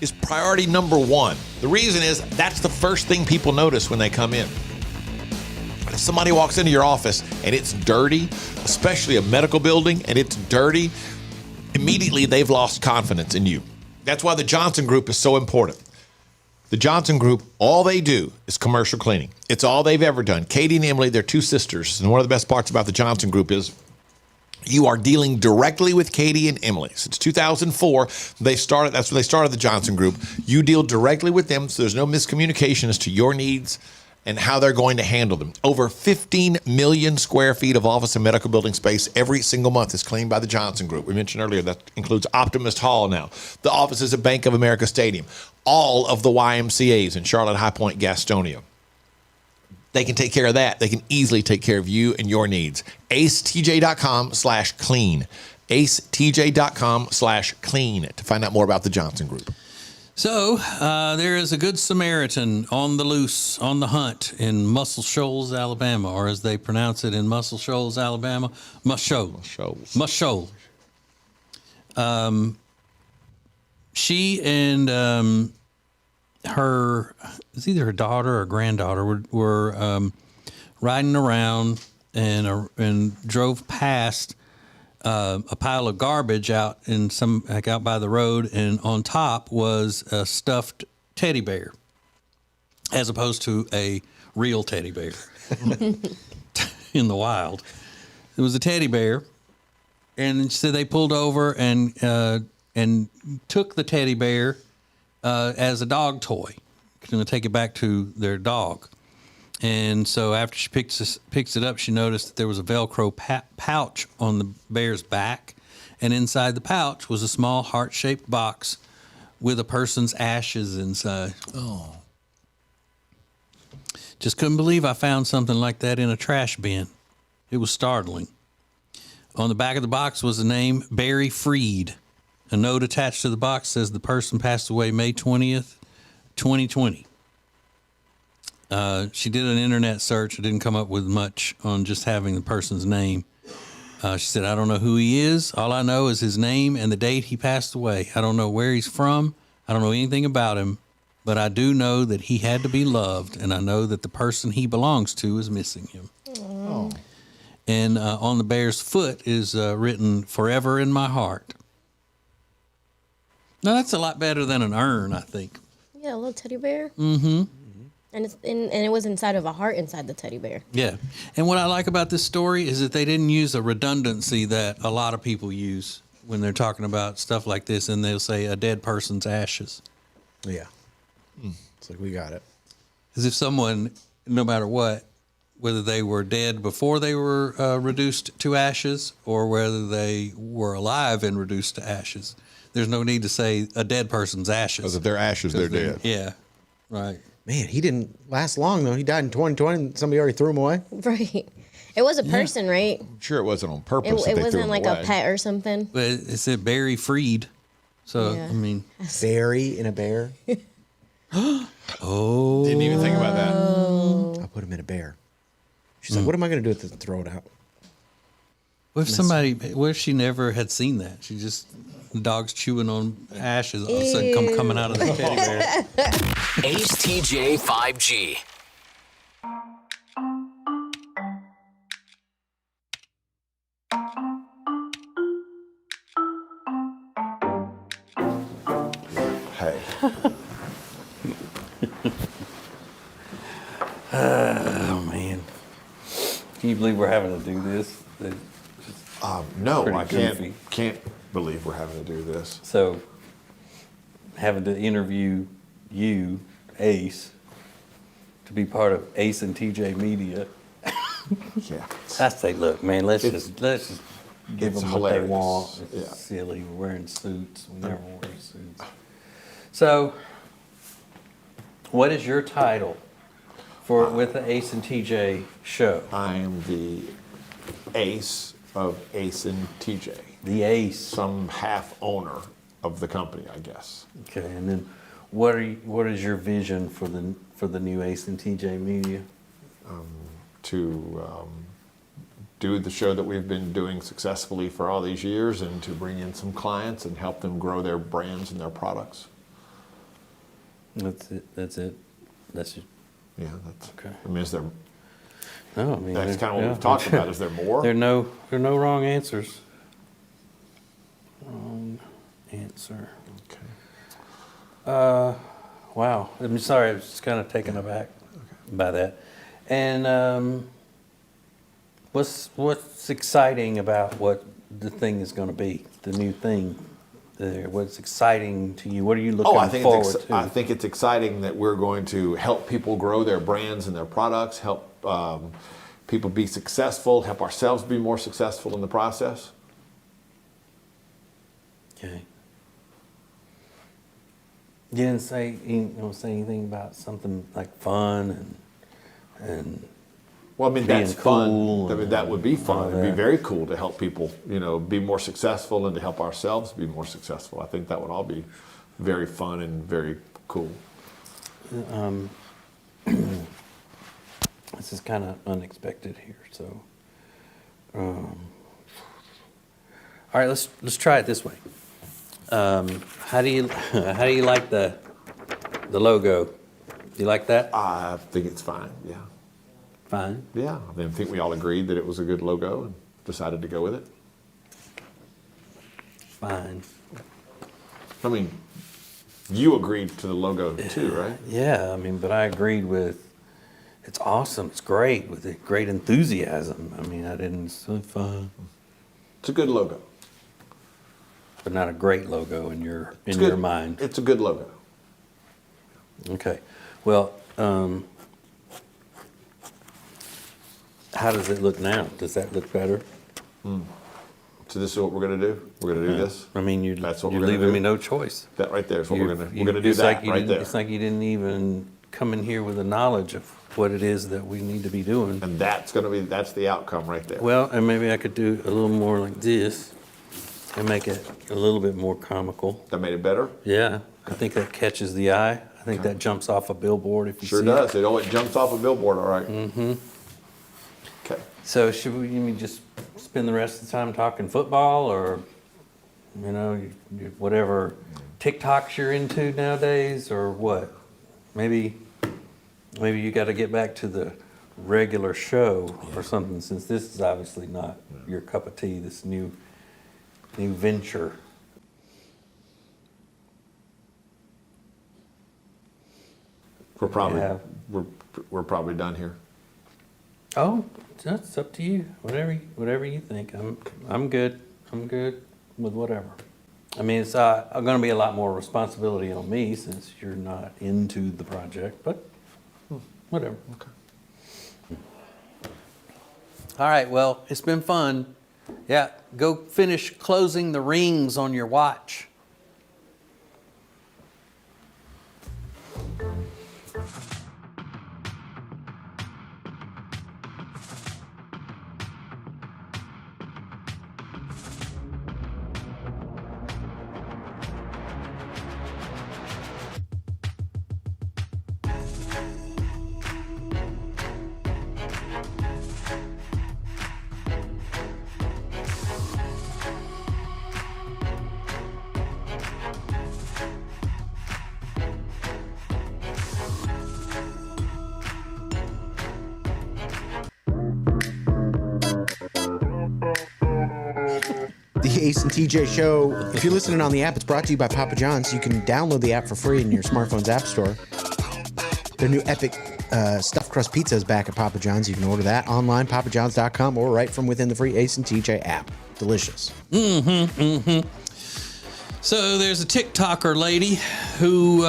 is priority number one. The reason is that's the first thing people notice when they come in. If somebody walks into your office and it's dirty, especially a medical building, and it's dirty, immediately they've lost confidence in you. That's why the Johnson Group is so important. The Johnson Group, all they do is commercial cleaning. It's all they've ever done. Katie and Emily, they're two sisters. And one of the best parts about the Johnson Group is you are dealing directly with Katie and Emily. Since 2004, that's when they started the Johnson Group. You deal directly with them, so there's no miscommunication as to your needs and how they're going to handle them. Over 15 million square feet of office and medical building space every single month is cleaned by the Johnson Group. We mentioned earlier that includes Optimist Hall now, the offices at Bank of America Stadium, all of the YMCAs in Charlotte, High Point, Gastonia. They can take care of that. They can easily take care of you and your needs. acetj.com/clean. acetj.com/clean to find out more about the Johnson Group. So there is a good Samaritan on the loose, on the hunt in Muscle Shoals, Alabama, or as they pronounce it in Muscle Shoals, Alabama, Mushoe. Mushoe. She and it's either her daughter or granddaughter were riding around and drove past a pile of garbage out out by the road, and on top was a stuffed teddy bear, as opposed to a real teddy bear in the wild. It was a teddy bear, and so they pulled over and took the teddy bear as a dog toy, going to take it back to their dog. And so after she picks it up, she noticed that there was a Velcro pouch on the bear's back. And inside the pouch was a small heart-shaped box with a person's ashes inside. Oh. Just couldn't believe I found something like that in a trash bin. It was startling. On the back of the box was the name Barry Freed. A note attached to the box says the person passed away May 20th, 2020. She did an internet search. It didn't come up with much on just having the person's name. She said, I don't know who he is. All I know is his name and the date he passed away. I don't know where he's from. I don't know anything about him, but I do know that he had to be loved, and I know that the person he belongs to is missing him. Oh. And on the bear's foot is written, "Forever in my heart." Now, that's a lot better than an urn, I think. Yeah, a little teddy bear. Mm-hmm. And it was inside of a heart inside the teddy bear. Yeah. And what I like about this story is that they didn't use a redundancy that a lot of people use when they're talking about stuff like this, and they'll say a dead person's ashes. Yeah. It's like, we got it. As if someone, no matter what, whether they were dead before they were reduced to ashes or whether they were alive and reduced to ashes, there's no need to say a dead person's ashes. Because if they're ashes, they're dead. Yeah. Right. Man, he didn't last long, though. He died in 2020, and somebody already threw him away. Right. It was a person, right? I'm sure it wasn't on purpose. It wasn't like a pet or something. But it said Barry Freed. So, Yeah. I mean. Barry in a bear. Oh. Didn't even think about that. I put him in a bear. She's like, what am I going to do with it to throw it out? What if she never had seen that? She just, the dog's chewing on ashes, all of a sudden coming out of the teddy bear. Ace TJ 5G. Hey. Oh, man. Can you believe we're having to do this? No, pretty I goofy. can't believe we're having to do this. So, having to interview you, Ace, to be part of Ace and TJ Media. Yeah. I say, look, man, let's just give it's them what they hilarious. want. It's Yeah. silly. We're wearing suits. We never wear suits. So, what is your title with the Ace and TJ show? I am the ace of Ace and TJ. The ace. Some half owner of the company, I guess. Okay, and then what is your vision for the new Ace and TJ Media? To do the show that we've been doing successfully for all these years, and to bring in some clients and help them grow their brands and their products. That's it. That's it. That's it. Yeah, that's okay. I mean, is there? No, I mean That's kind of what we've talked about. Is there more? There are no wrong answers. Wrong answer. Okay. Wow. I'm sorry. I was just kind of taken aback by that. And what's exciting about what the thing is going to be? The new thing. What's exciting to you? What are you looking forward to? I think it's exciting that we're going to help people grow their brands and their products, help people be successful, help ourselves be more successful in the process. Okay. You didn't say anything about something like fun and well, I mean, that's cool fun. I mean, that would be fun. It'd be that. very cool to help people, be more successful and to help ourselves be more successful. I think that would all be very fun and very cool. This is kind of unexpected here, so. All right, let's try it this way. How do you like the logo? Do you like that? I think it's fine. Yeah. Fine. Yeah, I think we all agreed that it was a good logo and decided to go with it. Fine. I mean, you agreed to the logo too, right? Yeah, I mean, but I agreed with. It's awesome. It's great with a great enthusiasm. I mean, I didn't. So fun. It's a good logo, but not a great logo in your mind. It's a good logo. Okay. Well. How does it look now? Does that look better? So this is what we're going to do? We're going to do this? I mean, you're leaving me no choice. That right there is what we're going to do that right there. It's like you didn't even come in here with the knowledge of what it is that we need to be doing. And that's the outcome right there. Well, and maybe I could do a little more like this and make it a little bit more comical. That made it better? Yeah. I think that catches the eye. I think that jumps off a billboard if you see it. Sure does. It jumps off a billboard, all right. Mm-hmm. Okay. So should we just spend the rest of the time talking football or, whatever TikToks you're into nowadays or what? Maybe you got to get back to the regular show or something since this is obviously not your cup of tea, this new venture. We're probably done here. Oh, that's up to you. Whatever you think. I'm good. I'm good with whatever. I mean, it's going to be a lot more responsibility on me since you're not into the project, but whatever. Okay. All right. Well, it's been fun. Yeah. Go finish closing the rings on your watch. The Ace and TJ Show. If you're listening on the app, it's brought to you by Papa John's. You can download the app for free in your smartphone's app store. Their new epic stuffed crust pizza is back at Papa John's. You can order that online, papajohns.com, or right from within the free Ace and TJ app. Delicious. So there's a TikToker lady who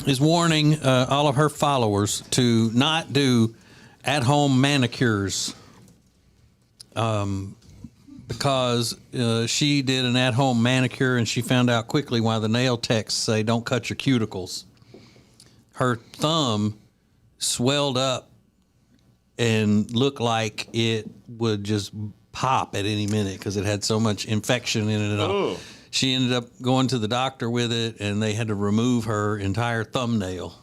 is warning all of her followers to not do at-home manicures. Because she did an at-home manicure and she found out quickly why the nail techs say don't cut your cuticles. Her thumb swelled up and looked like it would just pop at any minute because it had so much infection in it and all. She ended up going to the doctor with it and they had to remove her entire thumbnail.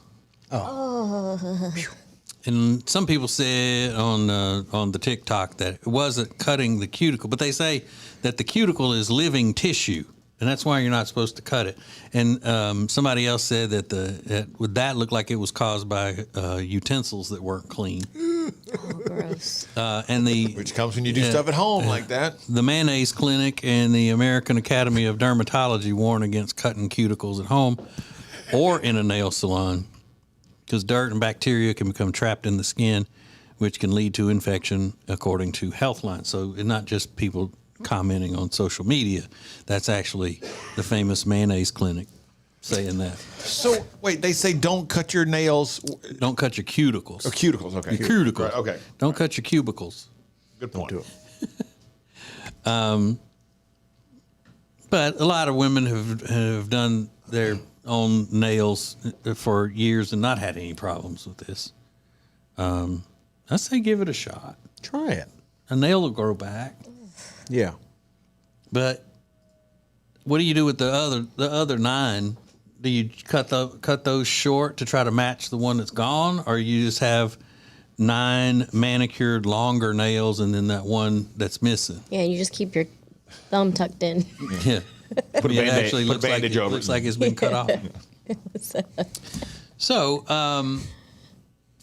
And some people said on the TikTok that it wasn't cutting the cuticle, but they say that the cuticle is living tissue. And that's why you're not supposed to cut it. And somebody else said that would that look like it was caused by utensils that weren't clean. Oh, gross. Which comes when you do stuff at home like that. The Mayonnaise Clinic and the American Academy of Dermatology warn against cutting cuticles at home or in a nail salon because dirt and bacteria can become trapped in the skin, which can lead to infection, according to Healthline. So it's not just people commenting on social media. That's actually the famous Mayonnaise Clinic saying that. So wait, they say don't cut your nails. Don't cut your cuticles. Oh, cuticles. Okay. Your cuticles. Right, okay. Don't cut your cubicles. Good point. Don't do it. But a lot of women have done their own nails for years and not had any problems with this. I say give it a shot. Try it. A nail will grow back. Yeah. But what do you do with the other 9? Do you cut those short to try to match the one that's gone, or you just have 9 manicured longer nails and then that one that's missing? Yeah, you just keep your thumb tucked in. Yeah. Put a It actually looks like bandage over it. looks like it's been cut off. So,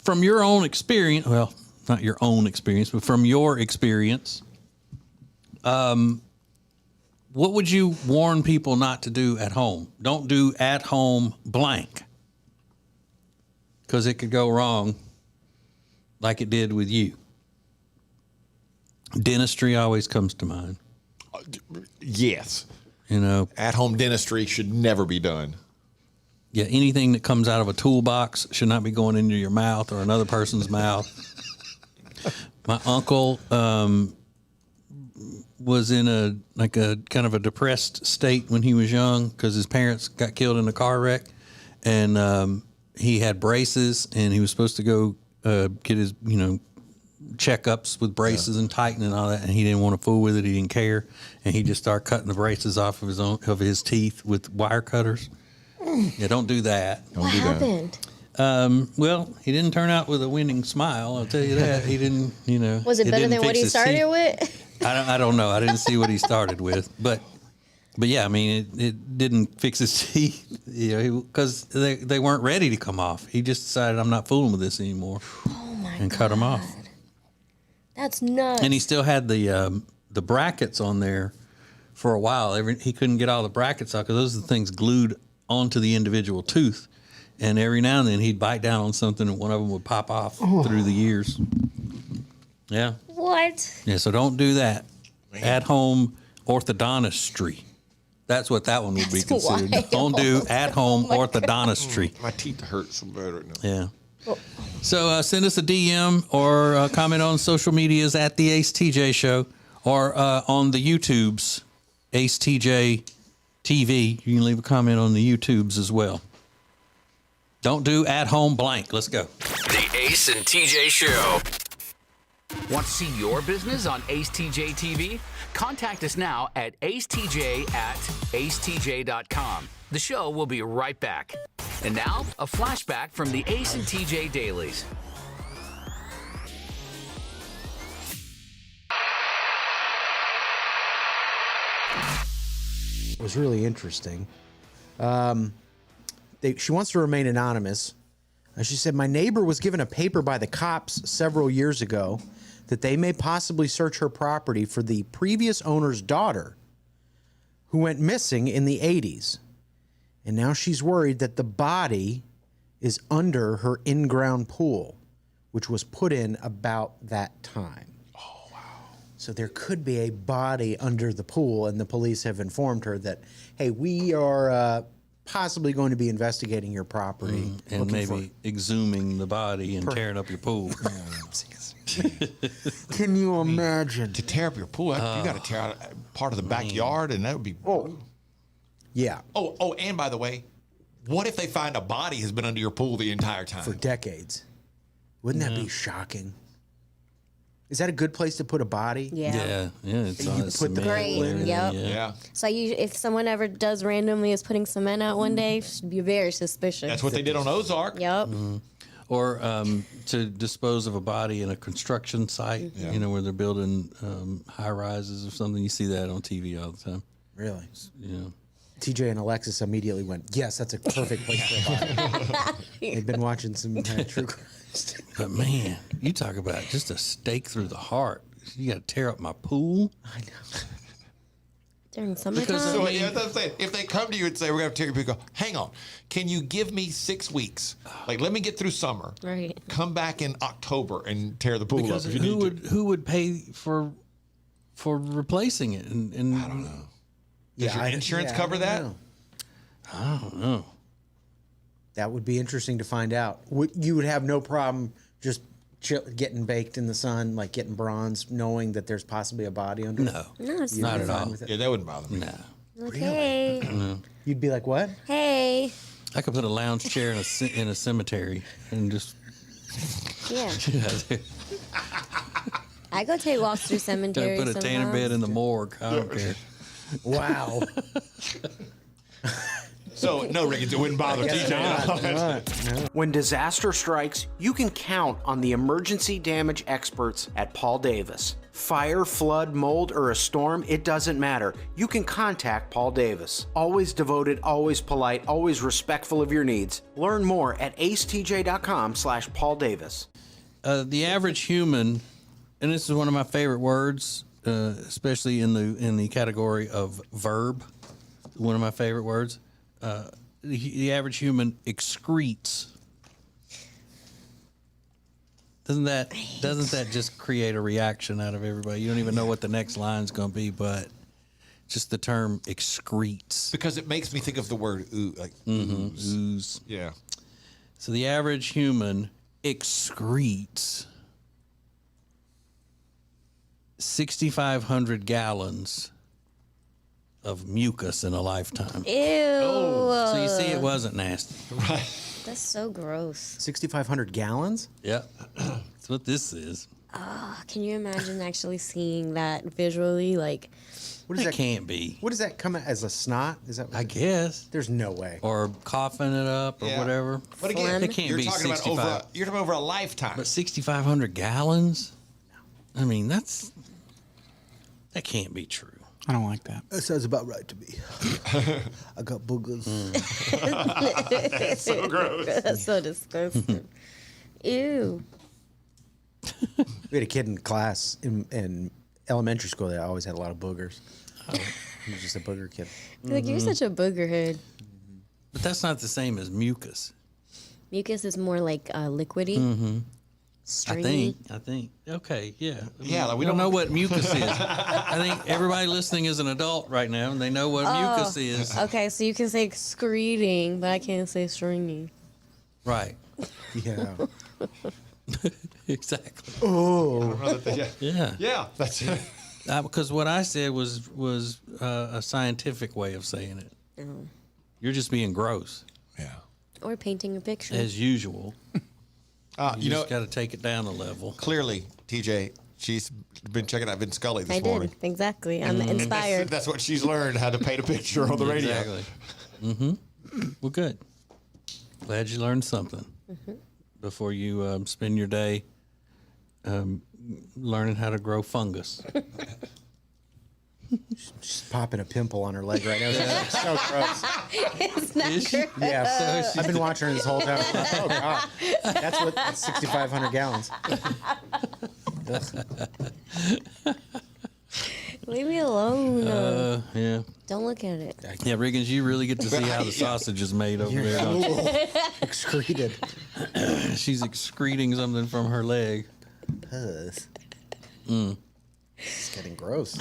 from your own experience, well, not your own experience, but from your experience, what would you warn people not to do at home? Don't do at home blank, because it could go wrong like it did with you. Dentistry always comes to mind. Yes. You know, at-home dentistry should never be done. Yeah, anything that comes out of a toolbox should not be going into your mouth or another person's mouth. My uncle was in a kind of a depressed state when he was young because his parents got killed in a car wreck, and he had braces, and he was supposed to go get his checkups with braces and tighten and all that, and he didn't want to fool with it. He didn't care, and he just started cutting the braces off of his teeth with wire cutters. Yeah, don't do that. What happened? Well, he didn't turn out with a winning smile. I'll tell you that. He didn't. Was it better than what he started with? I don't know. I didn't see what he started with, but yeah, I mean, it didn't fix his teeth, because they weren't ready to come off. He just decided, I'm not fooling with this anymore, and cut them off. That's nuts. And he still had the brackets on there for a while. He couldn't get all the brackets out because those are the things glued onto the individual tooth. And every now and then he'd bite down on something and one of them would pop off through the years. Yeah. What? Yeah, so don't do that. At-home orthodontistry. That's what that one would be considered. Wild. Don't do at-home orthodontistry. My teeth hurt so bad right now. Yeah. So send us a DM or comment on social medias at the Ace TJ Show, or on the YouTubes, Ace TJ TV. You can leave a comment on the YouTubes as well. Don't do at home blank. Let's go. The Ace and TJ Show. Want to see your business on Ace TJ TV? Contact us now at acetj@acetj.com. The show will be right back. And now, a flashback from the Ace and TJ Dailies. It was really interesting. She wants to remain anonymous. She said, my neighbor was given a paper by the cops several years ago that they may possibly search her property for the previous owner's daughter who went missing in the 80s. And now she's worried that the body is under her in-ground pool, which was put in about that time. Oh, wow. So there could be a body under the pool, and the police have informed her that, hey, we are possibly going to be investigating your property. And maybe exhuming the body and tearing up your pool. Can you imagine? To tear up your pool, you got to tear out part of the backyard, and that would be... Yeah. Oh, and by the way, what if they find a body has been under your pool the entire time? For decades. Wouldn't that be shocking? Is that a good place to put a body? Yeah. It's You put the Great. Yep. Yeah. So if someone ever does randomly is putting cement out one day, should be very suspicious. That's what they did on Ozark. Yep. Or to dispose of a body in a construction site, where they're building high rises or something. You see that on TV all the time. Really? Yeah. TJ and Alexis immediately went, yes, that's a perfect place for a body. They've been watching some true crime. But man, you talk about just a stake through the heart. You got to tear up my pool. I know. During summertime. So yeah, that's what I'm saying. If they come to you and say, we're going to tear your pool, go, hang on. Can you give me 6 weeks? Like, let me get through summer. Right. Come back in October and tear the pool Because up if you need to. who would pay for replacing it? And I don't know. Does your insurance cover that? I don't know. That would be interesting to find out. You would have no problem just getting baked in the sun, like getting bronze, knowing that there's possibly a body under it? No, it's You'd not be at fine all. with it? Yeah, that wouldn't bother me. No. Like, hey. No. You'd be like, what? Hey. I could put a lounge chair in a cemetery and just Yeah. get out of there. I go take walks through cemeteries. Put a tanner sometimes. bed in the morgue. I don't care. Wow. So, no, Riggins, it wouldn't bother TJ. When disaster strikes, you can count on the emergency damage experts at Paul Davis. Fire, flood, mold, or a storm, it doesn't matter. You can contact Paul Davis. Always devoted, always polite, always respectful of your needs. Learn more at acetj.com/Paul Davis. The average human, and this is one of my favorite words, especially in the category of verb. One of my favorite words. The average human excretes. Doesn't that just create a reaction out of everybody? You don't even know what the next line's going to be, but just the term excretes. Because it makes me think of the word ooh, like ooze. Ooze. Yeah. So the average human excretes 6,500 gallons of mucus in a lifetime. Ew. So you see, it wasn't nasty. Right. That's so gross. 6,500 gallons? Yep. That's what this is. Can you imagine actually seeing that visually? Like, What does It that can't be. What does that come out as a snot? Is that? I guess. There's no way. Or coughing it up or Yeah. whatever. But again, It can't you're be talking 65. about you're talking over a lifetime. But 6,500 gallons? I mean, that can't be true. I don't like that. That sounds about right to me. I got boogers. That's so gross. That's so disgusting. Ew. We had a kid in class in elementary school that always had a lot of boogers. He was just a booger kid. Like, you're such a booger head. But that's not the same as mucus. Mucus is more like liquidy. Mm-hmm. Stringy. I think. Okay, yeah. Yeah, like we don't know what mucus is. I think everybody listening is an adult right now, and they know what mucus is. Okay, so you can say excreting, but I can't say stringy. Right. Yeah. Exactly. Oh. Yeah. Yeah, that's it. Because what I said was a scientific way of saying it. Oh. You're just being gross. Yeah. Or painting a picture. As usual. You just got to take it down a level. Clearly, TJ, she's been checking out Vin Scully this I morning. did. Exactly. I'm inspired. That's what she's learned, how to paint a picture on the radio. Exactly. Mm-hmm. Well, good. Glad you learned something before you spend your day learning how to grow fungus. She's popping a pimple on her leg right now. So gross. It's not Is she? gross. Yeah. I've been watching her this whole time. Oh, God. That's 6,500 gallons. Leave me alone. Yeah. Don't look at it. Yeah, Riggins, you really get to see how the sausage is made over there. Don't you? Excreted. She's excreting something from her leg. Pus. It's getting gross.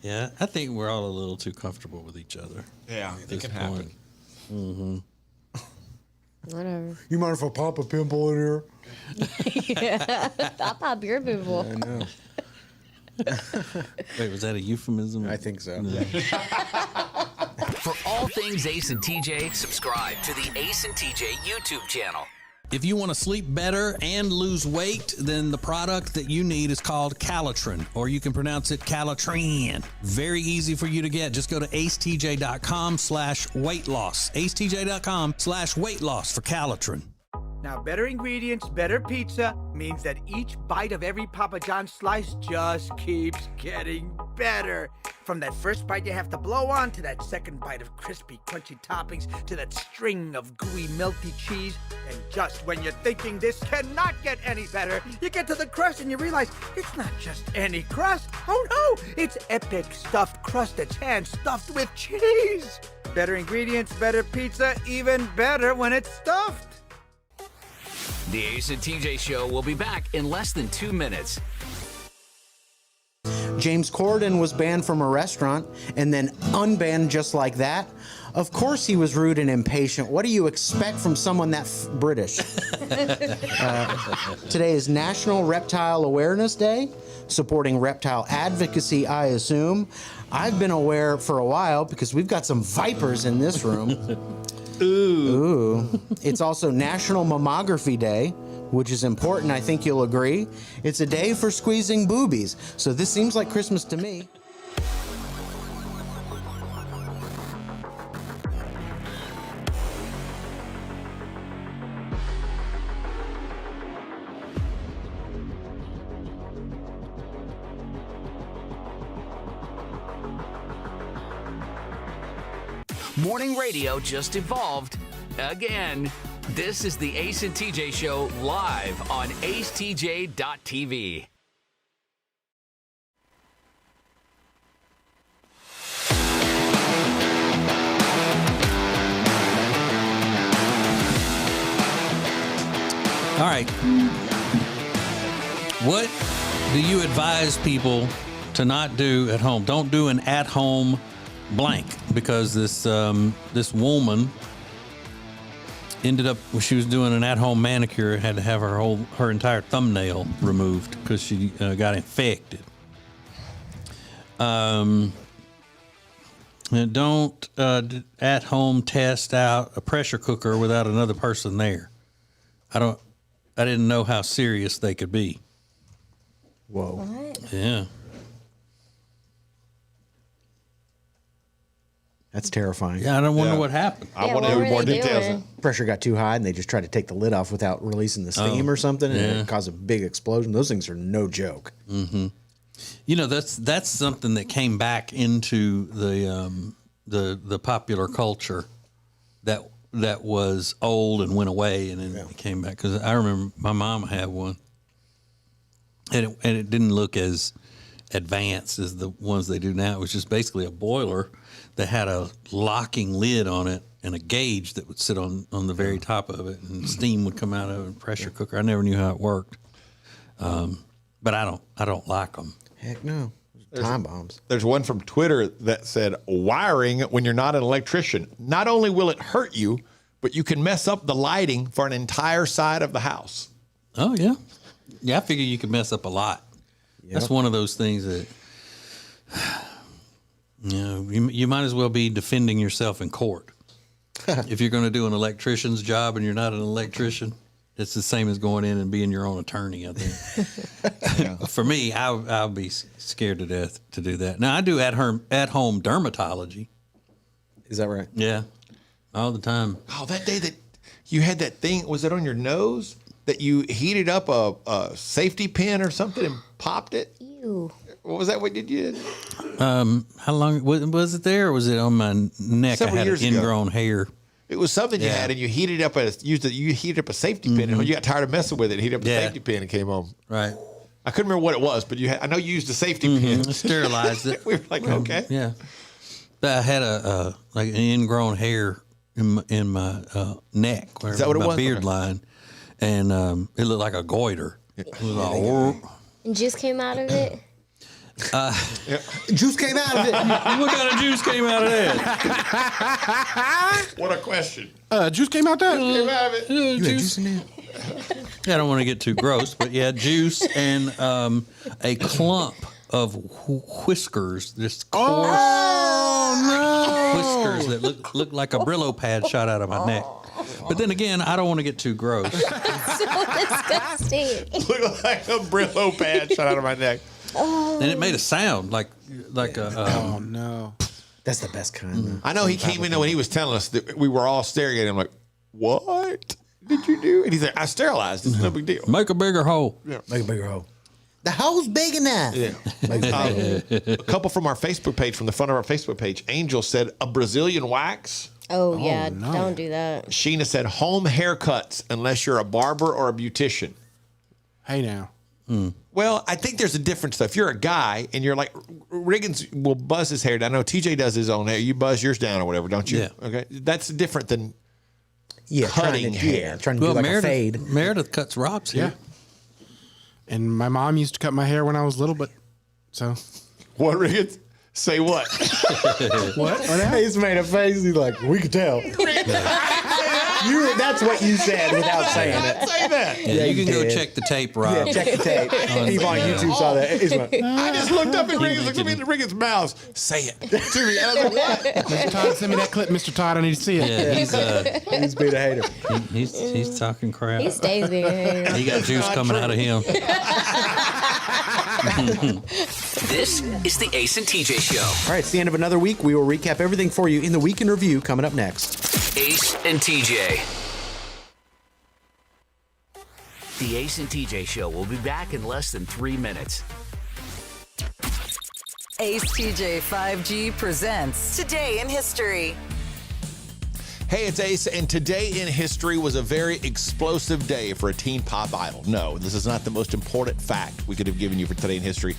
Yeah, I think we're all a little too comfortable with each other. Yeah, at it this can point. happen. Mm-hmm. Whatever. You mind if I pop a pimple in here? Yeah. I'll pop your pimple. I know. Wait, was that a euphemism? I think so. For all things Ace and TJ, subscribe to the Ace and TJ YouTube channel. If you want to sleep better and lose weight, then the product that you need is called Calitrin, or you can pronounce it Calitrin. Very easy for you to get. Just go to acetj.com/weight loss. acetj.com/weight loss for Calitrin. Now, better ingredients, better pizza means that each bite of every Papa John's slice just keeps getting better. From that first bite you have to blow on, to that second bite of crispy, crunchy toppings, to that string of gooey, melty cheese. And just when you're thinking this cannot get any better, you get to the crust and you realize it's not just any crust. Oh no, it's epic stuffed crust that's hand-stuffed with cheese. Better ingredients, better pizza, even better when it's stuffed. The Ace and TJ Show will be back in less than 2 minutes. James Corden was banned from a restaurant and then unbanned just like that. Of course he was rude and impatient. What do you expect from someone that British? Today is National Reptile Awareness Day, supporting reptile advocacy, I assume. I've been aware for a while because we've got some vipers in this room. Ooh. It's also National Mammography Day, which is important, I think you'll agree. It's a day for squeezing boobies, so this seems like Christmas to me. Morning radio just evolved again. This is the Ace and TJ Show live on acetj.tv. All right. What do you advise people to not do at home? Don't do an at-home blank, because this woman ended up, when she was doing an at-home manicure, had to have her entire thumbnail removed because she got infected. And don't at home test out a pressure cooker without another person there. I didn't know how serious they could be. Whoa. What? Yeah. That's terrifying. Yeah, I don't wonder what happened. I want to know more details. Pressure got too high and they just tried to take the lid off without releasing the steam or something, and it caused a big explosion. Those things are no joke. Mm-hmm. You know, that's something that came back into the popular culture that was old and went away, and then it came back. Because I remember my mom had one, and it didn't look as advanced as the ones they do now. It was just basically a boiler that had a locking lid on it and a gauge that would sit on the very top of it, and steam would come out of a pressure cooker. I never knew how it worked, but I don't like them. Heck no. Time bombs. There's one from Twitter that said, wiring when you're not an electrician. Not only will it hurt you, but you can mess up the lighting for an entire side of the house. Oh, yeah. Yeah, I figure you could mess up a lot. Yep. That's one of those things that, you might as well be defending yourself in court. If you're going to do an electrician's job and you're not an electrician, it's the same as going in and being your own attorney, I think. For me, I'll be scared to death to do that. Now, I do at-home dermatology. Is that right? Yeah, all the time. Oh, that day that you had that thing, was it on your nose? That you heated up a safety pin or something and popped it? Ew. What was that? What did you? How long was it there, or was it on my neck? Several I had years ingrown hair. It was something you had, and you heated up you heated up a safety pin, and when you got tired of messing with it, heated up the safety pin and came home. Right. I couldn't remember what it was, but I know you used a safety pin. Sterilized it. We were like, okay. Yeah. But I had like an ingrown hair in my neck. Is that what it was? My beard line, and it looked like a goiter. It was all, And juice came out of it? Juice came out of it. What kind of juice came out of that? What a question. Juice came out that? Came out of it. You had juice in there? I don't want to get too gross, but yeah, juice and a clump of whiskers, this coarse whiskers that look like a Brillo pad shot out of my neck. But then again, I don't want to get too gross. So disgusting. Look like a Brillo pad shot out of my neck. And it made a sound like a. Oh no, that's the best kind. I know he came in when he was telling us that we were all staring at him like, what? did you do? And he's like, I sterilized. It's no big deal. Make a bigger hole. Yeah. Make a bigger hole. The hole's big enough. Yeah. A couple from our Facebook page, from the front of our Facebook page. Angel said a Brazilian wax. Oh, yeah, don't do that. Sheena said home haircuts unless you're a barber or a beautician. Hey now. Well, I think there's a difference though. If you're a guy and you're like, Riggins will buzz his hair down. I know TJ does his own hair. You buzz yours down or whatever, don't you? Yeah. Okay. That's different than cutting hair. Trying to do like a fade. Meredith cuts Rob's hair. Yeah. And my mom used to cut my hair when I was little, but so. What, Riggins? Say what? What? He's made a face. He's like, we could tell. That's what you said without saying it. Say that. Yeah, you can go check the tape, Rob. Yeah, check the tape. Even on YouTube saw that. He's like, I just looked up at Riggins, looked at me in Riggins' mouth. Say it to me. And I was like, what? Mr. Todd, send me that clip, Mr. Todd. I need to see it. Yeah, he's being a hater. He's talking crap. He stays being a hater. He got juice coming out of him. This is the Ace and TJ Show. All right, it's the end of another week. We will recap everything for you in the Week in Review coming up next. Ace and TJ. The Ace and TJ Show will be back in less than 3 minutes. Ace TJ 5G presents Today in History. Hey, it's Ace, and today in history was a very explosive day for a teen pop idol. No, this is not the most important fact we could have given you for today in history,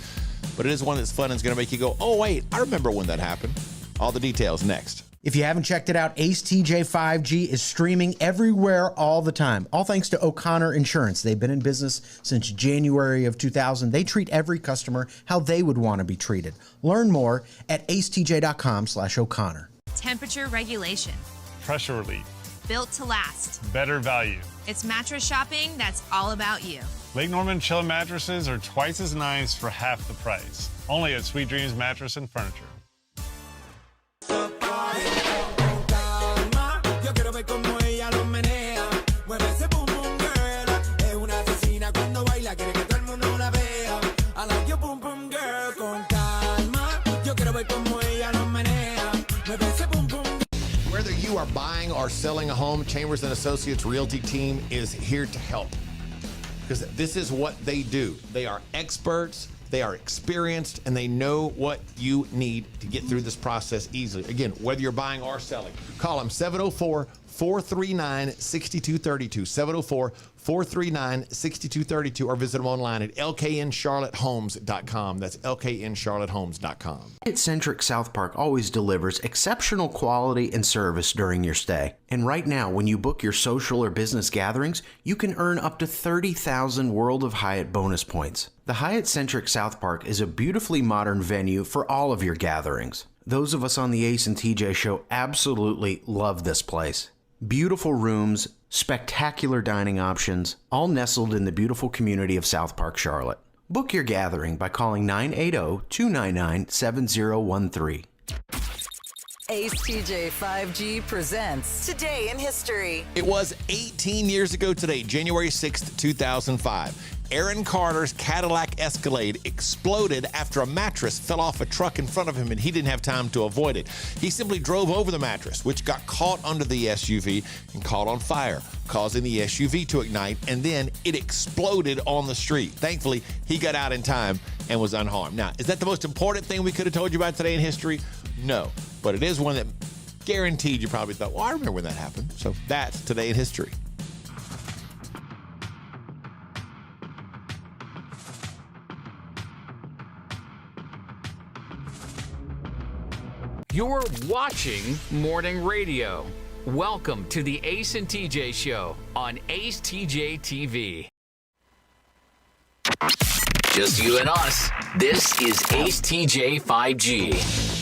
but it is one that's fun and is going to make you go, oh, wait, I remember when that happened. All the details next. If you haven't checked it out, Ace TJ 5G is streaming everywhere all the time. All thanks to O'Connor Insurance. They've been in business since January of 2000. They treat every customer how they would want to be treated. Learn more at acetj.com/O'Connor. Temperature regulation. Pressure relief. Built to last. Better value. It's mattress shopping that's all about you. Lake Norman Chill mattresses are twice as nice for half the price. Only at Sweet Dreams Mattress and Furniture. Whether you are buying or selling a home, Chambers & Associates Realty team is here to help. Because this is what they do. They are experts, they are experienced, and they know what you need to get through this process easily. Again, whether you're buying or selling, call them 704-439-6232, 704-439-6232, or visit them online at lkncharlottehomes.com. That's lkncharlottehomes.com. Hyatt-centric South Park always delivers exceptional quality and service during your stay. And right now, when you book your social or business gatherings, you can earn up to 30,000 World of Hyatt bonus points. The Hyatt-centric South Park is a beautifully modern venue for all of your gatherings. Those of us on the Ace and TJ Show absolutely love this place. Beautiful rooms, spectacular dining options, all nestled in the beautiful community of South Park, Charlotte. Book your gathering by calling 980-299-7013. Ace TJ 5G presents Today in History. It was 18 years ago today, January 6th, 2005. Aaron Carter's Cadillac Escalade exploded after a mattress fell off a truck in front of him and he didn't have time to avoid it. He simply drove over the mattress, which got caught under the SUV and caught on fire, causing the SUV to ignite, and then it exploded on the street. Thankfully, he got out in time and was unharmed. Now, is that the most important thing we could have told you about today in history? No, but it is one that guaranteed you probably thought, well, I remember when that happened. So that's Today in History. You're watching Morning Radio. Welcome to the Ace and TJ Show on Ace TJ TV. Just you and us. This is Ace TJ 5G.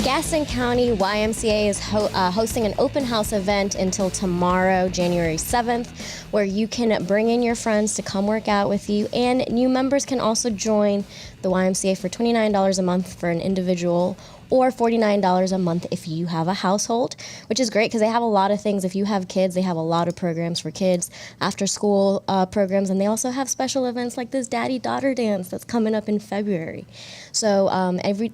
Gaston County YMCA is hosting an open house event until tomorrow, January 7th, where you can bring in your friends to come work out with you, and new members can also join the YMCA for $29 a month for an individual, or $49 a month if you have a household, which is great because they have a lot of things. If you have kids, they have a lot of programs for kids, after school programs, and they also have special events like this daddy-daughter dance that's coming up in February. So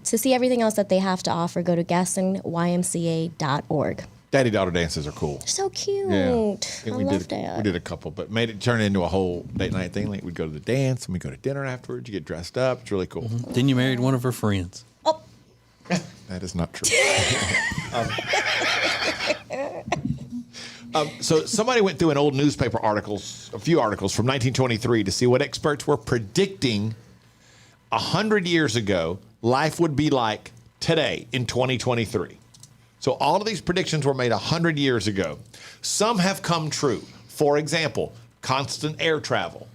to see everything else that they have to offer, go to GastonYMCA.org. Daddy-daughter dances are cool. So cute. Yeah. I love that. We did a couple, but made it turn into a whole date night thing. Like we'd go to the dance and we go to dinner afterwards. You get dressed up. It's really cool. Then you married one of her friends. That is not true. So somebody went through an old newspaper articles, a few articles from 1923 to see what experts were predicting 100 years ago life would be like today in 2023. So all of these predictions were made 100 years ago. Some have come true. For example, constant air travel.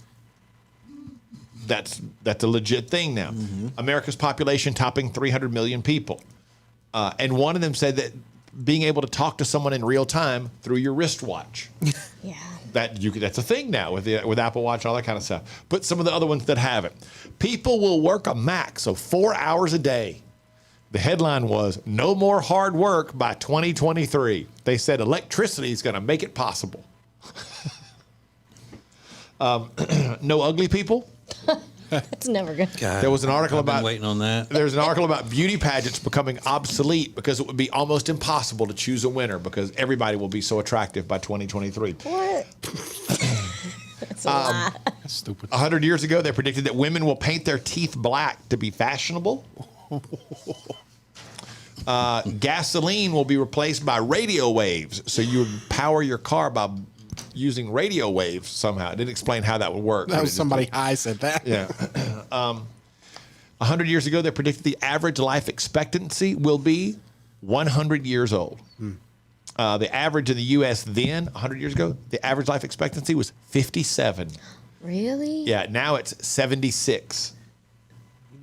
That's a legit thing now. America's population topping 300 million people. And one of them said that being able to talk to someone in real time through your wristwatch. Yeah. That's a thing now with Apple Watch, all that kind of stuff. But some of the other ones that haven't. People will work a max of 4 hours a day. The headline was, no more hard work by 2023. They said electricity is going to make it possible. No ugly people. It's never good. There was an article I've been about waiting on that. There's an article about beauty pageants becoming obsolete because it would be almost impossible to choose a winner because everybody will be so attractive by 2023. What? That's a lie. That's stupid. 100 years ago, they predicted that women will paint their teeth black to be fashionable. Gasoline will be replaced by radio waves, so you would power your car by using radio waves somehow. It didn't explain how that would work. That was somebody high said that. Yeah. 100 years ago, they predicted the average life expectancy will be 100 years old. The average in the U.S. then, 100 years ago, the average life expectancy was 57. Really? Yeah, now it's 76.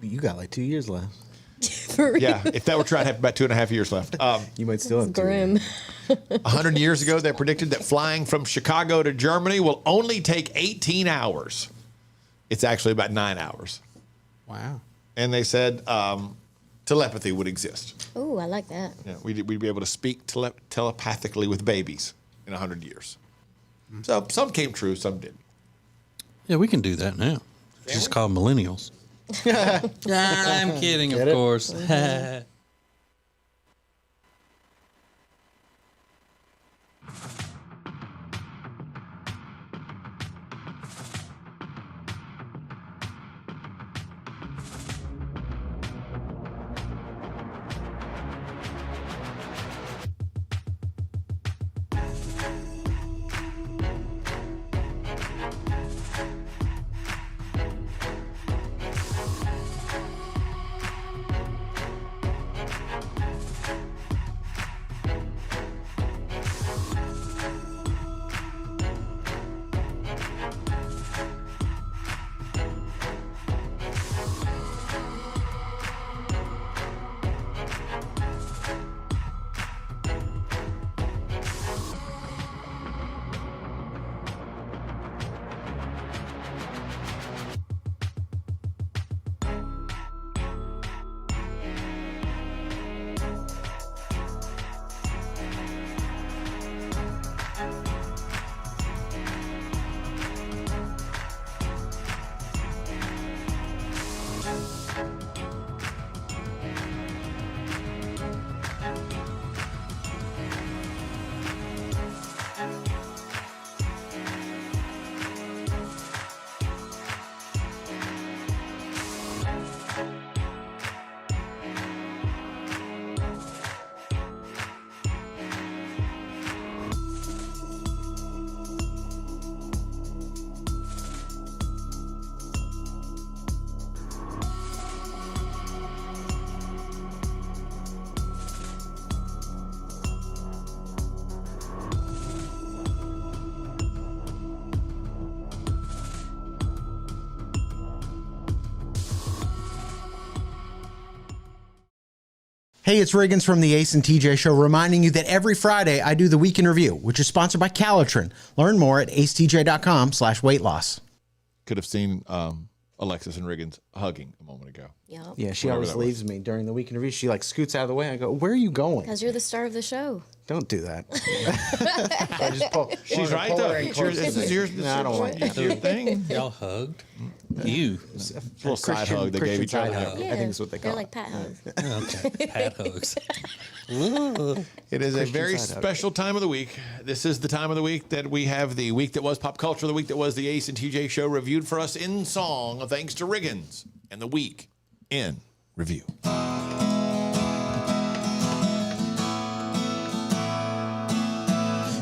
You got like 2 years left. For real? Yeah, if that were true, I'd have about 2.5 years left. You might still have Grim. 100 years ago, they predicted that flying from Chicago to Germany will only take 18 hours. It's actually about 9 hours. Wow. And they said telepathy would exist. Oh, I like that. Yeah, we'd be able to speak telepathically with babies in 100 years. So some came true, some didn't. Yeah, we can do that now. It's just called millennials. I'm kidding, of course. Hey, it's Riggins from the Ace and TJ Show, reminding you that every Friday I do the Week in Review, which is sponsored by Calitrin. Learn more at acetj.com/weight loss. Could have seen Alexis and Riggins hugging a moment ago. Yep. Yeah, she Whatever always that was. leaves me during the Week in Review. She like scoots out of the way. I go, where are you going? Because you're the star of the show. Don't do that. I just pull, She's right, pull though. her in It's your- close this to is me. yours. No, I don't want It's your thing. Y'all hugged. You. A little side hug they gave each other. I think is what they call They're like pat hugs. Okay. Pat hugs. It is a very special time of the week. This is the time of the week that we have the week that was pop culture, the week that was the Ace and TJ show reviewed for us in song, thanks to Riggins, and the week in review.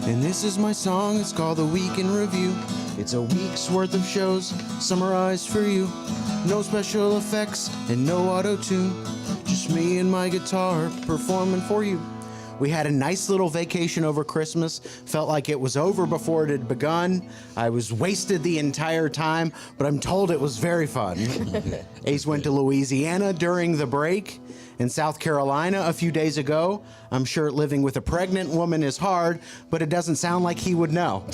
And this is my song, it's called The Week in Review. It's a week's worth of shows summarized for you. No special effects and no auto-tune. Just me and my guitar performing for you. We had a nice little vacation over Christmas. Felt like it was over before it had begun. I was wasted the entire time, but I'm told it was very fun. Ace went to Louisiana during the break. In South Carolina a few days ago. I'm sure living with a pregnant woman is hard, but it doesn't sound like he would know.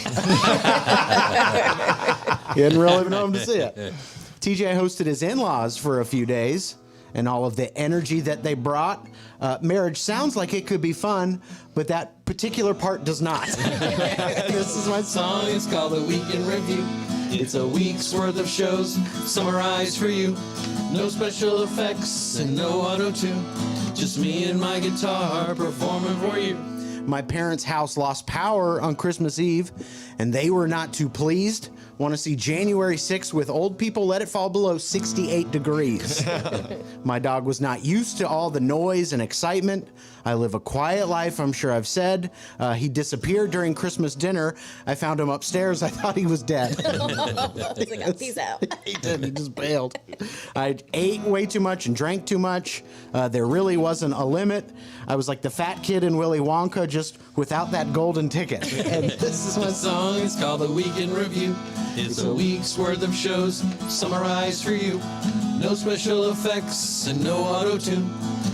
He didn't really know him to see it. TJ hosted his in-laws for a few days, and all of the energy that they brought. Marriage sounds like it could be fun, but that particular part does not. This is my song, it's called The Week in Review. It's a week's worth of shows summarized for you. No special effects and no auto-tune. Just me and my guitar performing for you. My parents' house lost power on Christmas Eve, and they were not too pleased. Want to see January 6th with old people? Let it fall below 68 degrees. My dog was not used to all the noise and excitement. I live a quiet life, I'm sure I've said. He disappeared during Christmas dinner. I found him upstairs. I thought he was dead. He's like, peace out. He did. He just bailed. I ate way too much and drank too much. There really wasn't a limit. I was like the fat kid in Willy Wonka, just without that golden ticket. And this is my song. It's called The Week in Review. It's a week's worth of shows summarized for you. No special effects and no auto-tune.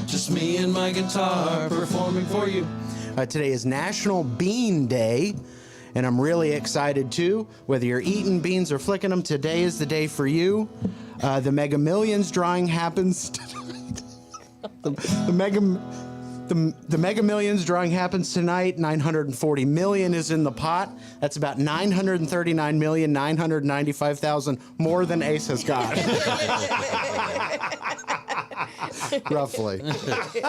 Just me and my guitar performing for you. Today is National Bean Day, and I'm really excited too. Whether you're eating beans or flicking them, today is the day for you. The Mega Millions drawing happens tonight. The Mega Millions drawing happens tonight. 940 million is in the pot. That's about 939,995,000 more than Ace has got. Roughly,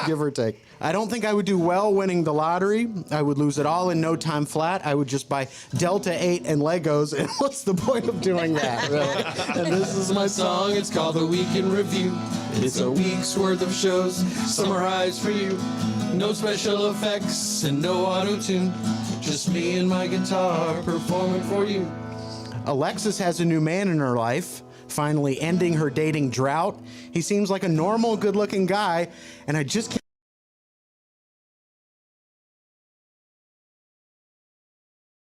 give or take. I don't think I would do well winning the lottery. I would lose it all in no time flat. I would just buy Delta 8 and Legos, and what's the point of doing that, really? And this is my song. It's called The Week in Review. It's a week's worth of shows summarized for you. No special effects and no auto-tune. Just me and my guitar performing for you. Alexis has a new man in her life, finally ending her dating drought. He seems like a normal, good-looking guy, and I just can't.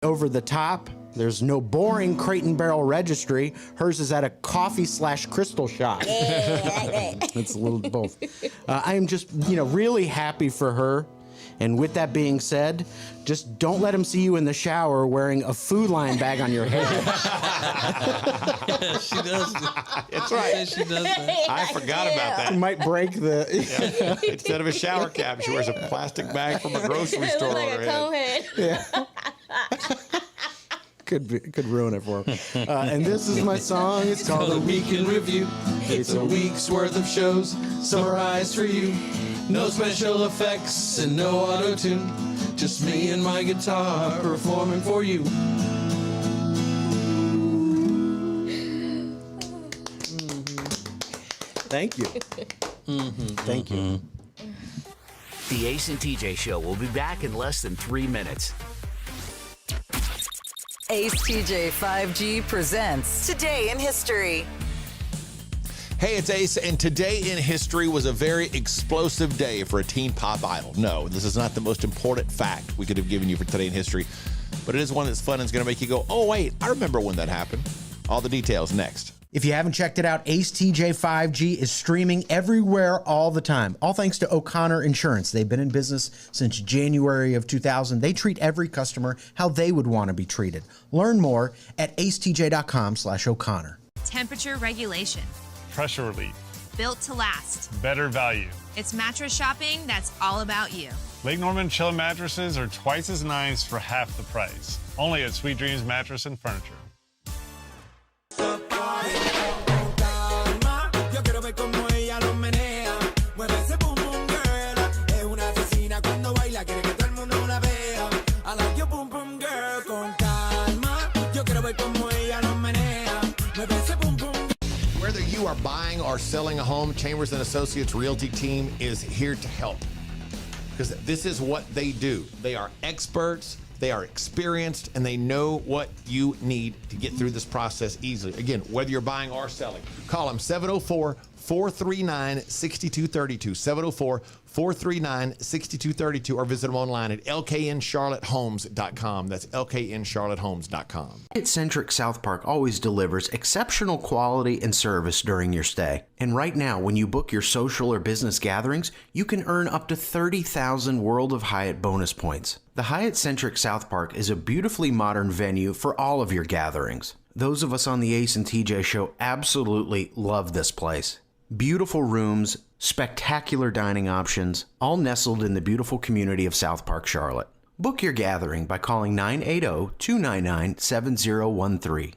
Over the top. There's no boring crate and barrel registry. Hers is at a coffee/crystal shop. It's a little both. I am just, really happy for her. And with that being said, just don't let him see you in the shower wearing a Food Lion bag on your head. Yeah, she does. That's right. She does that. I forgot about that. You might break the. Yeah. Instead of a shower cap, she wears a plastic bag from a grocery store like on her a comb head. head. Yeah. Could ruin it for him. And this is my song. It's called The Week in Review. It's a week's worth of shows summarized for you. No special effects and no auto-tune. Just me and my guitar performing for you. Thank you. Thank you. The Ace and TJ show will be back in less than 3 minutes. Ace TJ 5G presents Today in History. Hey, it's Ace, and today in history was a very explosive day for a teen pop idol. No, this is not the most important fact we could have given you for today in history, but it is one that's fun and is going to make you go, oh, wait, I remember when that happened. All the details next. If you haven't checked it out, Ace TJ 5G is streaming everywhere all the time. All thanks to O'Connor Insurance. They've been in business since January of 2000. They treat every customer how they would want to be treated. Learn more at acetj.com/O'Connor. Temperature regulation. Pressure relief. Built to last. Better value. It's mattress shopping that's all about you. Lake Norman Chill mattresses are twice as nice for half the price. Only at Sweet Dreams Mattress and Furniture. are selling a home, Chambers and Associates Realty team is here to help. Because this is what they do. They are experts, they are experienced, and they know what you need to get through this process easily. Again, whether you're buying or selling, call them 704-439-6232, 704-439-6232, or visit them online at lkncharlottehomes.com. That's lkncharlottehomes.com. Hyatt-centric South Park always delivers exceptional quality and service during your stay. And right now, when you book your social or business gatherings, you can earn up to 30,000 World of Hyatt bonus points. The Hyatt-centric South Park is a beautifully modern venue for all of your gatherings. Those of us on the Ace and TJ show absolutely love this place. Beautiful rooms, spectacular dining options, all nestled in the beautiful community of South Park, Charlotte. Book your gathering by calling 980-299-7013.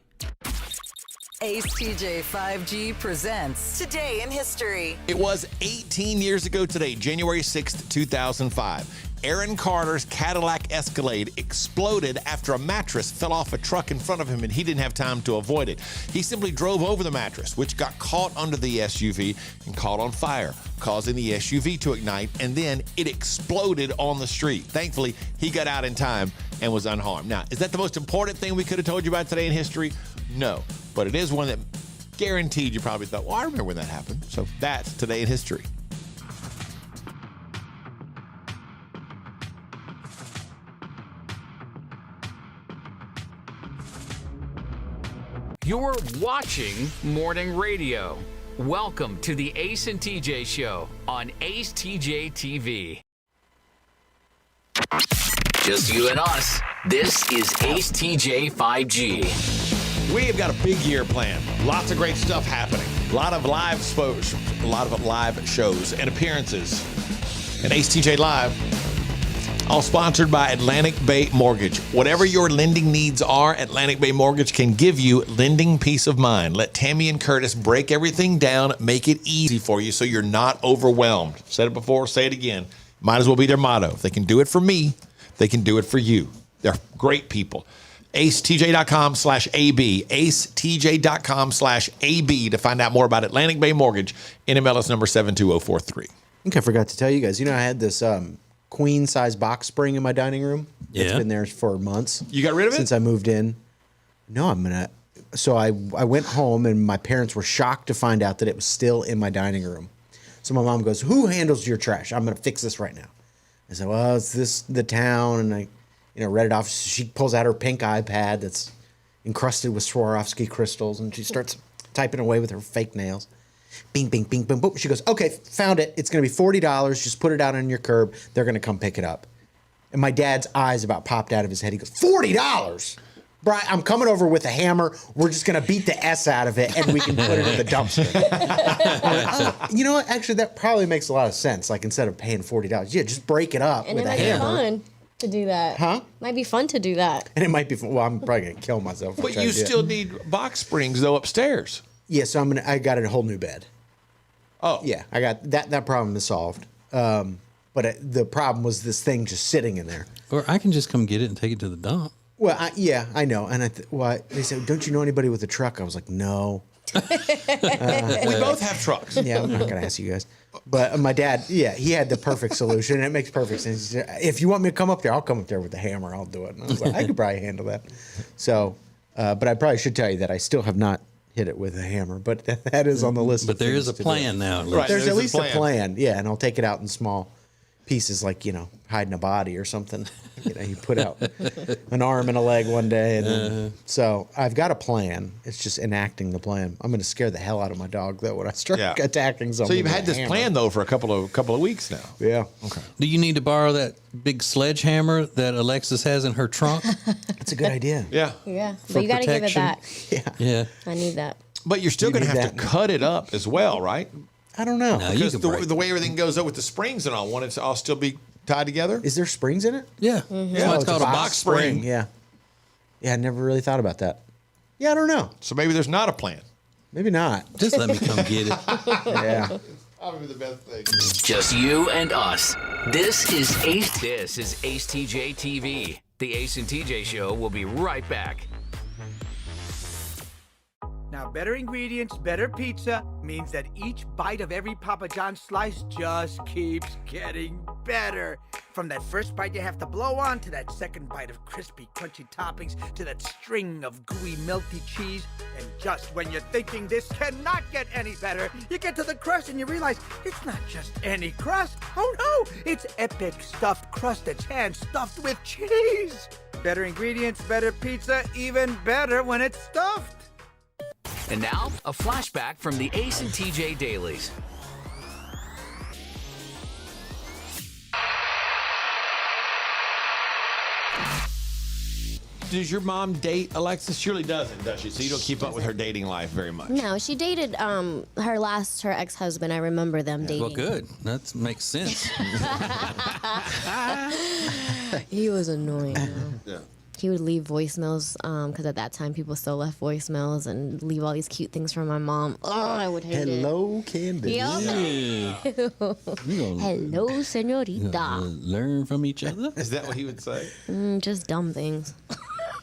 Ace TJ 5G presents Today in History. It was 18 years ago today, January 6th, 2005. Aaron Carter's Cadillac Escalade exploded after a mattress fell off a truck in front of him and he didn't have time to avoid it. He simply drove over the mattress, which got caught under the SUV and caught on fire, causing the SUV to ignite, and then it exploded on the street. Thankfully, he got out in time and was unharmed. Now, is that the most important thing we could have told you about today in history? No, but it is one that guaranteed you probably thought, well, I remember when that happened. So that's Today in History. You're watching Morning Radio. Welcome to the Ace and TJ Show on Ace TJ TV. Just you and us. This is Ace TJ 5G. We have got a big year planned. Lots of great stuff happening. A lot of live shows and appearances. And Ace TJ Live, all sponsored by Atlantic Bay Mortgage. Whatever your lending needs are, Atlantic Bay Mortgage can give you lending peace of mind. Let Tammy and Curtis break everything down, make it easy for you so you're not overwhelmed. Said it before, say it again. Might as well be their motto. If they can do it for me, they can do it for you. They're great people. AceTJ.com/AB. AceTJ.com/AB to find out more about Atlantic Bay Mortgage. NMLS number 72043. I think I forgot to tell you guys. You know, I had this queen size box spring in my dining room. Yeah. It's been there for months. You got rid of it? Since I moved in. No, I'm gonna. So I went home and my parents were shocked to find out that it was still in my dining room. So my mom goes, "Who handles your trash? I'm gonna fix this right now." I said, "Well, it's the town," and I, read it off. She pulls out her pink iPad that's encrusted with Swarovski crystals, and she starts typing away with her fake nails. Bing, bing, bing, bing, boom. She goes, "Okay, found it. It's going to be $40. Just put it out on your curb. They're going to come pick it up." And my dad's eyes about popped out of his head. He goes, $40? Brian, I'm coming over with a hammer. We're just going to beat the S out of it, and we can put it in the dumpster. You know what? Actually, that probably makes a lot of sense. Like, instead of paying $40, yeah, just break it up And with it a might hammer. be fun to do that. Huh? Might be fun to do that. And it might be fun. Well, I'm probably going to kill myself. But you still need box springs, though, upstairs. Yeah, so I got a whole new bed. Oh. Yeah, I got that problem is solved. But the problem was this thing just sitting in there. Or I can just come get it and take it to the dump. Well, I know. And they said, "Don't you know anybody with a truck?" I was like, "No." We both have trucks. Yeah, I'm not going to ask you guys. But my dad, yeah, he had the perfect solution. It makes perfect sense. He said, "If you want me to come up there, I'll come up there with the hammer. I'll do it." And I was like, I could probably handle that. So, but I probably should tell you that I still have not hit it with a hammer. But that is on the list. But there is a plan now. At least. Right, There's at least a plan. Yeah, and I'll take it out in small pieces, like hiding a body or something. You put out an arm and a leg one day, and then, so I've got a plan. It's just enacting the plan. I'm going to scare the hell out of my dog though when I start attacking something. So you've with had a this hammer. plan though for a couple of weeks now. Yeah. Okay. Do you need to borrow that big sledgehammer that Alexis has in her trunk? That's a good idea. Yeah. Yeah, For but you got to give it protection. back. Yeah. I need that. But you're still You going to need have to that. cut it up as well, right? I don't know. No, you Because can the, break. the way everything goes up with the springs and all, won't it all still be tied together? Is there springs in it? Yeah. Mm-hmm. That's why it's called a box spring. Yeah. Yeah, I never really thought about that. Yeah, I don't know. So maybe there's not a plan. Maybe not. Just let me come get it. Yeah. Probably the best thing. Just you and us. This is Ace TJ TV. The Ace and TJ Show will be right back. Now Now, better ingredients, better pizza means that each bite of every Papa John's slice just keeps getting better. From that first bite you have to blow on, to that second bite of crispy, crunchy toppings, to that string of gooey, melty cheese. And just when you're thinking this cannot get any better, you get to the crust and you realize it's not just any crust. Oh no, it's epic stuffed crust that's hand-stuffed with cheese. Better ingredients, better pizza, even better when it's stuffed. And now, a flashback from the Ace and TJ Dailies. Does your mom date Alexis? Surely doesn't, does she? So you don't keep up with her dating life very much. No, she dated her ex-husband. I remember them dating. Well, good. That makes sense. He was annoying, though. Yeah. He would leave voicemails because at that time people still left voicemails and leave all these cute things for my mom. Oh, I would hate it. Hello, Candace. Yep. Hello, senorita. Learn from each other. Is that what he would say? Just dumb things.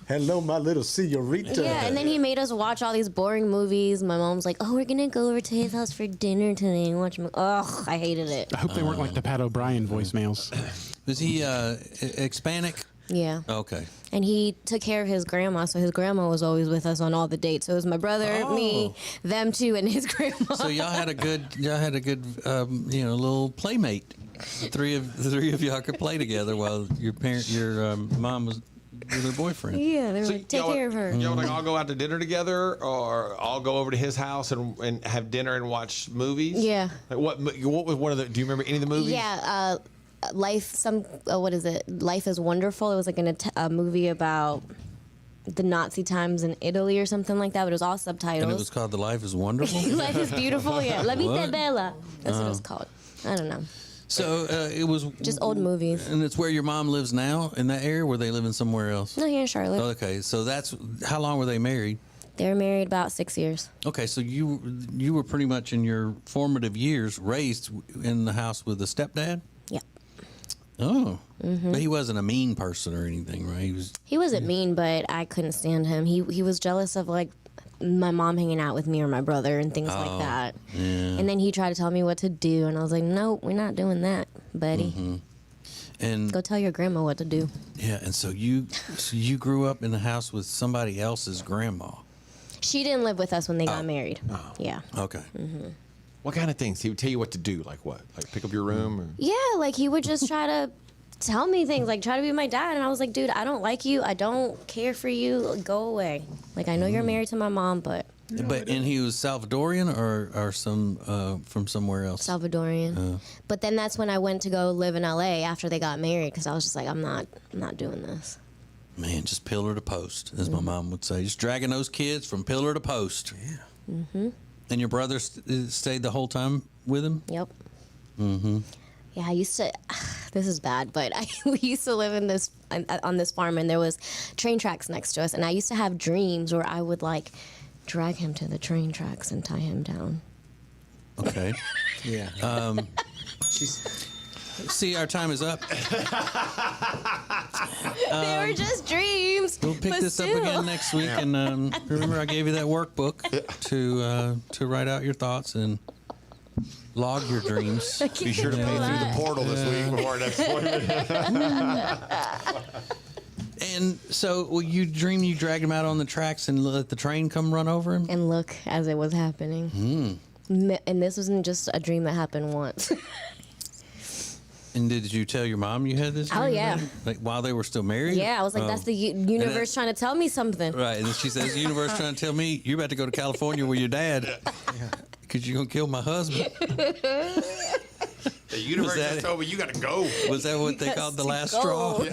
Hello, my little senorita. Yeah, and then he made us watch all these boring movies. My mom's like, "Oh, we're gonna go over to his house for dinner today and watch." Ugh, I hated it. I hope they weren't like the Pat O'Brien voicemails. Was he Hispanic? Yeah. Okay. And he took care of his grandma, so his grandma was always with us on all the dates. So it was my brother, me, them two, and his grandma. So y'all had a good, little playmate. The three of y'all could play together while your mom was with her boyfriend. Yeah, they were like, take care of her. Y'all like all go out to dinner together, or all go over to his house and have dinner and watch movies? Yeah. Like what was one of the? Do you remember any of the movies? Yeah. Life is Wonderful. It was like a movie about the Nazi times in Italy or something like that, but it was all subtitles. And it was called The Life is Wonderful? Life is Beautiful, yeah. La Vita What? è Bella. That's what it was called. I don't know. So it was just old movies. And it's where your mom lives now, in that area, or were they living somewhere else? No, here in Charlotte. Okay, so that's how long were they married? They were married about 6 years. Okay, so you were pretty much in your formative years raised in the house with a stepdad? Yep. Oh, but he wasn't a mean person or anything, right? He wasn't mean, but I couldn't stand him. He was jealous of like my mom hanging out with me or my brother and things like that. Yeah. And then he tried to tell me what to do, and I was like, "No, we're not doing that, buddy. And go tell your grandma what to do." Yeah, and so you grew up in the house with somebody else's grandma. She didn't live with us when they got married. Yeah. Okay. What kind of things? He would tell you what to do, like what? Like pick up your room? Or? Yeah, like he would just try to tell me things, like try to be my dad. And I was like, dude, I don't like you. I don't care for you. Go away. Like, I know you're married to my mom, but. And he was Salvadorian or some from somewhere else? Salvadorian. But then that's when I went to go live in LA after they got married, because I was just like, I'm not doing this. Man, just pillar to post, as my mom would say. Just dragging those kids from pillar to post. Mm-hmm. And your brother stayed the whole time with him? Yep. Mm-hmm. Yeah, I used to. This is bad, but we used to live on this farm, and there was train tracks next to us, and I used to have dreams where I would like drag him to the train tracks and tie him down. Okay. Yeah. See, our time is up. They were just dreams. We'll pick this up again next week, and remember, I gave you that workbook to write out your thoughts and log your dreams. Be sure to pay through the portal this week before our next appointment. And so, you dream you dragged him out on the tracks and let the train come run over him? And look as it was happening. And this wasn't just a dream that happened once. And did you tell your mom you had this dream? Oh, yeah. Like, while they were still married? Yeah, I was like, that's the universe trying to tell me something. Right, and then she says, the universe trying to tell me you're about to go to California with your dad because you're going to kill my husband. The universe just told me you got to go. Was that what they called the last straw?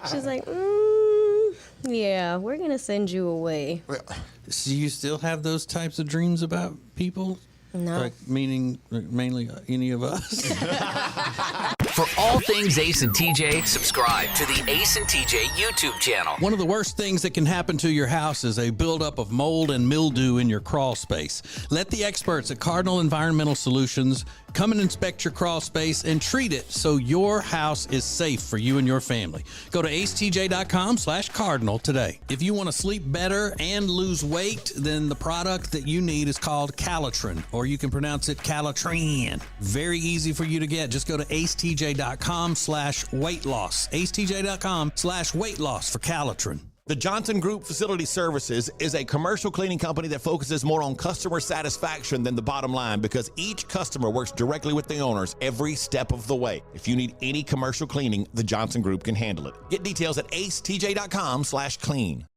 She's like, yeah, we're going to send you away. So you still have those types of dreams about people? No. Like, meaning mainly any of us? For all things Ace and TJ, subscribe to the Ace and TJ YouTube channel. One of the worst things that can happen to your house is a buildup of mold and mildew in your crawl space. Let the experts at Cardinal Environmental Solutions come and inspect your crawl space and treat it so your house is safe for you and your family. Go to acetj.com/cardinal today. If you want to sleep better and lose weight, then the product that you need is called Calitrin, or you can pronounce it Calitrin. Very easy for you to get. Just go to acetj.com/weight loss. acetj.com/weight loss for Calitrin. The Johnson Group Facility Services is a commercial cleaning company that focuses more on customer satisfaction than the bottom line because each customer works directly with the owners every step of the way. If you need any commercial cleaning, the Johnson Group can handle it. Get details at acetj.com/clean.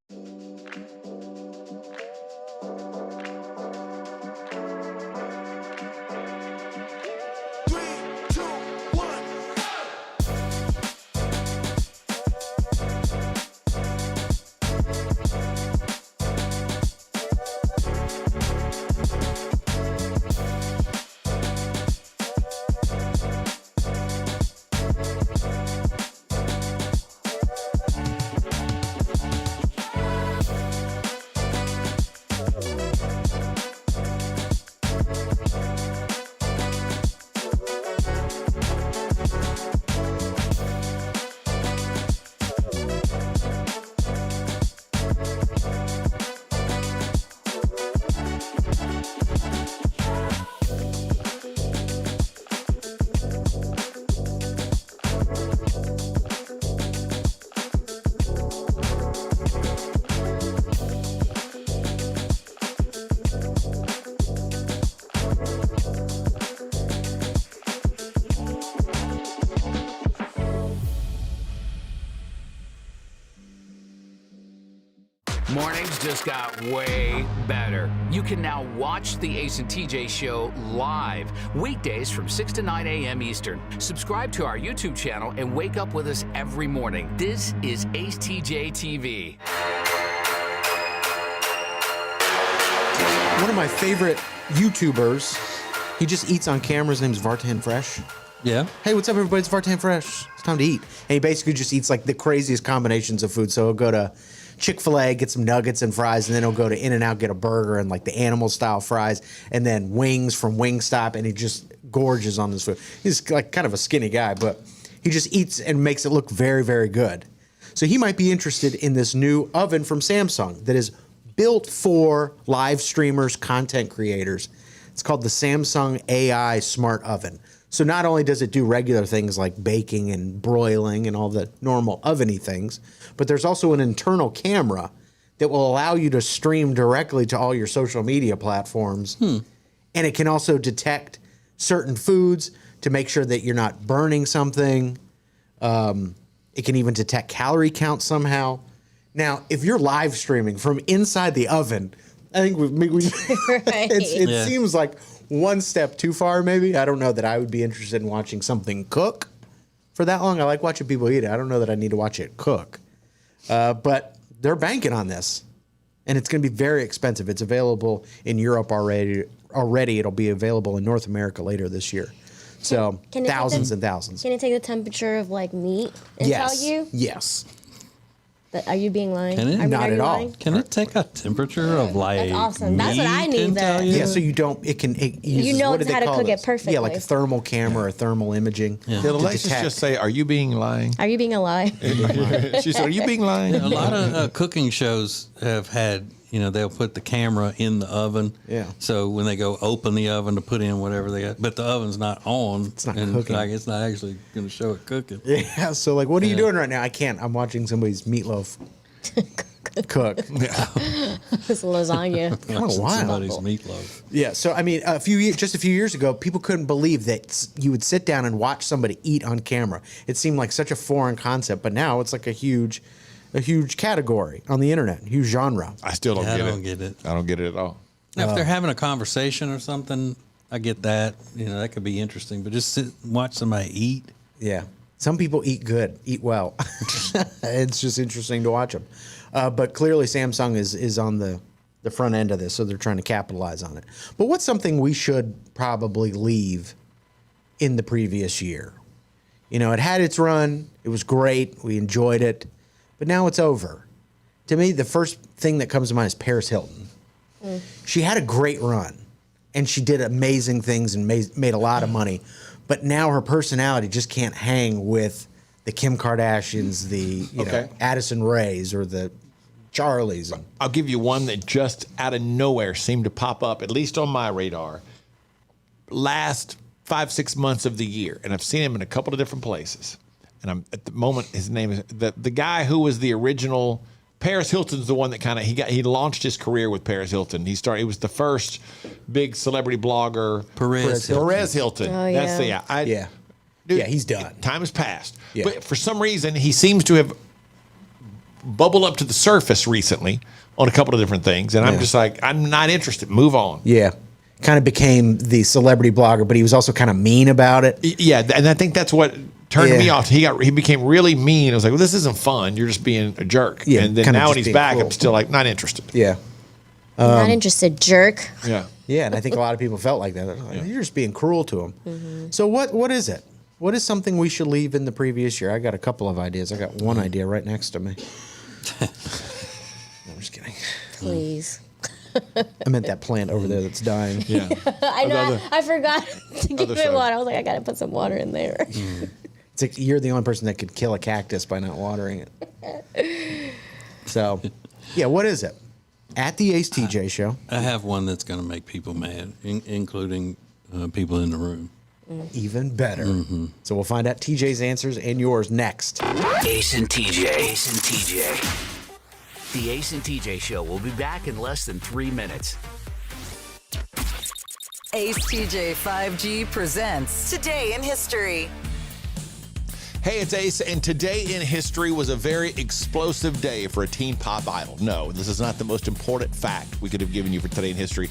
Mornings just got way better. You can now watch the Ace and TJ show live, weekdays from 6 to 9 a.m. Eastern. Subscribe to our YouTube channel and wake up with us every morning. This is Ace TJ TV. One of my favorite YouTubers, he just eats on camera. His name's Vartan Fresh. Yeah. Hey, what's up, everybody? It's Vartan Fresh. It's time to eat. And he basically just eats like the craziest combinations of food. So he'll go to Chick-fil-A, get some nuggets and fries, and then he'll go to In-N-Out, get a burger and like the animal style fries, and then wings from Wingstop, and he just gorges on this food. He's like kind of a skinny guy, but he just eats and makes it look very, very good. So he might be interested in this new oven from Samsung that is built for live streamers, content creators. It's called the Samsung AI Smart Oven. So not only does it do regular things like baking and broiling and all the normal oven-y things, but there's also an internal camera that will allow you to stream directly to all your social media platforms. And it can also detect certain foods to make sure that you're not burning something. It can even detect calorie count somehow. Now, if you're live streaming from inside the oven, I think it seems like one step too far, maybe. I don't know that I would be interested in watching something cook for that long. I like watching people eat it. I don't know that I need to watch it cook. But they're banking on this, and it's going to be very expensive. It's available in Europe already. It'll be available in North America later this year. So thousands and thousands. Can it take the temperature of like meat and tell you? Yes. Are you being lying? Can it? Not at all. Can it take a temperature of like? That's awesome. That's what I need then. Yeah, so you don't. It can. It uses, You know what do they how to call cook this? it perfectly. Yeah, like a thermal camera or thermal imaging. Did to Alexis detect. just say, "Are you being lying?" Are you being a lie? She said, "Are you being lying?" A lot of cooking shows have had, they'll put the camera in the oven. Yeah. So when they go open the oven to put in whatever they got, but the oven's not on. It's not cooking. Like it's not actually going to show it cooking. Yeah. So like, what are you doing right now? I can't. I'm watching somebody's meatloaf cook. It's lasagna. Kind of wild. Somebody's meatloaf. Yeah. So I mean, just a few years ago, people couldn't believe that you would sit down and watch somebody eat on camera. It seemed like such a foreign concept, but now it's like a huge category on the internet, huge genre. I still don't get it. I don't get it. I don't get it at all. Now, if they're having a conversation or something, I get that. That could be interesting. But just sit and watch somebody eat. Yeah. Some people eat good, eat well. It's just interesting to watch them. But clearly Samsung is on the front end of this, so they're trying to capitalize on it. But what's something we should probably leave in the previous year? You know, it had its run. It was great. We enjoyed it. But now it's over. To me, the first thing that comes to mind is Paris Hilton. She had a great run, and she did amazing things and made a lot of money. But now her personality just can't hang with the Kim Kardashians, the Addison Rays, or the Charlies. I'll give you one that just out of nowhere seemed to pop up, at least on my radar, last 5-6 months of the year. And I've seen him in a couple of different places. And I'm at the moment, his name is the guy who was the original. Paris Hilton's the one that he launched his career with Paris Hilton. He was the first big celebrity blogger. Perez Hilton. Oh, yeah. That's Dude, he's done. Time has passed. Yeah. But for some reason, he seems to have bubbled up to the surface recently on a couple of different things. And I'm just like, I'm not interested. Move on. Yeah. Kind of became the celebrity blogger, but he was also kind of mean about it. Yeah. And I think that's what turned me off. He became really mean. I was like, well, this isn't fun. You're just being a jerk. Yeah, and then now when he's back, I'm still like, not interested. Yeah. Not interested, jerk. Yeah. Yeah. And I think a lot of people felt like that. Like, you're just being cruel to him. So what is it? What is something we should leave in the previous year? I got a couple of ideas. I got one idea right next to me. No, I'm just kidding. Please. I meant that plant over there that's dying. Yeah. I know. I forgot to give other it side. water. I was like, I got to put some water in there. It's like you're the only person that could kill a cactus by not watering it. So, yeah, what is it? At the Ace TJ show. I have one that's going to make people mad, including people in the room. Even better. So we'll find out TJ's answers and yours next. Ace and TJ. Ace and TJ. The Ace and TJ show will be back in less than 3 minutes. Ace TJ 5G presents Today in History. Hey, it's Ace, and today in history was a very explosive day for a teen pop idol. No, this is not the most important fact we could have given you for today in history,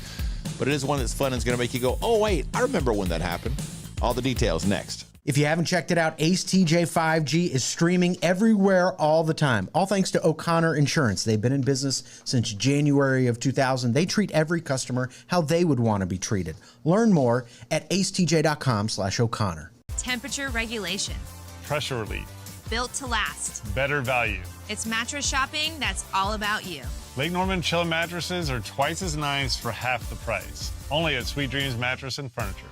but it is one that's fun and is going to make you go, oh, wait, I remember when that happened. All the details next. If you haven't checked it out, Ace TJ 5G is streaming everywhere all the time. All thanks to O'Connor Insurance. They've been in business since January of 2000. They treat every customer how they would want to be treated. Learn more at acetj.com/O'Connor. Temperature regulation. Pressure relief. Built to last. Better value. It's mattress shopping that's all about you. Lake Norman Chill mattresses are twice as nice for half the price. Only at Sweet Dreams Mattress and Furniture.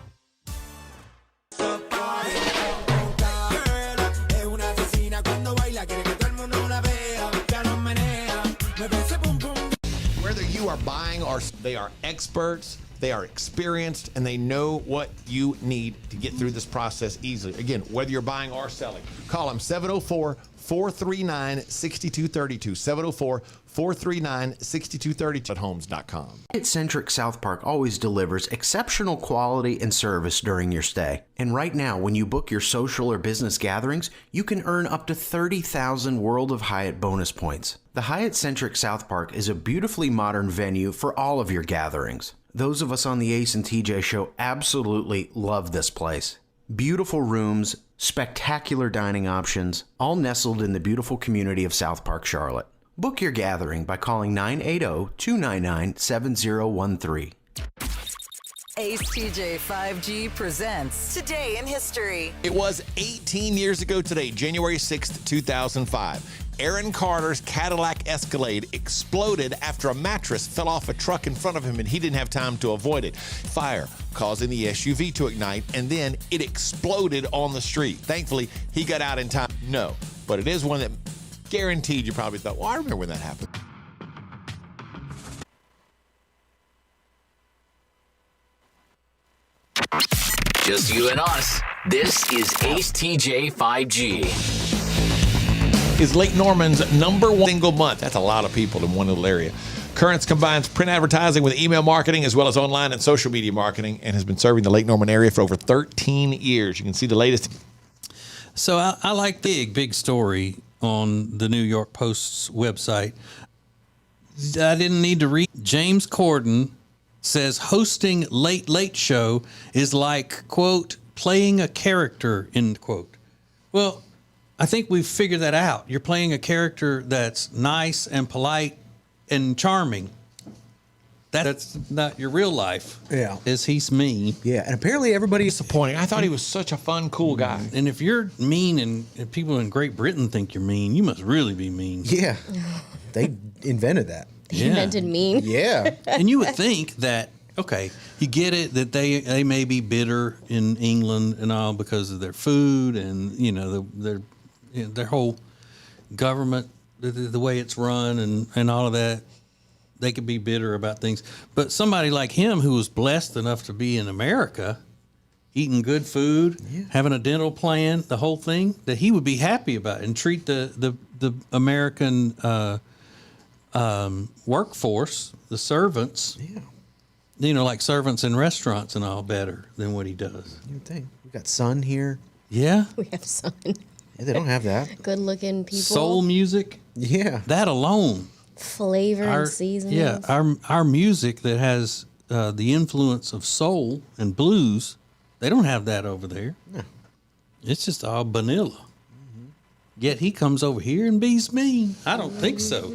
Whether you are buying or they are experts, they are experienced, and they know what you need to get through this process easily. Again, whether you're buying or selling, call them 704-439-6232. 704-439-6232 at homes.com. Hyatt-centric South Park always delivers exceptional quality and service during your stay. And right now, when you book your social or business gatherings, you can earn up to 30,000 World of Hyatt bonus points. The Hyatt-centric South Park is a beautifully modern venue for all of your gatherings. Those of us on the Ace and TJ show absolutely love this place. Beautiful rooms, spectacular dining options, all nestled in the beautiful community of South Park, Charlotte. Book your gathering by calling 980-299-7013. Ace TJ 5G presents Today in History. It was 18 years ago today, January 6th, 2005. Aaron Carter's Cadillac Escalade exploded after a mattress fell off a truck in front of him and he didn't have time to avoid it. Fire causing the SUV to ignite, and then it exploded on the street. Thankfully, he got out in time. No, but it is one that guaranteed you probably thought, well, I remember when that happened. Just you and us. This is Ace TJ 5G. Is Lake Norman's #1 single month. That's a lot of people in one little area. Currents combines print advertising with email marketing as well as online and social media marketing, and has been serving the Lake Norman area for over 13 years. You can see the latest. So I like the big story on the New York Post's website. I didn't need to read. James Corden says hosting Late Late Show is like, quote, playing a character, end quote. Well, I think we've figured that out. You're playing a character that's nice and polite and charming. That's not your real life. Yeah. Is he's mean. Yeah, and apparently everybody disappointing. I thought he was such a fun, cool guy. And if you're mean and people in Great Britain think you're mean, you must really be mean. Yeah. They invented that. They invented mean. Yeah. And you would think that, okay, you get it that they may be bitter in England and all because of their food and, you know, their whole government, the way it's run and all of that. They could be bitter about things. But somebody like him who was blessed enough to be in America, eating good food, having a dental plan, the whole thing, that he would be happy about and treat the American workforce, the servants, you know, like servants in restaurants and all, better than what he does. You would think. We got Sun here. Yeah. We have sun. Yeah, they don't have that. Good looking people. Soul music. Yeah. That alone. Flavor and seasoning. Yeah, our music that has the influence of soul and blues, they don't have that over there. No. It's just all vanilla. Yet he comes over here and be's mean. I don't think so.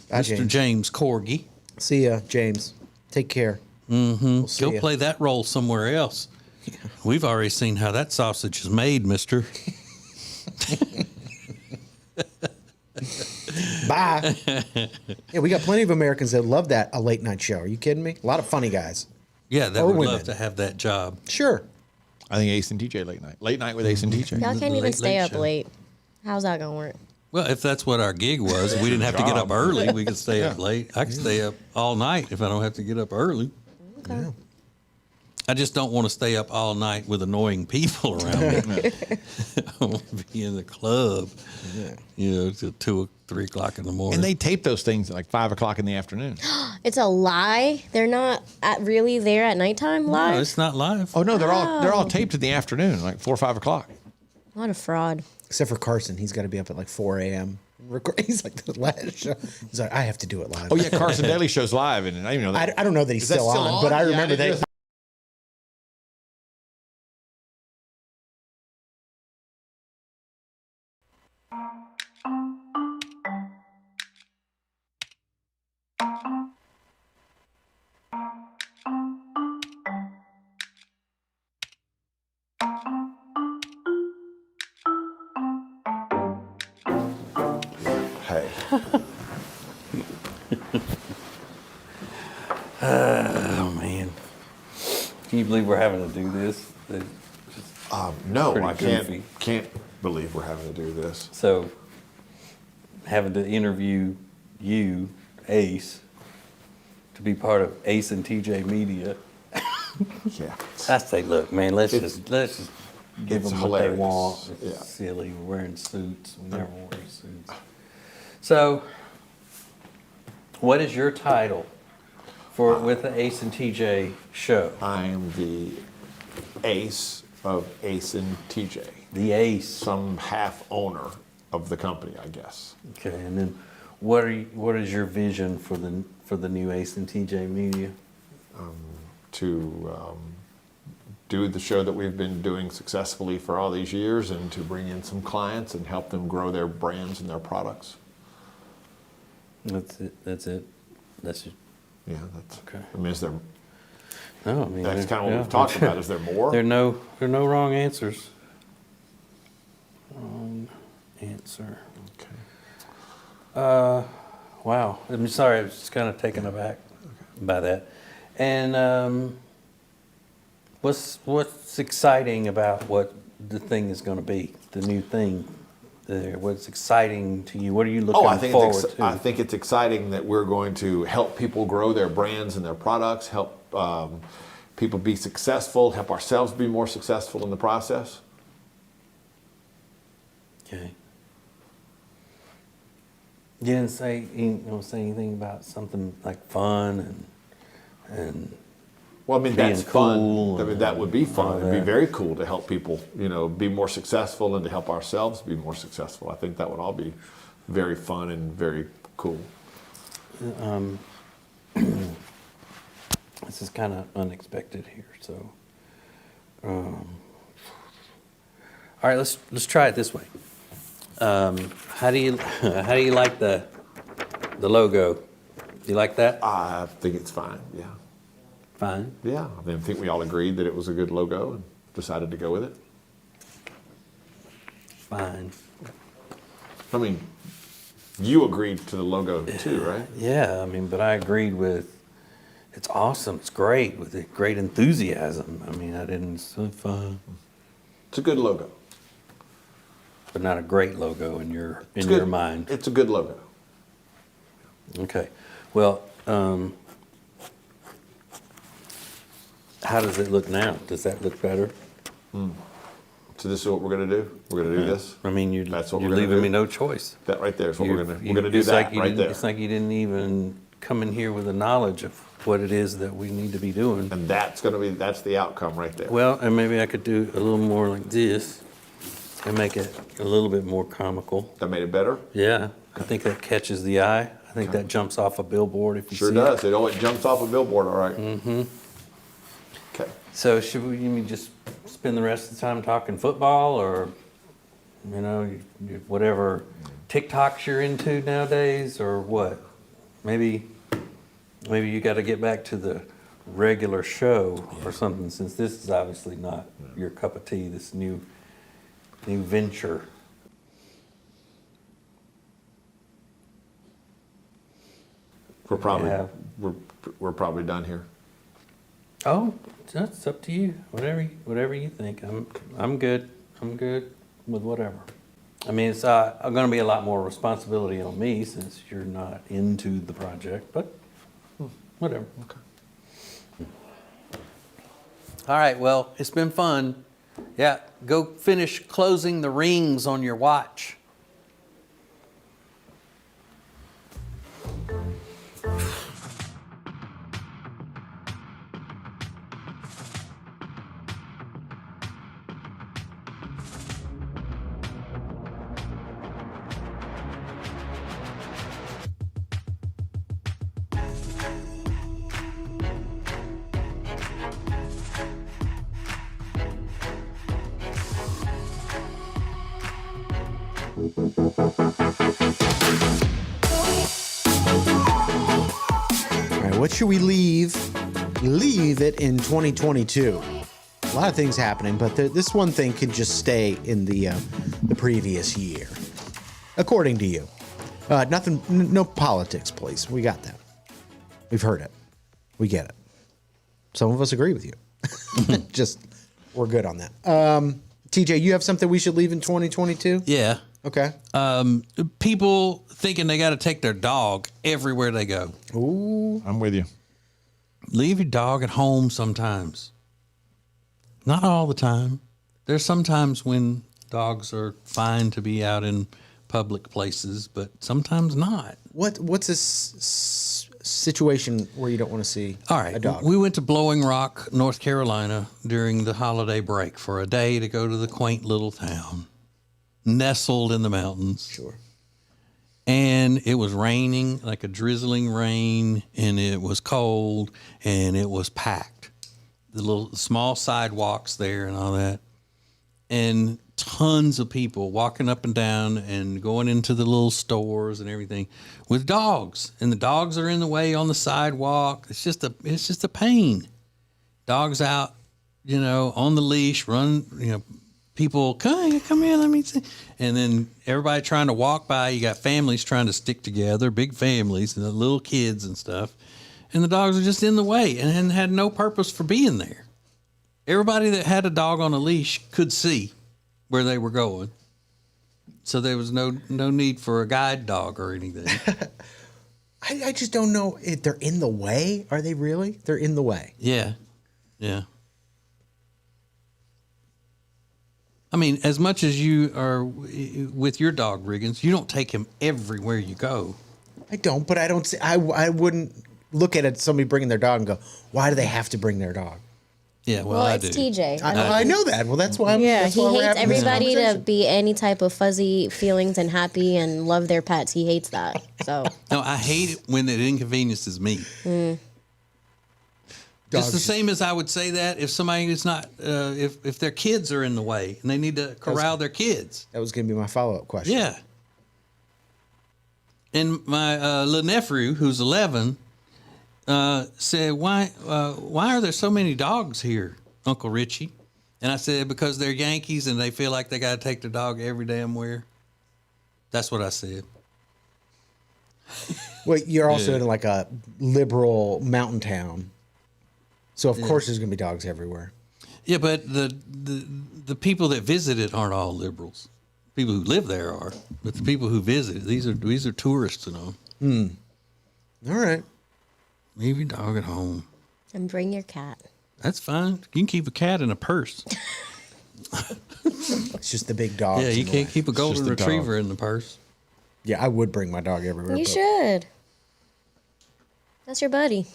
Bye, Mr. James Corgi. See ya, James. Take care. Mm-hmm. see Go ya. play that role somewhere else. Yeah. We've already seen how that sausage is made, mister. Bye. Yeah, we got plenty of Americans that love that, a late night show. Are you kidding me? A lot of funny guys. Yeah, that Or would women. love to have that job. Sure. I think Ace and TJ late night. Late night with Ace and TJ. Y'all can't even Late stay up show. late. How's that gonna work? Well, if that's what our gig was, we didn't have to get up Job. early. We could stay up Yeah. late. I could stay up all night if I don't have to get up early. Okay. I just don't want to stay up all night with annoying people around me. I want to be in the club, you know, till 2 or 3 o'clock in the morning. And they tape those things at like 5 o'clock in the afternoon. It's a lie. They're not really there at nighttime live. No, it's not live. Oh no, they're all taped in the afternoon, like 4 or 5 o'clock. What a fraud. Except for Carson. He's got to be up at like 4 a.m. He's like the last show. He's like, I have to do it live. Oh yeah, Carson Daly show's live, and I even know that. I don't know that he's Is that still on, but I remember didn't that. Hey. Oh man, can you believe we're having to do this? It's just No, pretty I goofy. can't believe we're having to do this. So, having to interview you, Ace, to be part of Ace and TJ Media. Yeah. I say, look, man, let's just give it's them what they hilarious. want. It's Yeah. silly. We're wearing suits. We never wear suits. So, what is your title for with the Ace and TJ show? I am the ace of Ace and TJ. The ace. Some half owner of the company, I guess. Okay, and then what is your vision for the new Ace and TJ Media? To do the show that we've been doing successfully for all these years, and to bring in some clients and help them grow their brands and their products. That's it. That's it. That's it. Yeah, that's Okay. I mean, is there? No, I mean That's kind of what yeah. we've talked about. Is there more? There are no wrong answers. Wrong answer. Okay. Wow. I'm sorry. I was just kind of taken aback by that. And what's exciting about what the thing is going to be? The new thing. What's exciting to you? What are you looking forward to? I think it's exciting that we're going to help people grow their brands and their products, help people be successful, help ourselves be more successful in the process. Okay. You didn't say anything about something like fun and Well, I mean, being that's cool fun. I mean, that would be fun. all It'd be that. very cool to help people, be more successful, and to help ourselves be more successful. I think that would all be very fun and very cool. This is kind of unexpected here, so. All right, let's try it this way. How do you like the logo You like that? I think it's fine. Yeah. Fine. Yeah. I mean, I think we all agreed that it was a good logo and decided to go with it. Fine. I mean, you agreed to the logo too, right? Yeah, I mean, but I agreed with. It's awesome. It's great with a great enthusiasm. I mean, I didn't. It's a good logo, but not a great logo in your mind. It's a good logo. Okay. Well, how does it look now? Does that look better? So this is what we're gonna do. We're gonna do this. I mean, That's what you're we're gonna leaving do. me no choice. That right there is what we're gonna do. That right there. It's like you didn't even come in here with the knowledge of what it is that we need to be doing. And that's the outcome right there. Well, and maybe I could do a little more like this and make it a little bit more comical. That made it better? Yeah. I think that catches the eye. I think that jumps off a billboard if you Sure see does. it. It jumps off a billboard, all right. Mm-hmm. Okay. So should we just spend the rest of the time talking football or, whatever TikToks you're into nowadays or what? Maybe you got to get back to the regular show or something, since this is obviously not your cup of tea, this new venture. We're probably done here. Oh, that's up to you. Whatever you think. I'm good. I'm good with whatever. I mean, it's going to be a lot more responsibility on me since you're not into the project, but whatever. Okay. All right, well, it's been fun. Yeah, go finish closing the rings on your watch. All right, what should we leave? Leave it in 2022. A lot of things happening, but this one thing can just stay in the previous year, according to you. Nothing, no politics, please. We got that. We've heard it. We get it. Some of us agree with you. Just, we're good on that. TJ, you have something we should leave in 2022? Yeah. Okay. People thinking they got to take their dog everywhere they go. Ooh. I'm with you. Leave your dog at home sometimes. Not all the time. There's sometimes when dogs are fine to be out in public places, but sometimes not. What's this situation where you don't want to see a dog? We went to Blowing Rock, North Carolina during the holiday break for a day to go to the quaint little town, nestled in the mountains. Sure. And it was raining, like a drizzling rain, and it was cold, and it was packed. The little small sidewalks there and all that. And tons of people walking up and down and going into the little stores and everything with dogs. And the dogs are in the way on the sidewalk. It's just a pain. Dogs out, on the leash, run, people, come here, let me see. And then everybody trying to walk by. You got families trying to stick together, big families, and the little kids and stuff. And the dogs are just in the way and had no purpose for being there. Everybody that had a dog on a leash could see where they were going. So there was no need for a guide dog or anything. I just don't know if they're in the way. Are they really? They're in the way. Yeah. Yeah. I mean, as much as you are with your dog, Riggins, you don't take him everywhere you go. I don't, but I don't see, I wouldn't look at somebody bringing their dog and go, why do they have to bring their dog? Yeah, well, I it's do. TJ. I know that. Well, that's why Yeah, that's he why we're hates having this everybody to conversation. be any type of fuzzy feelings and happy and love their pets. He hates that. So No, I hate it when it inconveniences me. Just the same as I would say that if somebody is not, if their kids are in the way and they need to corral their kids. That was going to be my follow-up question. Yeah. And my little nephew, who's 11, said, why are there so many dogs here, Uncle Richie? And I said, because they're Yankees and they feel like they got to take their dog every damn where. That's what I said. Well, you're also in like a liberal mountain town. So, of course, there's going to be dogs everywhere. Yeah, but the people that visit it aren't all liberals. People who live there are. But the people who visit, these are tourists and all. All right. Leave your dog at home. And bring your cat. That's fine. You can keep a cat in a purse. It's just the big dogs. Yeah, you can't keep a golden retriever in the purse. Yeah, I would bring my dog everywhere. You should. That's your buddy.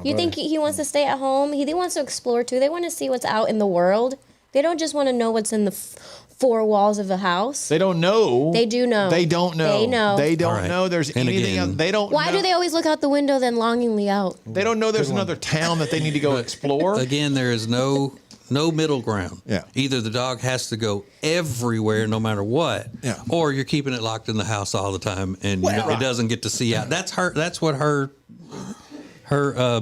You think he wants to stay at home? He wants to explore too. They want to see what's out in the world. They don't just want to know what's in the four walls of the house. They don't know. They do know. They don't know. They know. They don't know there's anything else. They don't Why know. do they always look out the window then longingly out? They don't know there's another town that they need to go explore. Again, there is no middle ground. Yeah. Either the dog has to go everywhere no matter what, or you're keeping it locked in the house all the time and it doesn't get to see out. That's what her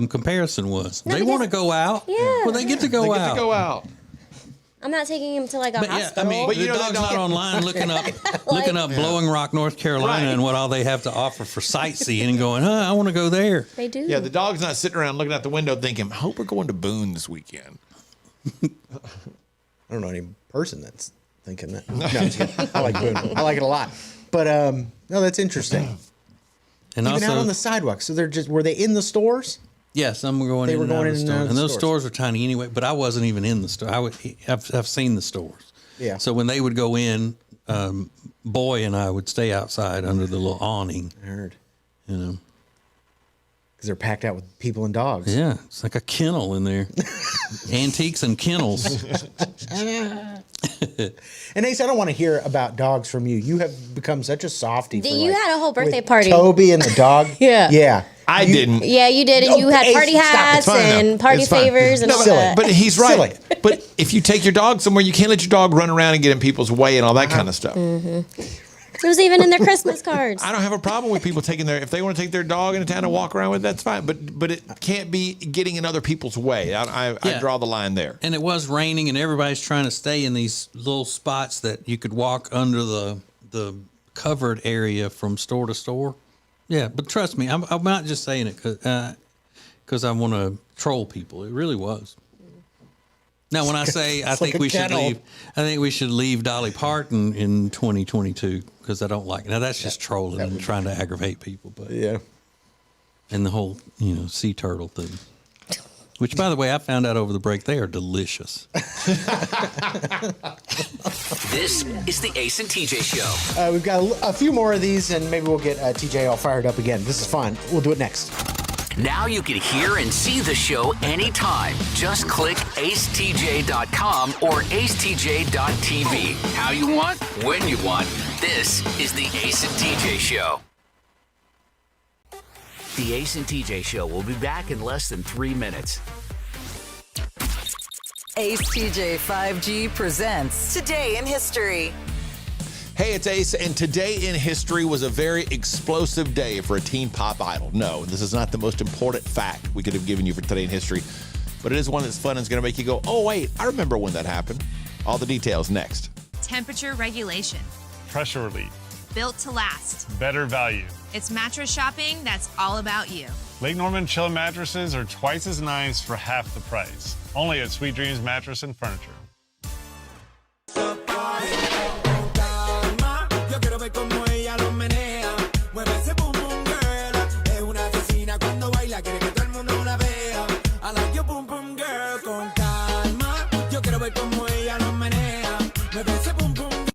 comparison was. No, they want to go out. Yeah. Well, they get to go out. They get to go out. I'm not taking him to like a But hospital. yeah, I mean, the dog's not online looking up Blowing Rock, North Carolina, and what all they have to offer for sightseeing, and going, I want to go there. They do. Yeah, the dog's not sitting around looking out the window thinking, I hope we're going to Boone this weekend. I don't know any person that's thinking that. No, I'm just kidding. I like Boone. I like it a lot. But no, that's interesting. And even also, out on the sidewalk. So were they in the stores? Yes, some were going They in were and out going of the in and store. out of And the those stores. stores are tiny anyway, but I wasn't even in the store. I've seen the stores. Yeah. So when they would go in, Boy and I would stay outside under the little awning. I heard. You know. Because they're packed out with people and dogs. Yeah, it's like a kennel in there. Antiques and kennels. And Ace, I don't want to hear about dogs from you. You have become such a softie. You had a whole birthday party. Toby and the dog. Yeah. Yeah. I didn't. Yeah, you did, and you had party hats and party favors and all that. But he's right. But if you take your dog somewhere, you can't let your dog run around and get in people's way and all that kind of stuff. It was even in their Christmas cards. I don't have a problem with people taking if they want to take their dog into town and walk around with it, that's fine. But it can't be getting in other people's way. I draw the line there. And it was raining, and everybody's trying to stay in these little spots that you could walk under the covered area from store to store. Yeah, but trust me, I'm not just saying it because I want to troll people. It really was. Now, when I say I think we should leave Dolly Parton in 2022 because I don't like it. Now that's just trolling and trying to aggravate people. But yeah, and the whole sea turtle thing, which by the way I found out over the break they are delicious. This is the Ace and TJ Show. We've got a few more of these, and maybe we'll get TJ all fired up again. This is fun. We'll do it next. Now you can hear and see the show anytime. Just click acetj.com or acetj.tv. How you want, when you want. This is the Ace and TJ Show. The Ace and TJ Show will be back in less than 3 minutes. Ace TJ 5G presents Today in History. Hey, it's Ace, and today in history was a very explosive day for a teen pop idol. No, this is not the most important fact we could have given you for today in history, but it is one that's fun and is going to make you go, oh, wait, I remember when that happened. All the details next. Temperature regulation. Pressure relief. Built to last. Better value. It's mattress shopping that's all about you. Lake Norman Chill mattresses are twice as nice for half the price. Only at Sweet Dreams Mattress and Furniture.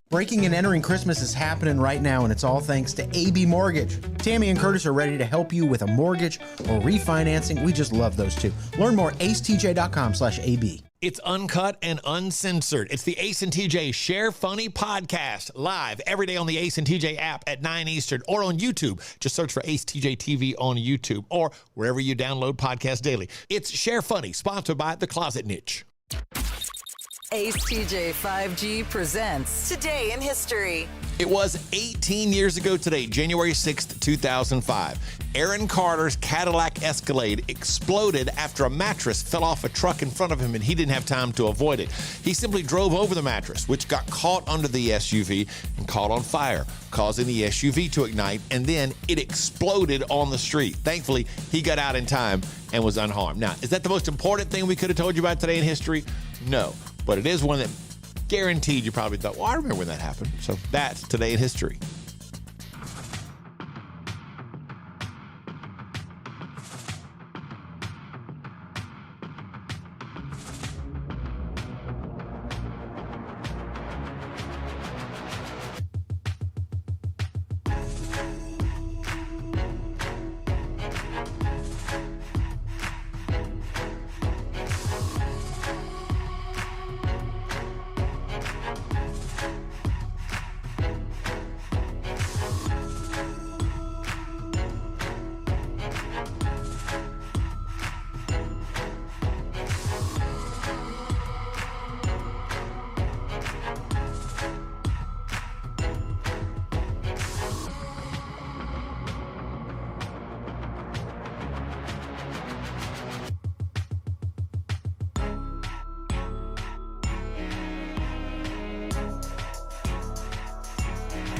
Breaking and entering Christmas is happening right now, and it's all thanks to AB Mortgage. Tammy and Curtis are ready to help you with a mortgage or refinancing. We just love those two. Learn more at acetj.com/AB. It's uncut and uncensored. It's the Ace and TJ Share Funny podcast, live every day on the Ace and TJ app at 9 Eastern or on YouTube. Just search for Ace TJ TV on YouTube or wherever you download podcasts daily. It's Share Funny, sponsored by The Closet Niche. Ace TJ 5G presents Today in History. It was 18 years ago today, January 6th, 2005. Aaron Carter's Cadillac Escalade exploded after a mattress fell off a truck in front of him and he didn't have time to avoid it. He simply drove over the mattress, which got caught under the SUV and caught on fire, causing the SUV to ignite, and then it exploded on the street. Thankfully, he got out in time and was unharmed. Now, is that the most important thing we could have told you about today in history? No, but it is one that guaranteed you probably thought, well, I remember when that happened. So that's Today in History.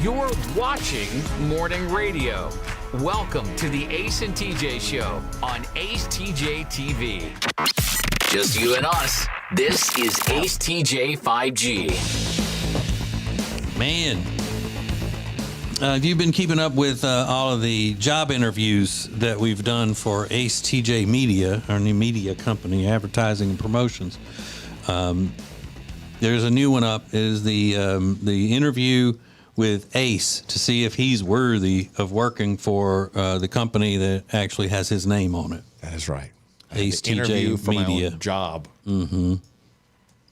You're watching Morning Radio. Welcome to the Ace and TJ Show on Ace TJ TV. Just you and us. This is Ace TJ 5G. Man, have you been keeping up with all of the job interviews that we've done for Ace TJ Media, our new media company, advertising and promotions? There's a new one up. It is the interview with Ace to see if he's worthy of working for the company that actually has his name on it. That is right. Ace Interview TJ for my Media own job. Mm-hmm.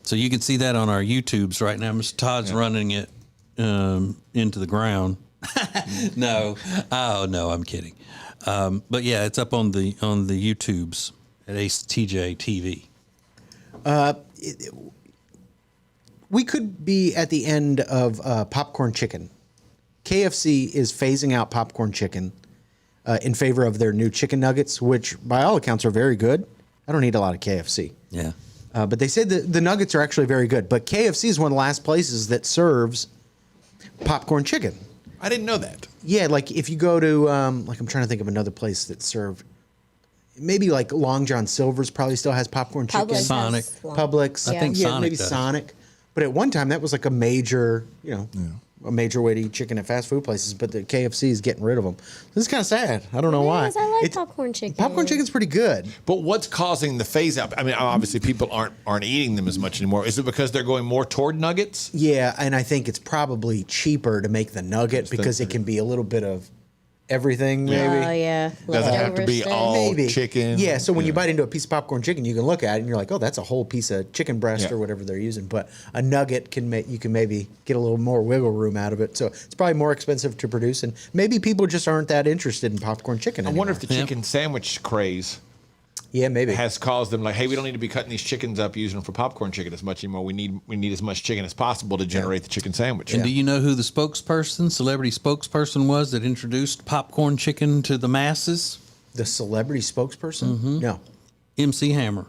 So you can see that on our YouTubes right now. Mr. Todd's running it into the ground. No, oh no, I'm kidding. But yeah, it's up on the YouTubes at Ace TJ TV. We could be at the end of popcorn chicken. KFC is phasing out popcorn chicken in favor of their new chicken nuggets, which by all accounts are very good. I don't eat a lot of KFC. Yeah. But they say the nuggets are actually very good. But KFC is one of the last places that serves popcorn chicken. I didn't know that. Yeah, like if you go to, like I'm trying to think of another place that served, maybe like Long John Silver's probably still has popcorn chicken. Publix Sonic. has one. Publix. I think Sonic maybe does. Sonic. But at one time, that was like a major, a major way to eat chicken at fast food places. But the KFC is getting rid of them. This is kind of sad. I don't know why. Yes, I like popcorn chicken. Popcorn chicken's pretty good. But what's causing the phase out? I mean, obviously people aren't eating them as much anymore. Is it because they're going more toward nuggets? Yeah, and I think it's probably cheaper to make the nugget because it can be a little bit of everything, maybe. Oh, yeah. Doesn't have to be Leftover all Maybe. chicken. Yeah, so when you bite into a piece of popcorn chicken, you can look at it and you're like, oh, that's a whole piece of chicken breast or whatever they're using. But a nugget you can maybe get a little more wiggle room out of it. So it's probably more expensive to produce, and maybe people just aren't that interested in popcorn chicken I anymore. wonder if the chicken sandwich craze maybe has caused them like, hey, we don't need to be cutting these chickens up using them for popcorn chicken as much anymore. We need as much chicken as possible to generate the chicken sandwich. And do you know who the celebrity spokesperson was that introduced popcorn chicken to the masses? The celebrity spokesperson? Mm-hmm. No. MC Hammer.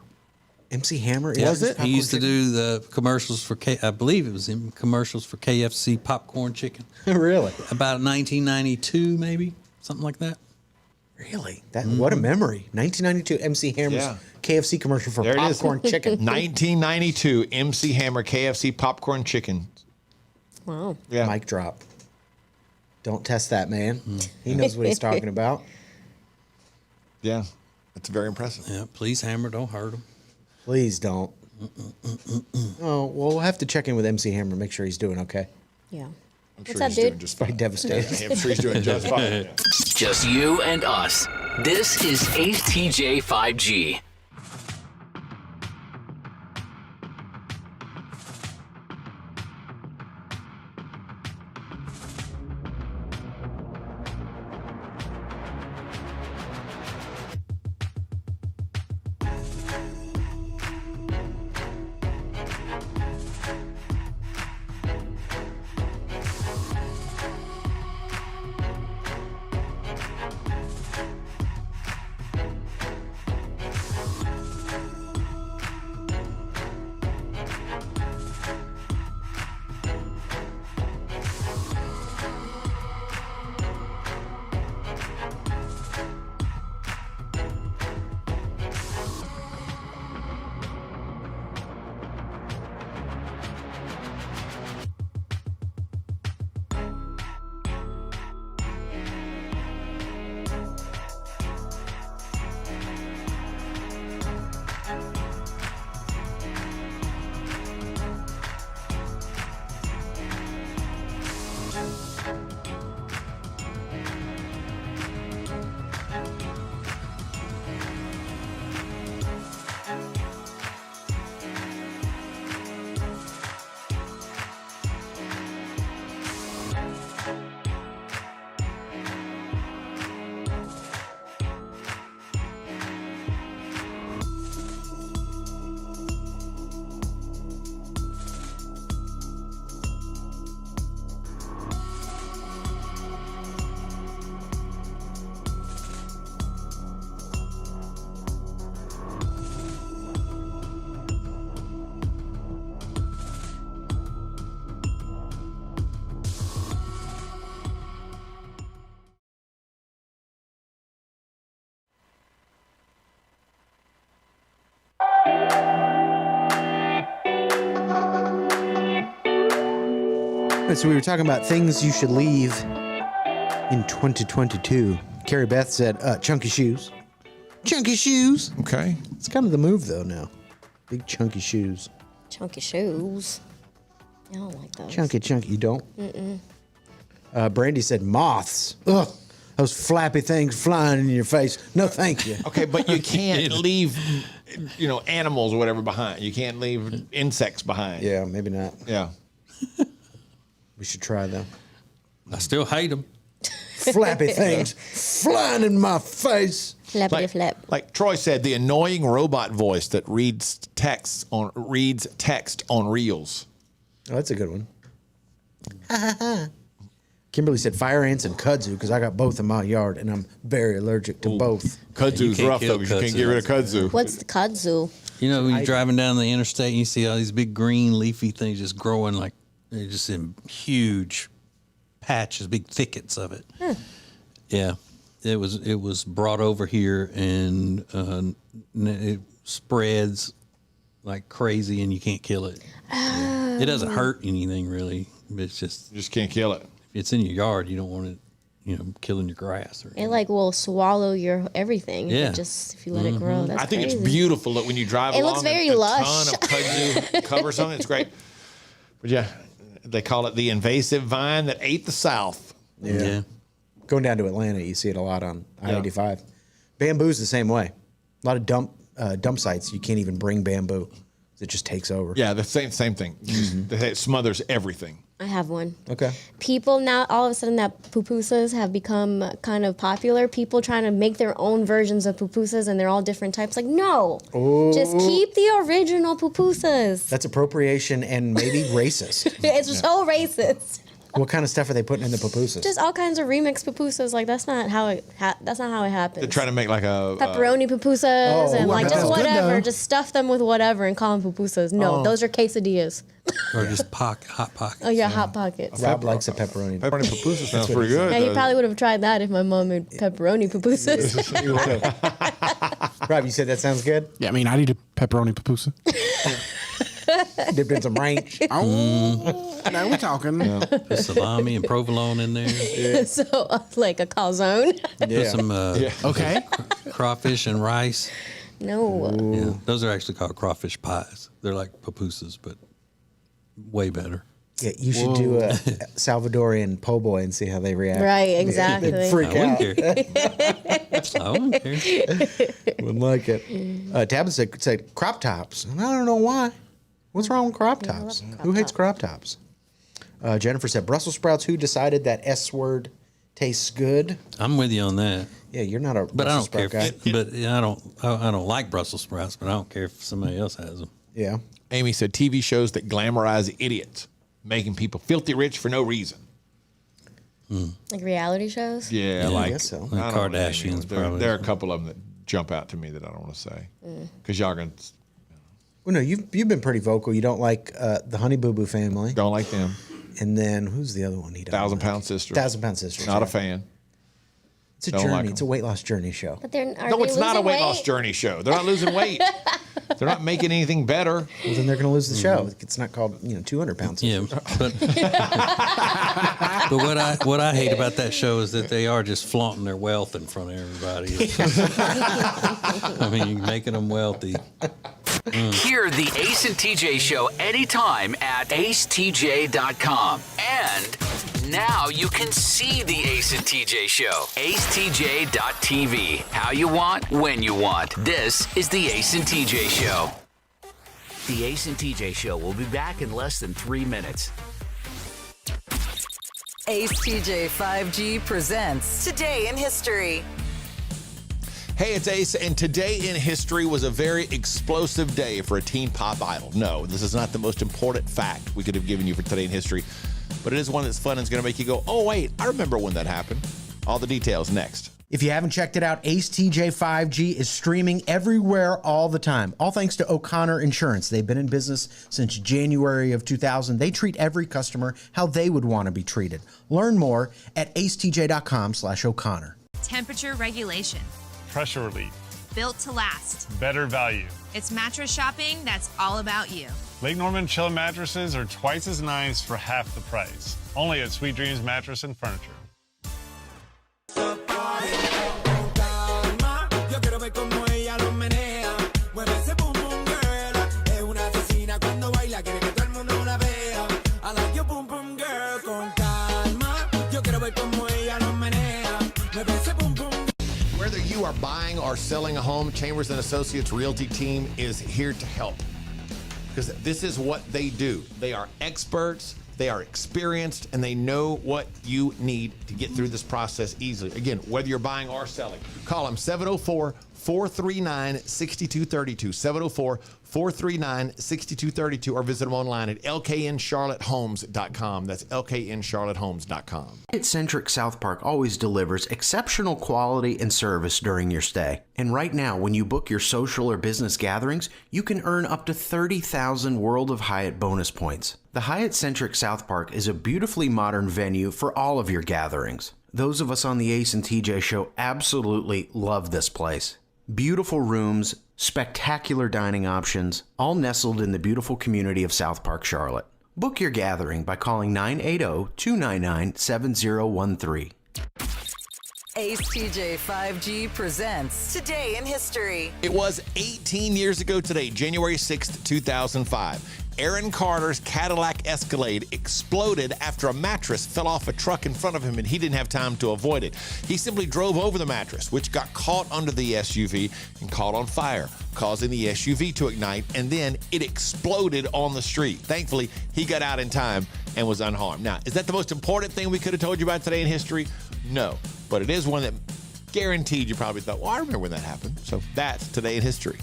MC Hammer? Was it? He used to do the commercials for, I believe it was him, commercials for KFC popcorn chicken. Really? About 1992, maybe, something like that. Really? What a memory. 1992 MC Hammer's KFC commercial for popcorn chicken. 1992 MC Hammer KFC popcorn chicken. Wow. Yeah. Mic drop. Don't test that, man. He knows what he's talking about. Yeah. That's very impressive. Yeah, please, Hammer, don't hurt him. Please don't. Oh, well, we'll have to check in with MC Hammer, make sure he's doing okay. Yeah. I'm What's sure up, he's dude? doing just fine. Devastated. I'm sure he's doing just fine. Just you and us. This is Ace TJ 5G. Right, so we were talking about things you should leave in 2022. Carrie Beth said, chunky shoes. Chunky shoes. Okay. It's kind of the move, though, now. Big chunky shoes. Chunky shoes. I don't like those. Chunky. You don't? Mm-mm. Brandy said, moths. Ugh. Those flappy things flying in your face. No, thank you. Okay, but you can't leave, animals or whatever behind. You can't leave insects behind. Yeah, maybe not. Yeah. We should try them. I still hate them. Flappy things flying in my face. Flappity flap. Like Troy said, the annoying robot voice that reads text on reels. Oh, that's a good one. Kimberly said fire ants and kudzu because I got both in my yard and I'm very allergic to both. Kudzu's rough though because you can't get rid of kudzu. What's the kudzu? You know, when you're driving down the interstate and you see all these big green leafy things just growing like they're just in huge patches, big thickets of it. Yeah, it was brought over here and it spreads like crazy and you can't kill it. It doesn't hurt anything really. It's just can't kill it. If it's in your yard, you don't want it, killing your grass. It will swallow your everything. Yeah. If you let it grow. That's I think crazy. it's beautiful that when you drive It along, looks very a lush. ton of kudzu covers something. It's great. But yeah, they call it the invasive vine that ate the South. Yeah. Going down to Atlanta, you see it a lot on I-85. Bamboo's the same way. A lot of dump sites, you can't even bring bamboo. It just takes over. Yeah, the same thing. It smothers everything. I have one. Okay. People now, all of a sudden, that pupusas have become kind of popular. People trying to make their own versions of pupusas, and they're all different types. Like, no, just keep the original pupusas. That's appropriation and maybe racist. It's so racist. What kind of stuff are they putting in the pupusas? Just all kinds of remixed pupusas. Like that's not how it happens. They're trying to make like a pepperoni pupusas and like just whatever. Just stuff them with whatever and call them pupusas. No, those are quesadillas. Or just hot pockets. Oh yeah, hot pockets. Rob likes a pepperoni. Pepperoni pupusa sounds pretty good. Yeah, he probably would have tried that if my mom made pepperoni pupusas. Rob, you said that sounds good? Yeah, I mean, I'd eat a pepperoni pupusa. Dipped in some ranch. Now we're talking. Put salami and provolone in there. So like a calzone. Put some Okay. crawfish and rice. No. Yeah, those are actually called crawfish pies. They're like pupusas, but way better. Yeah, you should do a Salvadorian po' boy and see how they react. Right, exactly. They'd freak I out. wouldn't care. I wouldn't care. Wouldn't like it. Tabitha said crop tops. And I don't know why. What's wrong with crop tops? Who hates crop tops? Jennifer said Brussels sprouts. Who decided that S word tastes good? I'm with you on that. Yeah, you're not a But I Brussels don't care. sprout guy. But I don't like Brussels sprouts. But I don't care if somebody else has them. Yeah. Amy said TV shows that glamorize idiots, making people filthy rich for no reason. Like reality shows? Yeah, I like guess so. Like I don't know, Kardashians, probably. There are a couple of them that jump out to me that I don't want to say because y'all gonna. Well, no, you've been pretty vocal. You don't like the Honey Boo Boo family. Don't like them. And then who's the other one? He doesn't 1,000 Pound like? Sister. 1,000 Pound Sister. Not a fan. It's a Don't journey. like 'em. It's a weight loss journey show. But they're No, it's not a weight loss journey show. They're not losing weight. They're not making anything better. Well, then they're going to lose the show. It's not called 200 pounds. Yeah, but but what I hate about that show is that they are just flaunting their wealth in front of everybody. I mean, you're making them wealthy. Hear the Ace and TJ show anytime at acetj.com. And now you can see the Ace and TJ show. acetj.tv. How you want, when you want. This is the Ace and TJ show. The Ace and TJ show will be back in less than 3 minutes. Ace TJ 5G presents Today in History. Hey, it's Ace, and today in history was a very explosive day for a teen pop idol. No, this is not the most important fact we could have given you for today in history, but it is one that's fun and is going to make you go, oh, wait, I remember when that happened. All the details next. If you haven't checked it out, Ace TJ 5G is streaming everywhere all the time. All thanks to O'Connor Insurance. They've been in business since January of 2000. They treat every customer how they would want to be treated. Learn more at acetj.com/O'Connor. Temperature regulation. Pressure relief. Built to last. Better value. It's mattress shopping that's all about you. Lake Norman Chill mattresses are twice as nice for half the price. Only at Sweet Dreams Mattress and Furniture. Whether you are buying or selling a home, Chambers & Associates Realty team is here to help. Because this is what they do. They are experts, they are experienced, and they know what you need to get through this process easily. Again, whether you're buying or selling, call them 704-439-6232, 704-439-6232, or visit them online at lkncharlottehomes.com. That's lkncharlottehomes.com. Hyatt-centric South Park always delivers exceptional quality and service during your stay. And right now, when you book your social or business gatherings, you can earn up to 30,000 World of Hyatt bonus points. The Hyatt-centric South Park is a beautifully modern venue for all of your gatherings. Those of us on the Ace and TJ show absolutely love this place. Beautiful rooms, spectacular dining options, all nestled in the beautiful community of South Park, Charlotte. Book your gathering by calling 980-299-7013. Ace TJ 5G presents Today in History. It was 18 years ago today, January 6th, 2005. Aaron Carter's Cadillac Escalade exploded after a mattress fell off a truck in front of him and he didn't have time to avoid it. He simply drove over the mattress, which got caught under the SUV and caught on fire, causing the SUV to ignite, and then it exploded on the street. Thankfully, he got out in time and was unharmed. Now, is that the most important thing we could have told you about today in history? No, but it is one that guaranteed you probably thought, well, I remember when that happened. So that's Today in History.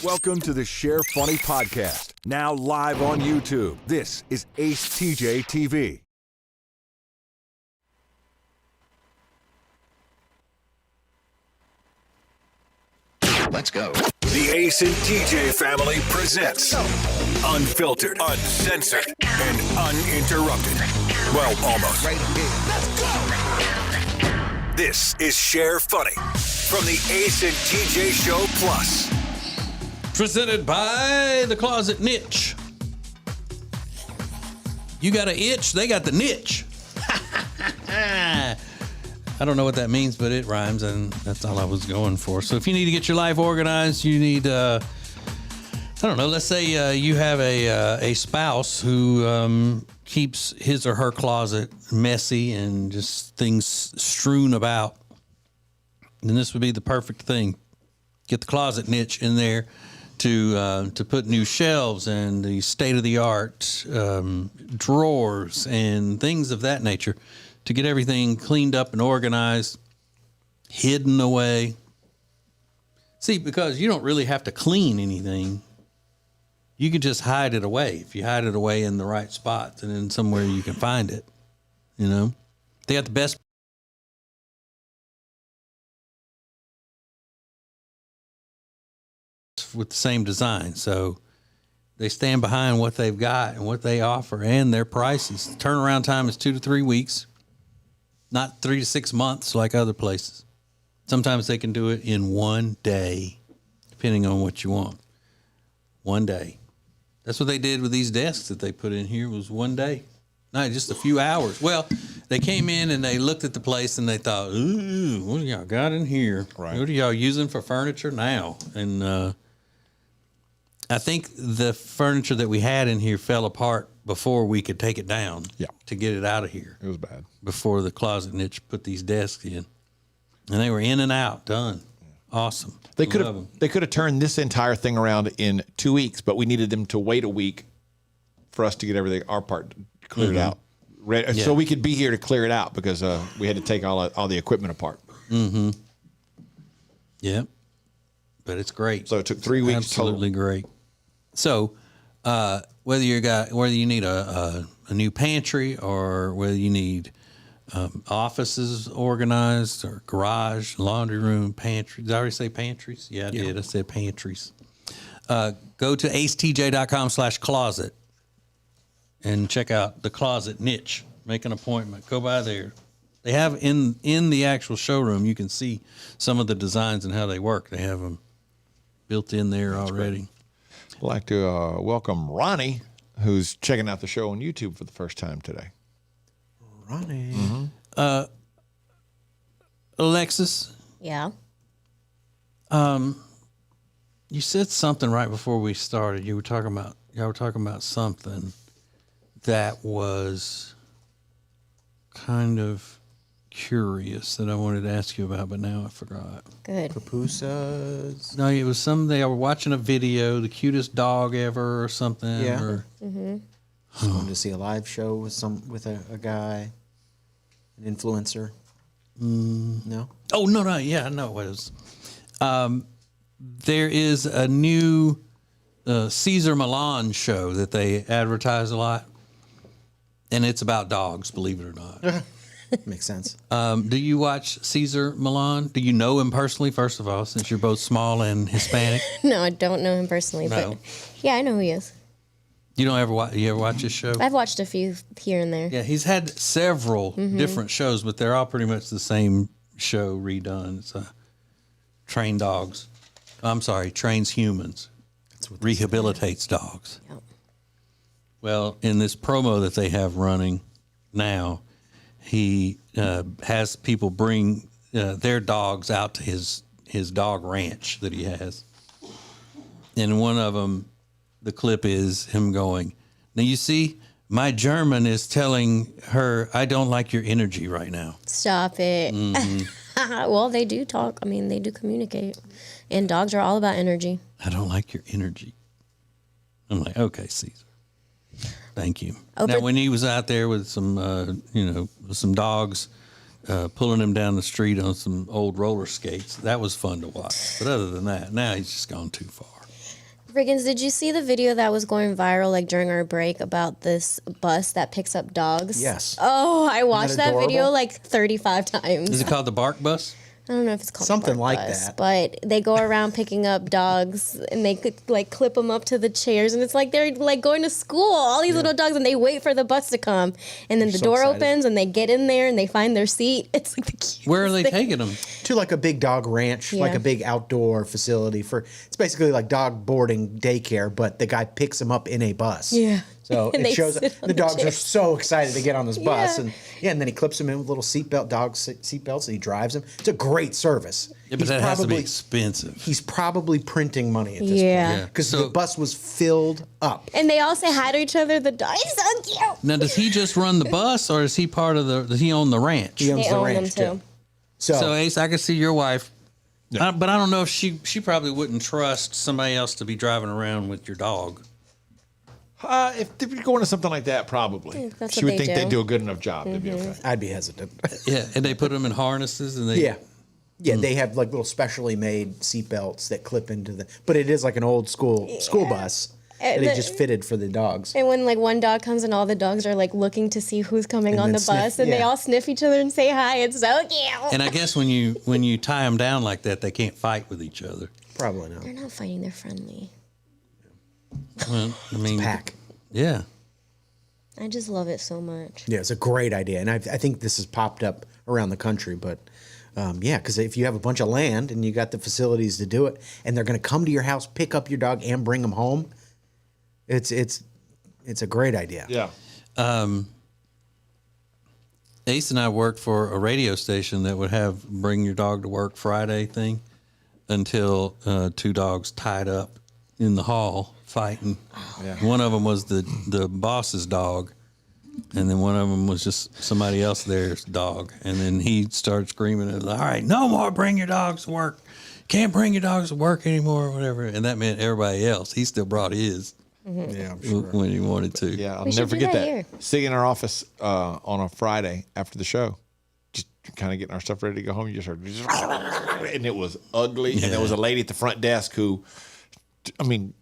Welcome to the Share Funny podcast, now live on YouTube. This is Ace TJ TV. Let's go. The Ace and TJ family presents Unfiltered, Uncensored, and Uninterrupted. Well, almost. Right here. Let's go. This is Share Funny from the Ace and TJ Show Plus. Presented by The Closet Niche. You got an itch, they got the niche. I don't know what that means, but it rhymes, and that's all I was going for. So if you need to get your life organized, you need, I don't know, let's say you have a spouse who keeps his or her closet messy and just things strewn about, then this would be the perfect thing. Get the Closet Niche in there to put new shelves and the state-of-the-art drawers and things of that nature, to get everything cleaned up and organized, hidden away. See, because you don't really have to clean anything. You can just hide it away. If you hide it away in the right spots and in somewhere you can find it, you know. They got the best with the same design. So they stand behind what they've got and what they offer and their prices. Turnaround time is 2 to 3 weeks, not 3 to 6 months like other places. Sometimes they can do it in 1 day, depending on what you want. 1 day. That's what they did with these desks that they put in here, was 1 day. Not just a few hours. Well, they came in and they looked at the place and they thought, ooh, what do y'all got in here? Right. What are y'all using for furniture now? And I think the furniture that we had in here fell apart before we could take it down to get it out of here. It was bad. Before the Closet Niche put these desks in. And they were in and out, done. Awesome. They could have turned this entire thing around in 2 weeks, but we needed them to wait a week for us to get everything, our part cleared out. So we could be here to clear it out, because we had to take all the equipment apart. Mm-hmm. Yep. But it's great. So it took 3 weeks. Absolutely great. So whether you need a new pantry, or whether you need offices organized, or garage, laundry room, pantry. Did I already say pantries? Yeah, I did. I said pantries. Go to acetj.com/closet and check out the Closet Niche. Make an appointment. Go by there. They have in the actual showroom, you can see some of the designs and how they work. They have them built in there already. I'd like to welcome Ronnie, who's checking out the show on YouTube for the first time today. Ronnie. Mm-hmm. Alexis. Yeah. You said something right before we started. Y'all were talking about something that was kind of curious that I wanted to ask you about, but now I forgot. Good. Pupusas. No, it was something they were watching a video, the cutest dog ever or something. Yeah. Or, Just going to see a live show with a guy, an influencer. No. Oh no! Yeah, I know what it was. There is a new Caesar Milan show that they advertise a lot, and it's about dogs. Believe it or not. Makes sense. Do you watch Caesar Milan? Do you know him personally? First of all, since you're both small and Hispanic. No, I don't know him personally, No. but yeah, I know who he is. You don't ever watch? You ever watch his show? I've watched a few here and there. Yeah, he's had several different shows, but they're all pretty much the same show redone. It's train dogs. I'm sorry, trains humans. Rehabilitates dogs. Yep. Well, in this promo that they have running now, he has people bring their dogs out to his dog ranch that he has. And one of them, the clip is him going, "Now you see, my German is telling her, I don't like your energy right now." Stop it. Well, they do talk. I mean, they do communicate. And dogs are all about energy. I don't like your energy. I'm like, okay, Caesar. Thank you. Oh, now, but- when he was out there with some, with some dogs, pulling him down the street on some old roller skates, that was fun to watch. But other than that, now he's just gone too far. Riggins, did you see the video that was going viral like during our break about this bus that picks up dogs? Yes. Oh, I watched Isn't that that video adorable? like 35 times. Is it called the Bark Bus? I don't know if it's called Something the like Bark Bus, that. but they go around picking up dogs and they could like clip them up to the chairs, and it's like they're like going to school. All these little dogs, and they wait for the bus to come, and then the so door excited. opens, and they get in there and they find their seat. It's like the cutest Where are they thing. taking them? To like a big dog ranch, like Yeah. a big outdoor facility for. It's basically like dog boarding daycare, but the guy picks them up in a bus. Yeah. So And it they shows sit on the the dogs are chairs. so excited to get on this bus, Yeah. and then he clips them in with little seatbelts, and he drives them. It's a great service. Yeah, but that has to be expensive. He's probably printing money at this Yeah. point Yeah. because So- the bus was filled up. And they all say hi to each other. The dog is so cute. Now, does he just run the bus, or is he part of does he own the ranch? He owns They the own ranch them too. So Ace, I can see your wife, but I don't know if she probably wouldn't trust somebody else to be driving around with your dog. If you're going to something like that, probably. Yeah, that's She what would they think do. they do a good enough job to be okay. I'd be hesitant. Yeah, and they put them in harnesses, and they Yeah, they have like little specially made seatbelts that clip into the. But it is like an old school bus that they just fitted for the dogs. And when like one dog comes and all the dogs are like looking to see who's coming And on then the bus, sniff- and they yeah. all sniff each other and say hi. It's so cute. And I guess when you tie them down like that, they can't fight with each other. Probably not. They're not fighting. They're friendly. Well, I mean, Pack. Yeah. I just love it so much. Yeah, it's a great idea, and I think this has popped up around the country. But yeah, because if you have a bunch of land and you got the facilities to do it, and they're going to come to your house, pick up your dog, and bring them home, it's a great idea. Yeah. Ace and I worked for a radio station that would have bring your dog to work Friday thing until two dogs tied up in the hall fighting. One of them was the boss's dog, and then one of them was just somebody else there's dog. And then he started screaming, "All right, no more bring your dogs to work. Can't bring your dogs to work anymore," or whatever. And that meant everybody else. He still brought his. Yeah, I'm sure. When he wanted to. Yeah, I'll We should never do forget that that. here. Sitting in our office on a Friday after the show, just kind of getting our stuff ready to go home. You just heard, and it was ugly. And there was a lady at the front desk who, I mean,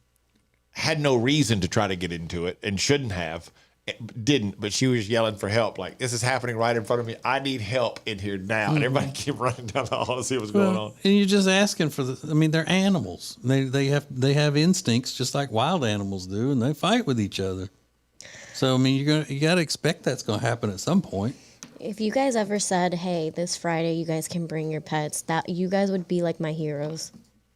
had no reason to try to get into it and shouldn't have. Didn't, but she was yelling for help. Like, this is happening right in front of me. I need help in here now. And everybody came running down the hall to see what's going on. And you're just asking for I mean, they're animals. They have instincts just like wild animals do, and they fight with each other. So I mean, you got to expect that's going to happen at some point. If you guys ever said, "Hey, this Friday you guys can bring your pets," that you guys would be like my heroes.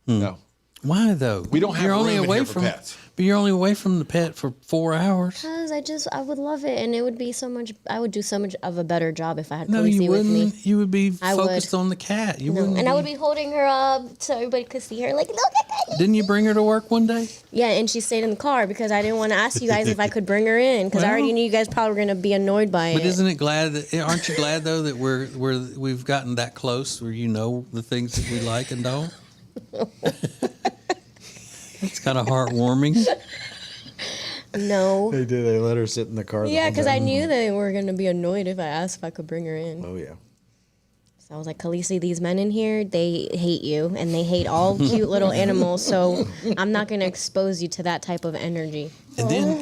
No. Why though? We don't have you're room only in away here for from pets. But you're only away from the pet for 4 hours. Because I would love it, and it would be so much. I would do so much of a better job if I had No, Khaleesi you with me. wouldn't. You would be I focused would. on the cat. You No, wouldn't. and I would be holding her up so everybody could see her. Like, look at that. Didn't you bring her to work one day? Yeah, and she stayed in the car because I didn't want to ask you guys if I could bring her in because I already Well- knew you guys probably were going to be annoyed by But it. isn't it glad that? Aren't you glad though that we've gotten that close where you know the things that we like and don't? It's kind of heartwarming. No. They did. They let her sit in the car. the Yeah, whole because I time. knew they were going to be annoyed if I asked if I could bring her in. Oh yeah. So I was like, Khaleesi, these men in here, they hate you and they hate all cute little animals. So I'm not going to expose you to that type of energy. And then,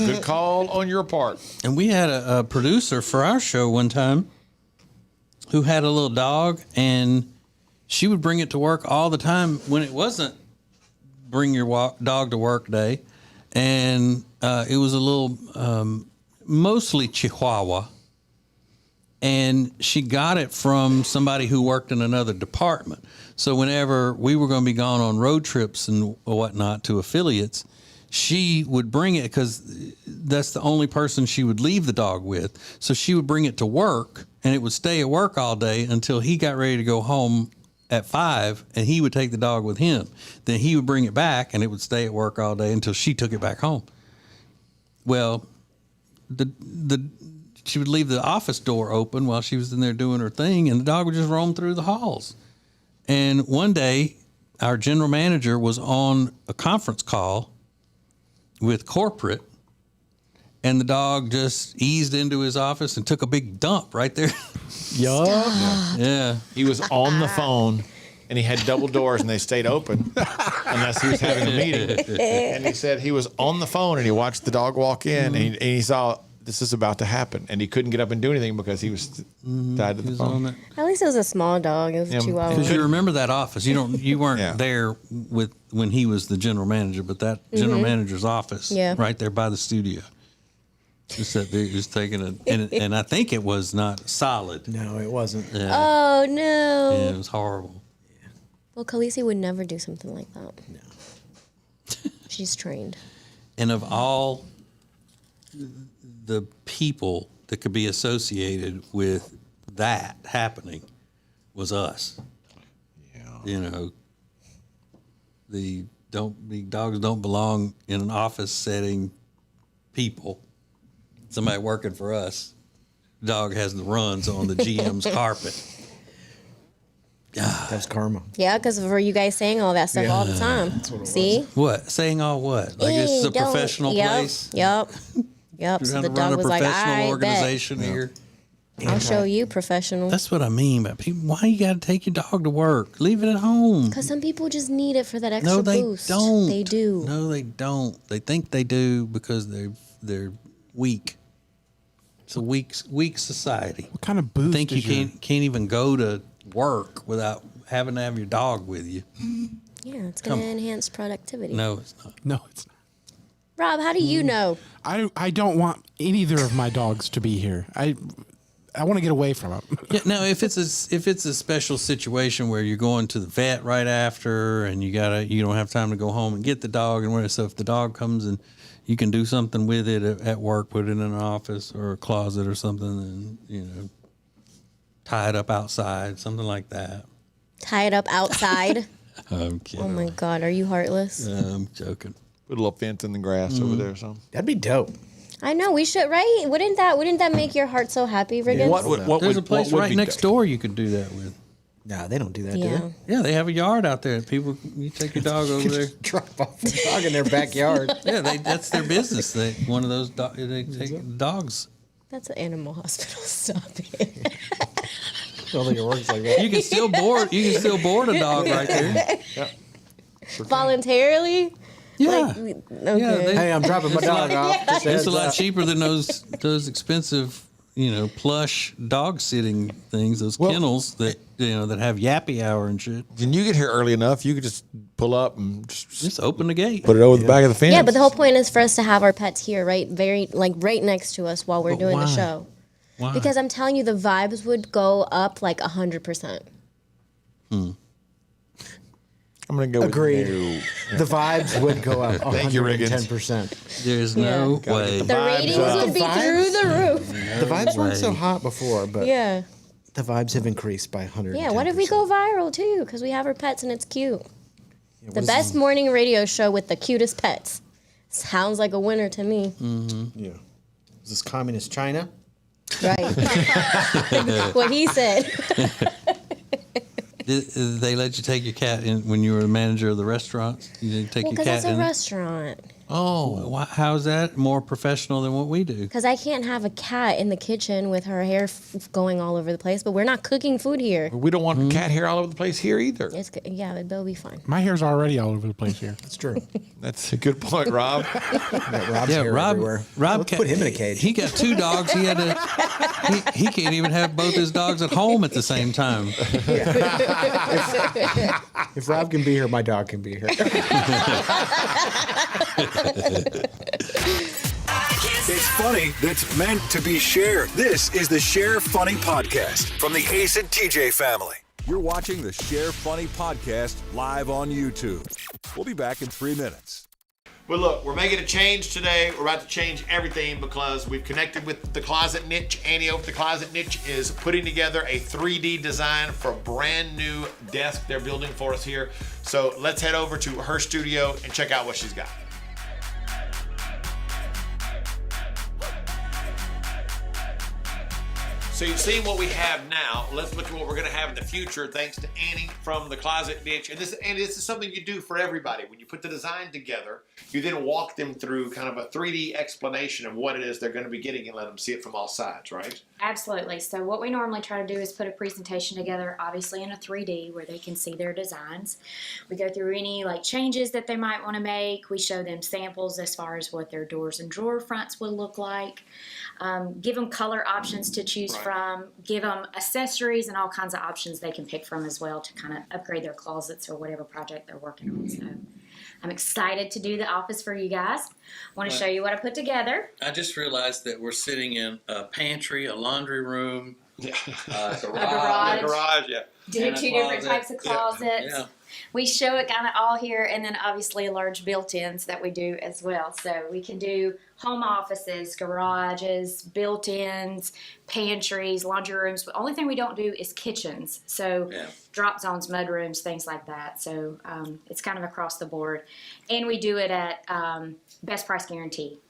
Good call on your part. and we had a producer for our show one time who had a little dog, and she would bring it to work all the time when it wasn't bring your dog to work day. And it was a little, mostly Chihuahua. And she got it from somebody who worked in another department. So whenever we were going to be gone on road trips and whatnot to affiliates, she would bring it because that's the only person she would leave the dog with. So she would bring it to work, and it would stay at work all day until he got ready to go home at 5, and he would take the dog with him. Then he would bring it back, and it would stay at work all day until she took it back home. Well, she would leave the office door open while she was in there doing her thing, and the dog would just roam through the halls. And one day, our general manager was on a conference call with corporate, and the dog just eased into his office and took a big dump right there. Yeah. He was on the phone, and he had double doors, and they stayed open unless he was having a meeting. And he said he was on the phone, and he watched the dog walk in, and he saw this is about to happen, and he couldn't get up and do anything because he was tied to the phone. At least it was a small dog. It was a Chihuahua. Because you remember that office. You weren't there with when he was the general manager, but that general manager's office, right there by the studio. Just that big, just taking and I think it was not solid. No, it wasn't. Yeah. Oh, no. Yeah, it was horrible. Well, Khaleesi would never do something like that. No. She's trained. And of all the people that could be associated with that happening was us. Yeah. You know, the dogs don't belong in an office setting. People, somebody working for us, dog has the runs on the GM's carpet. That's karma. Yeah, because for you guys saying all that stuff all the time. See? What? Saying all what? Like this is a Don't- professional yep, place? Yep. Yep. You're So trying the to run dog a was like, professional I organization bet. here. I'll show you professional. That's what I mean by people. Why you got to take your dog to work? Leave it at home. Because some people just need it for that extra No, they boost. don't. They do. No, they don't. They think they do because they're weak. It's a weak society. What kind of boost? Think you is your- can't even go to work without having to have your dog with you? Yeah, it's going to enhance productivity. No, it's not. No, it's not. Rob, how do you know? I don't want either of my dogs to be here. I want to get away from them. Yeah, now if it's a special situation where you're going to the vet right after and you don't have time to go home and get the dog and whatever, so if the dog comes and you can do something with it at work, put it in an office or a closet or something, and tie it up outside, something like that. Tie it up outside? I'm kidding. Oh my God, are you heartless? I'm joking. Put a little fence in the grass over there or something. That'd be dope. I know, we should, right? Wouldn't that make your heart so happy, Riggins? There's a place right next door you could do that with. Nah, they don't do that, Yeah. do Yeah, they have a yard out there. People, you take your dog over there. Drop off the dog in their backyard. Yeah, that's their business. One of those they take dogs. That's an animal hospital. Stop it. I don't think it works like that. You can still board a dog right there. Yep. Voluntarily? Yeah. Okay. Hey, I'm dropping my dog off. Just It's heads a lot up. cheaper than those expensive, plush dog sitting things, those kennels that have yappy hour and shit. When you get here early enough, you could just pull up and Just open the gate. put it over the back of the fence. Yeah, but the whole point is for us to have our pets here, right? Right next to us while we're doing the show. Why? Because I'm telling you, the vibes would go up like 100%. I'm going to go Agreed. with no. The vibes would go up Thank you, Riggins. 110%. There's no Gotta way. get The ratings would be through the roof. The vibes weren't so hot before, but Yeah. the vibes have increased by 100. Yeah, what if we go viral too? Because we have our pets and it's cute. what The is best morning radio show with the cutest pets. Sounds like a winner to me. Yeah. Is this communist China? Right. What he said. Did they let you take your cat in when you were the manager of the restaurant? You didn't take Well, your because cat it's a in? restaurant. Oh, how's that more professional than what we do? Because I can't have a cat in the kitchen with her hair going all over the place, but we're not cooking food here. We don't want cat hair all over the place here either. Yeah, they'll be fine. My hair's already all over the place here. That's true. That's a good point, Rob. Rob's hair everywhere. Let's put him in a cage. He got 2 dogs. He had to. He can't even have both his dogs at home at the same time. If Rob can be here, my dog can be here. It's funny that's meant to be shared. This is the Share Funny Podcast from the Ace and TJ family. You're watching the Share Funny Podcast live on YouTube. We'll be back in 3 minutes. Well, look, we're making a change today. We're about to change everything because we've connected with the Closet Niche. Annie over the Closet Niche is putting together a 3D design for a brand new desk they're building for us here. So let's head over to her studio and check out what she's got. So you've seen what we have now. Let's look at what we're going to have in the future, thanks to Annie from the Closet Niche. And this is something you do for everybody. When you put the design together, you then walk them through kind of a 3D explanation of what it is they're going to be getting and let them see it from all sides, right? Absolutely. So what we normally try to do is put a presentation together, obviously in a 3D where they can see their designs. We go through any changes that they might want to make. We show them samples as far as what their doors and drawer fronts will look like. Give them color options to choose from. Give them accessories and all kinds of options they can pick from as well to kind of upgrade their closets or whatever project they're working on. So I'm excited to do the office for you guys. I want to show you what I put together. I just realized that we're sitting in a pantry, a laundry room, a garage. Yeah. Do 2 different types of closets. Yeah. We show it kind of all here, and then obviously large built-ins that we do as well. So we can do home offices, garages, built-ins, pantries, laundry rooms. The only thing we don't do is kitchens. So drop zones, mud rooms, things like that. So it's kind of across the board. And we do it at best price guarantee.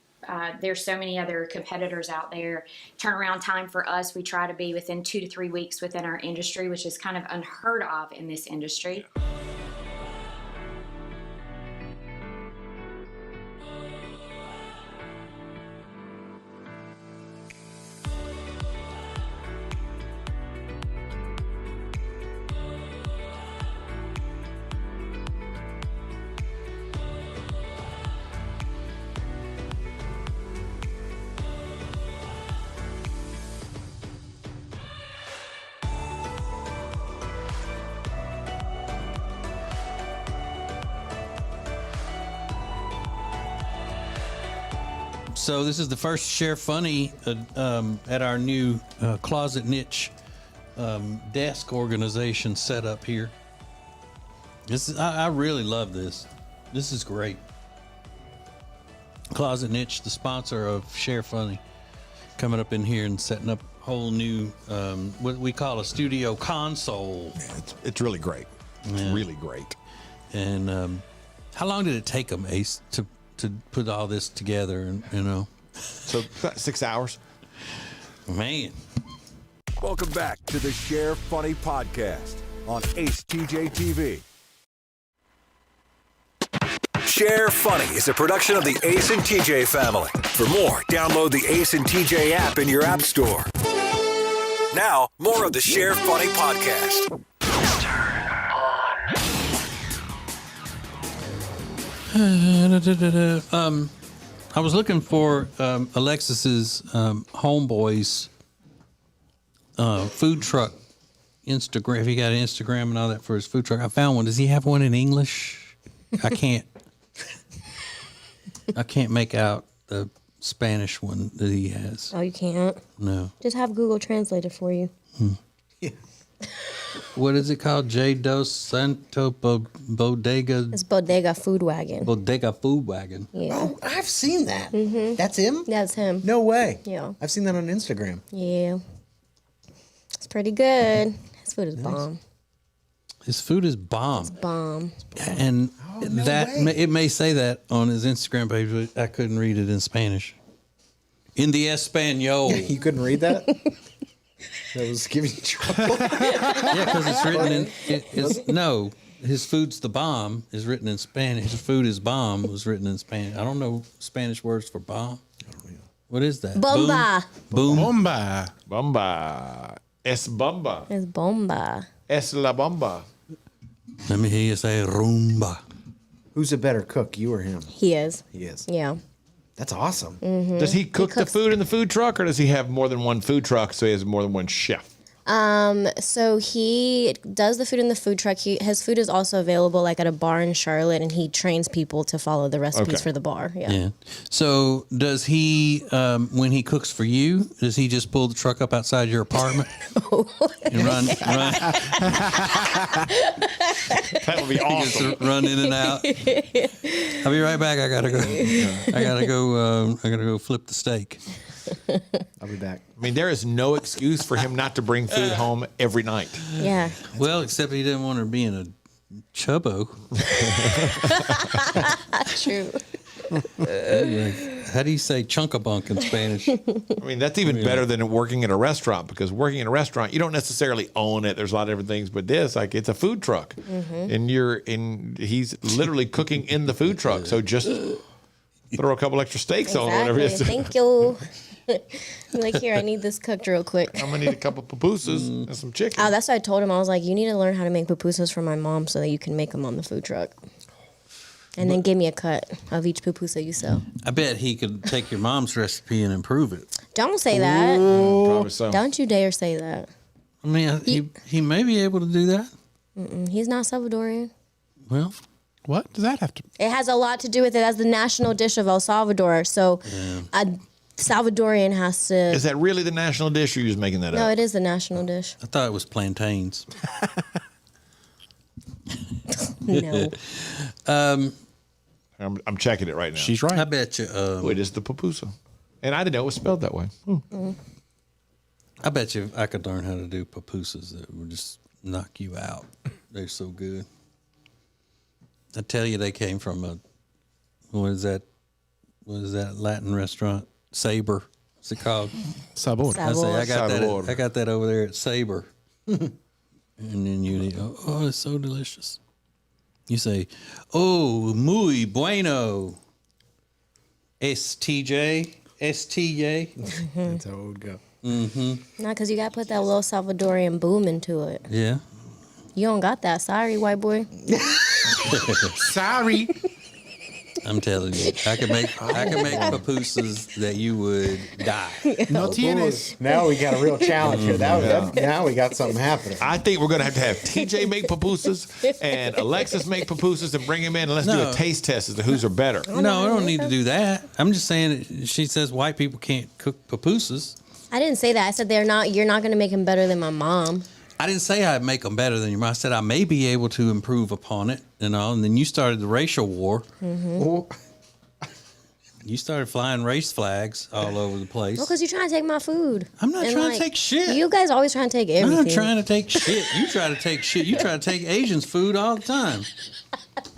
There's so many other competitors out there. Turnaround time for us, we try to be within 2 to 3 weeks within our industry, which is kind of unheard of in this industry. So this is the first Share Funny at our new Closet Niche desk organization set up here. I really love this. This is great. Closet Niche, the sponsor of Share Funny, coming up in here and setting up a whole new what we call a studio console. Yeah, it's really great. It's really great. And how long did it take them, Ace, to put all this together? And so about 6 hours. Man. Welcome back to the Share Funny Podcast on Ace TJ TV. Share Funny is a production of the Ace and TJ family. For more, download the Ace and TJ app in your app store. Now, more of the Share Funny Podcast. I was looking for Alexis's homeboy's food truck Instagram. If he got an Instagram and all that for his food truck, I found one. Does he have one in English? I can't make out Spanish one that he has. Oh, you can't? No. Just have Google translate it for you. What is it called? J. Dos Santo Bodega. It's Bodega Food Wagon. Bodega Food Wagon. Yeah. Oh, I've seen that. Mm-hmm. That's him? That's him. No way. Yeah. I've seen that on Instagram. Yeah. It's pretty good. His food is bomb. His food is bomb. Bomb. And it may say that on his Instagram page, but I couldn't read it in Spanish. In the Espanol. You couldn't read that? That was giving you trouble. Yeah, because it's written in. His food's the bomb is written in Spanish. His food is bomb was written in Spanish. I don't know Spanish words for bomb. What is that? Bomba. Boom. Bomba. Bomba. Es bomba. It's bomba. Es la bomba. Let me hear you say rumba. Who's a better cook, you or him? He is. He is. Yeah. That's awesome. Mm-hmm. Does he cook the food in the food truck, or does he have more than one food truck so he has more than one chef? So he does the food in the food truck. His food is also available like at a bar in Charlotte, and he trains people to follow the recipes for the bar. Yeah. So does he, when he cooks for you, does he just pull the truck up outside your apartment and run? That would be awesome. Run in and out. I'll be right back. I gotta go flip the steak. I'll be back. I mean, there is no excuse for him not to bring food home every night. Yeah. Well, except he didn't want her being a chubbo. True. How do you say chunkabunk in Spanish? I mean, that's even better than working at a restaurant, because working in a restaurant, you don't necessarily own it. There's a lot of different things, but this, like, it's a food truck, and he's literally cooking in the food truck. So just throw a couple extra steaks on whatever it is. Thank you. Like, here, I need this cooked real quick. I'm gonna need a couple pupusas and some chicken. Oh, that's what I told him. I was like, you need to learn how to make pupusas for my mom so that you can make them on the food truck. And then give me a cut of each pupusa you sell. I bet he could take your mom's recipe and improve it. Don't say that. Probably so. Don't you dare say that. I mean, he may be able to do that. He's not Salvadorian. Well, what does that have to? It has a lot to do with it. That's the national dish of El Salvador. So a Salvadorian has to. Is that really the national dish, or you just making that No, up? it is the national dish. I thought it was plantains. No. I'm checking it right now. She's right. I bet you. It is the pupusa, and I didn't know it was spelled that way. I bet you I could learn how to do pupusas that would just knock you out. They're so good. I tell you, they came from a what is that Latin restaurant? Saber. What's it called? Sabor. I say I got Sabor. that. I got that over there at Saber. And then you need, oh, it's so delicious. You say, oh, muy bueno. STJ. That's how it would go. No, because you got to put that little Salvadorian boom into it. Yeah. You don't got that. Sorry, white boy. Sorry. I'm telling you, I can make pupusas that you would die. No tienes. Now we got a real challenge here. Now we got something happening. I think we're gonna have TJ make pupusas and Alexis make pupusas and bring him in, and let's do a taste test as to whose are better. No, I don't need to do that. I'm just saying that she says white people can't cook pupusas. I didn't say that. I said you're not going to make them better than my mom. I didn't say I'd make them better than your mom. I said I may be able to improve upon it and all. And then you started the racial war. You started flying race flags all over the place. Well, because you're trying to take my food. I'm not trying to take shit. You guys always trying to take everything. I'm not trying to take shit. You try to take shit. You try to take Asians' food all the time.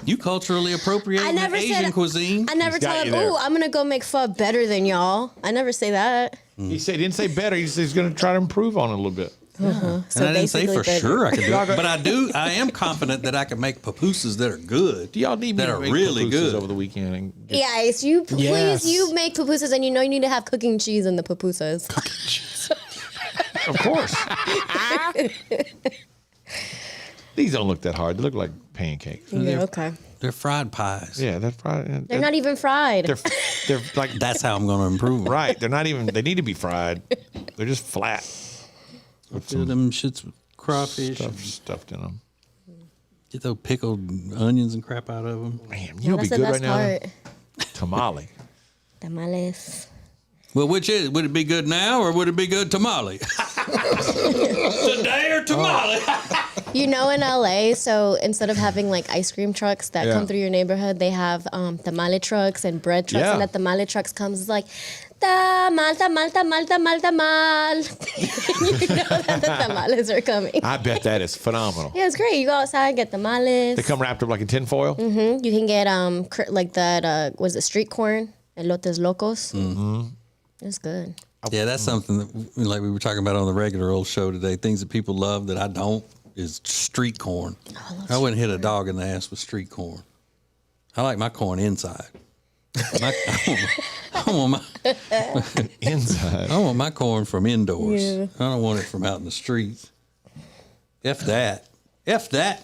You culturally appropriate the Asian cuisine. I never tell him, ooh, I'm going to go make pho better than y'all. I never say that. He didn't say better. He said he's going to try to improve on it a little bit. So and I didn't say for better. sure I could do it, but I am confident that I can make pupusas that are good. Do y'all need me that to are make really pupusas good over the weekend? And Yeah, it's you. Please, you make pupusas, and you know you need to have cooking cheese in the pupusas. Of course. These don't look that hard. They look like pancakes. Yeah, okay. They're fried pies. Yeah, they're fried. They're not even fried. They're like that's how I'm going to improve them. Right. They're not even. They need to be fried. They're just flat. With Fill them shits with crawfish. Stuffed in them. Get those pickled onions and crap out of them. Man, you'll be good right now. Tamale. Tamales. Well, which is would it be good now or would it be good tamale? Today or tamale? You know, in LA, so instead of having like ice cream trucks that come through your neighborhood, they have tamale trucks and bread trucks, and the tamale trucks comes like tamal, tamal, tamal, tamal, tamal. You know that the tamales are coming. I bet that is phenomenal. Yeah, it's great. You go outside and get tamales. They come wrapped up like in tinfoil. You can get like that. Was it street corn? Elotes locos. It's good. Yeah, that's something that, like we were talking about on the regular old show today. Things that people love that I don't is street corn. I wouldn't hit a dog in the ass with street corn. I like my corn inside. I want my inside. I want my corn from indoors. Yeah. I don't want it from out in the streets. F that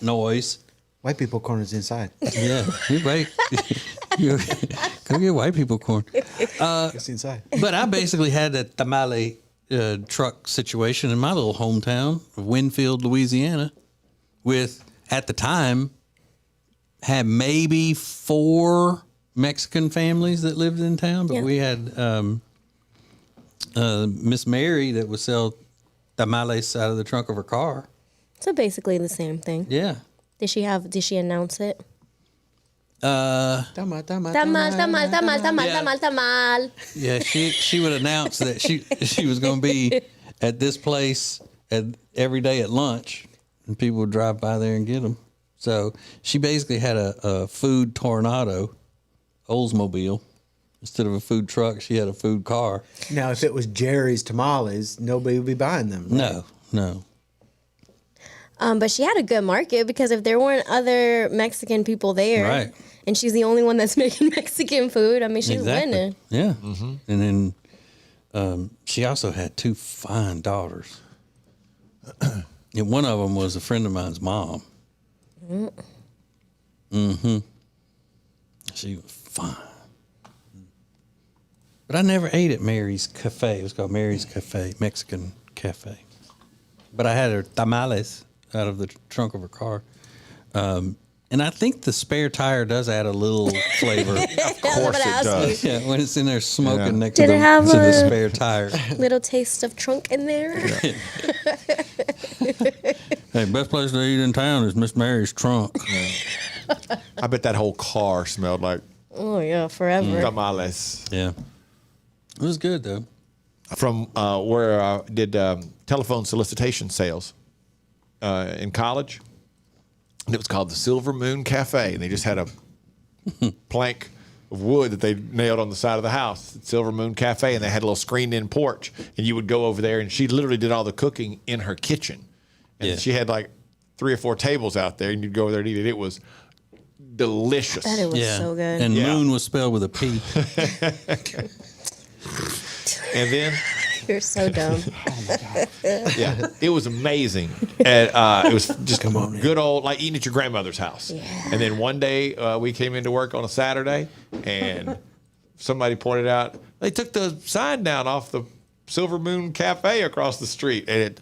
noise. White people corn is inside. Yeah, you wait. Go get white people corn. It's inside. But I basically had a tamale truck situation in my little hometown of Winfield, Louisiana, with, at the time, had maybe 4 Mexican families that lived in town. But we had Miss Mary that would sell tamales out of the trunk of her car. So basically the same thing. Yeah. Did she announce it? Tamal, tamal, tamal, tamal, tamal, tamal. Yeah, she would announce that she was going to be at this place every day at lunch, and people would drive by there and get them. So she basically had a food tornado, Oldsmobile. Instead of a food truck, she had a food car. Now, if it was Jerry's tamales, nobody would be buying them. Right? No. But she had a good market because if there weren't other Mexican people there, and she's the only one that's making Mexican food, I mean, she's winning. Yeah. And then she also had 2 fine daughters. And one of them was a friend of mine's mom. She was fine. But I never ate at Mary's Cafe. It was called Mary's Cafe, Mexican Cafe. But I had her tamales out of the trunk of her car. And I think the spare tire does add a little flavor. Of course it does. Yeah, when it's in there smoking next Did to it have the a spare tire. little taste of trunk in there? Hey, best place to eat in town is Miss Mary's trunk. I bet that whole car smelled like Oh, yeah, forever. tamales. Yeah. It was good, though. From where I did telephone solicitation sales in college. And it was called the Silver Moon Cafe. And they just had a plank of wood that they nailed on the side of the house. Silver Moon Cafe. And they had a little screened-in porch. And you would go over there, and she literally did all the cooking in her kitchen. And she had like 3 or 4 tables out there, and you'd go over there and eat it. It was delicious. I bet it was so good. And moon was spelled with a P. And then... You're so dumb. Oh, my God. Yeah, it was amazing. And it was just good old, like eating at your grandmother's house. Yeah. And then one day we came into work on a Saturday, and somebody pointed out, they took the sign down off the Silver Moon Cafe across the street. And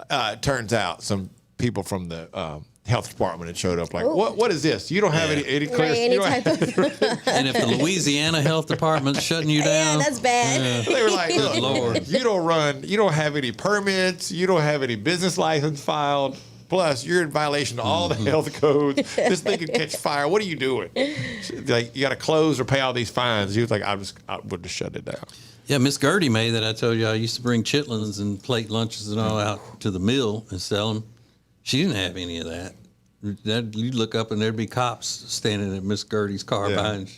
it turns out some people from the health department had showed up like, what is this? You don't have any clear... Any type of... And if the Louisiana Health Department's shutting you down... Yeah, that's bad. They were like, look, Lord, you don't have any permits, you don't have any business license filed, plus you're in violation of all the health codes. This thing could catch fire. What are you doing? Like, you got to close or pay all these fines. He was like, I would have shut it down. Yeah, Miss Gertie May that I told you I used to bring chitlins and plate lunches and all out to the mill and sell them. She didn't have any of that. You'd look up and there'd be cops standing at Miss Gertie's car behind.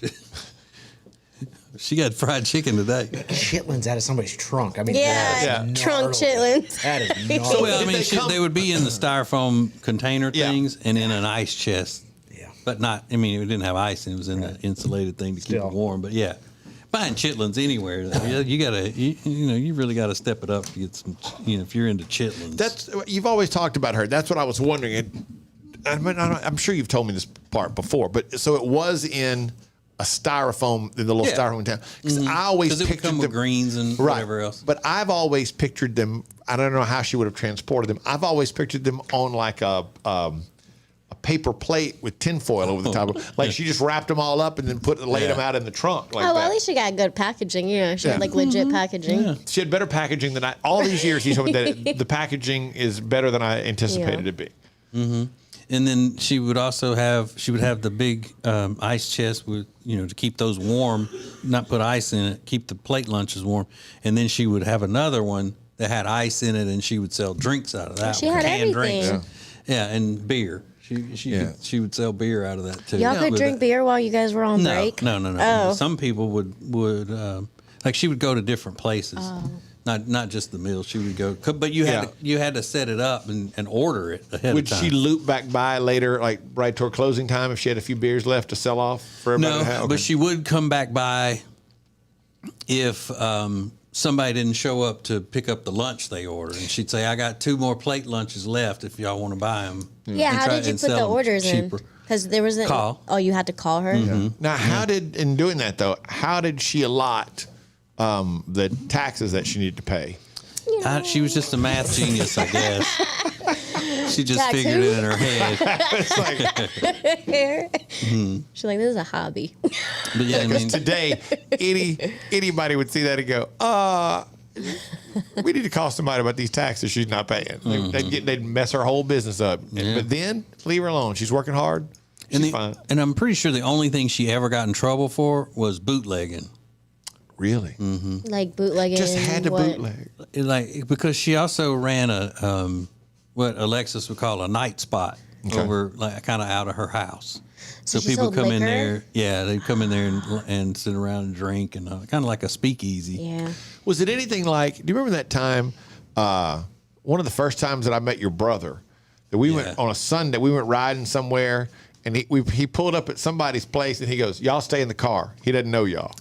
She got fried chicken today. Chitlins out of somebody's trunk. I mean, trunk chitlins. That is gnarly. Well, I mean, they would be in the styrofoam container things and in an ice chest. Yeah. But not, I mean, it didn't have ice and it was in the insulated thing to keep it warm. But yeah, buying chitlins anywhere, you gotta, you really gotta step it up to get some, if you're into chitlins. You've always talked about her. That's what I was wondering. I'm sure you've told me this part before, but so it was in a styrofoam, in the little styrofoam town. Because I always pictured them with greens and whatever else. But I've always pictured them. I don't know how she would have transported them. I've always pictured them on like a paper plate with tinfoil over the top of it. Like she just wrapped them all up and then laid them out in the trunk like well, that. at least she got good packaging. She had like legit packaging. Yeah. She had better packaging than all these years. He told me that the packaging is better than I anticipated it to be. Mm-hmm. And then she would have the big ice chest with, to keep those warm, not put ice in it, keep the plate lunches warm. And then she would have another one that had ice in it, and she would sell drinks out of that. She had canned everything. Drinks. Yeah, and beer. She would sell beer out of that too. Y'all could drink beer while you guys were on break? No. Oh. Some people would like she would go to different places. Oh. Not just the meal. She would go, but you had to set it up and order it ahead Would of time. she loop back by later, like right toward closing time, if she had a few beers left to sell off for everybody to have? But she would come back by if somebody didn't show up to pick up the lunch they ordered, and she'd say, "I got 2 more plate lunches left if y'all want to buy them." Yeah, how did you put the orders in? Because there wasn't. Call. Oh, you had to call her. Mm-hmm. Now, in doing that though, how did she allot the taxes that she needed to pay? She was just a math genius, I guess. She just Tax figured who? it in her head. She's like, this is a hobby. But yeah, I mean, today, anybody would see that and go, we need to call somebody about these taxes she's not paying. They'd mess her whole business up. Yeah. But then, leave her alone. She's working hard. She's fine. And I'm pretty sure the only thing she ever got in trouble for was bootlegging. Really? Mm-hmm. Like bootlegging. Just had to bootleg. Because she also ran a what Alexis would call a night spot over kind of out of her house. So she people sold come in liquor? there. Yeah, they'd come in there and sit around and drink and kind of like a speakeasy. Yeah. Was it anything like? Do you remember that time? One of the first times that I met your brother, that we went on a Sunday. We went riding somewhere. And he pulled up at somebody's place and he goes, "Y'all stay in the car." He doesn't know y'all.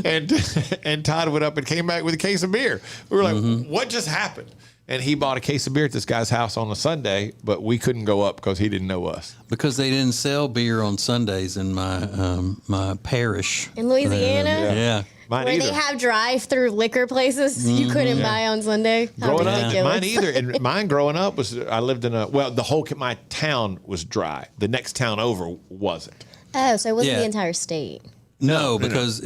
And Todd went up and came back with a case of beer. We were like, "What just happened?" And he bought a case of beer at this guy's house on a Sunday, but we couldn't go up because he didn't know us. Because they didn't sell beer on Sundays in my parish. In Louisiana? Yeah. Mine Where either. they have drive-through liquor places you couldn't buy on Sunday. How Growing up, ridiculous. mine either. And mine growing up was, I lived in my town was dry. The next town over wasn't. Oh, so it wasn't the entire state. No, because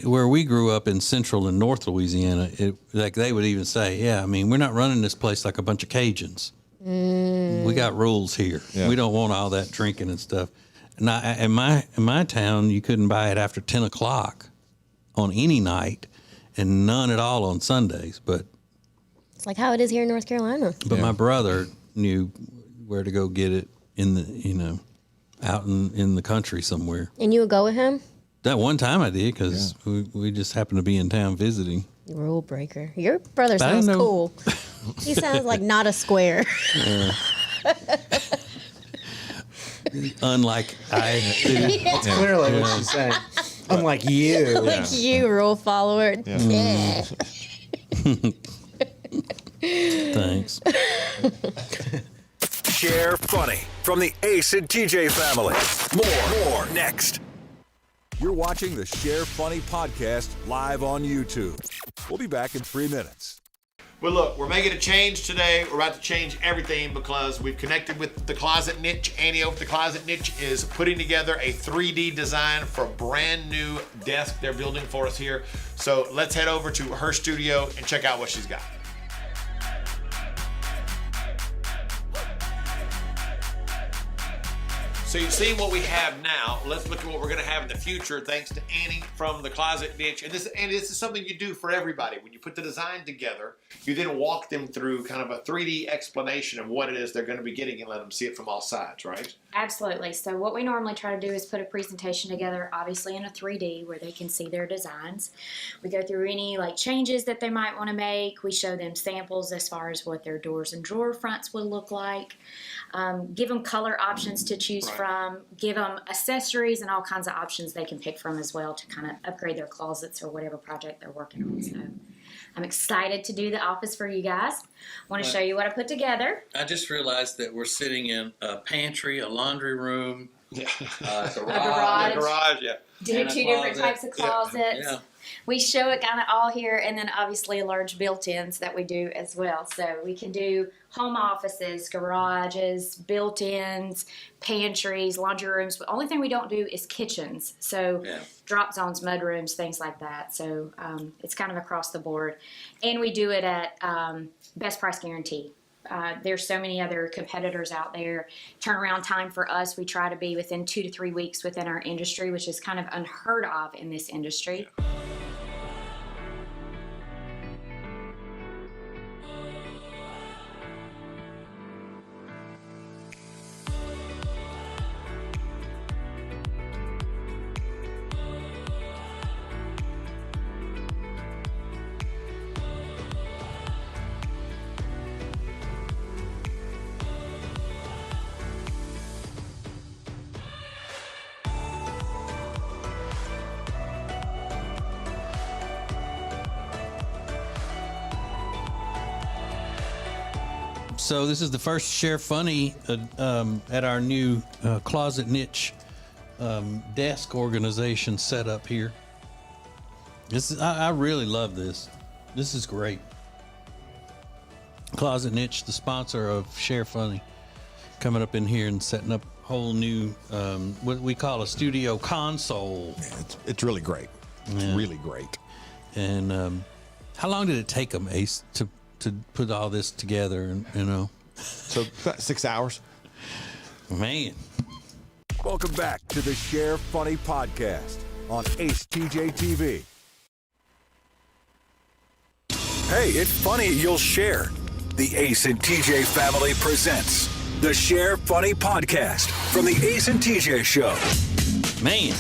where we grew up in central and north Louisiana, they would even say, we're not running this place like a bunch of Cajuns. We got rules here. Yeah. We don't want all that drinking and stuff. And in my town, you couldn't buy it after 10 o'clock on any night, and none at all on Sundays. But It's like how it is here in North Carolina. But my brother knew where to go get it in the out in the country somewhere. And you would go with him? That one time I did because we just happened to be in town visiting. Rule breaker. Your brother I didn't sounds know- cool. He sounds like not a square. Unlike I do. That's clearly what she's saying. Unlike you. Like you, rule follower. Yeah. Thanks. Share funny from the Ace and TJ family. More next. You're watching the Share Funny podcast live on YouTube. We'll be back in 3 minutes. Well, look, we're making a change today. We're about to change everything because we've connected with The Closet Niche. Annie over The Closet Niche is putting together a 3D design for a brand new desk they're building for us here. So let's head over to her studio and check out what she's got. So you've seen what we have now. Let's look at what we're going to have in the future thanks to Annie from The Closet Niche. And this is something you do for everybody. When you put the design together, you then walk them through kind of a 3D explanation of what it is they're going to be getting and let them see it from all sides, right? Absolutely. So what we normally try to do is put a presentation together, obviously in a 3D where they can see their designs. We go through any changes that they might want to make. We show them samples as far as what their doors and drawer fronts will look like. Give them color options to choose from. Give them accessories and all kinds of options they can pick from as well to kind of upgrade their closets or whatever project they're working on. So I'm excited to do the office for you guys. I want to show you what I put together. I just realized that we're sitting in a pantry, a laundry room, a garage. garage, yeah. Do And a two different closet. types of closets. Yeah. We show it kind of all here, and then obviously large built-ins that we do as well. So we can do home offices, garages, built-ins, pantries, laundry rooms. The only thing we don't do is kitchens. So drop zones, mud rooms, things like that. So it's kind of across the board. And we do it at best price guarantee. There's so many other competitors out there. Turnaround time for us, we try to be within 2 to 3 weeks within our industry, which is kind of unheard of in this industry. So this is the first Share Funny at our new Closet Niche desk organization set up here. I really love this. This is great. Closet Niche, the sponsor of Share Funny, coming up in here and setting up a whole new what we call a studio console. Yeah, it's really great. It's really great. And how long did it take them, Ace, to put all this together? And so about 6 hours. Man. Welcome back to the Share Funny podcast on Ace TJ TV. Hey, it's funny you'll share. The Ace and TJ family presents the Share Funny podcast from the Ace and TJ show. Man.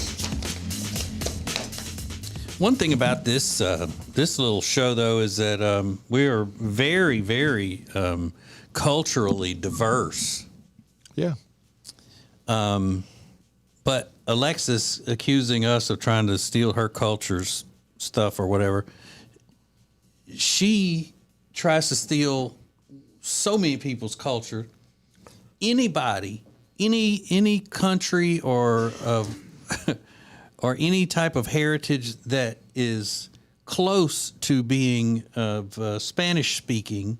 One thing about this this little show, though, is that we are very, very culturally diverse. Yeah. But Alexis accusing us of trying to steal her culture's stuff or whatever, she tries to steal so many people's culture. Anybody, any country or or any type of heritage that is close to being of Spanish speaking,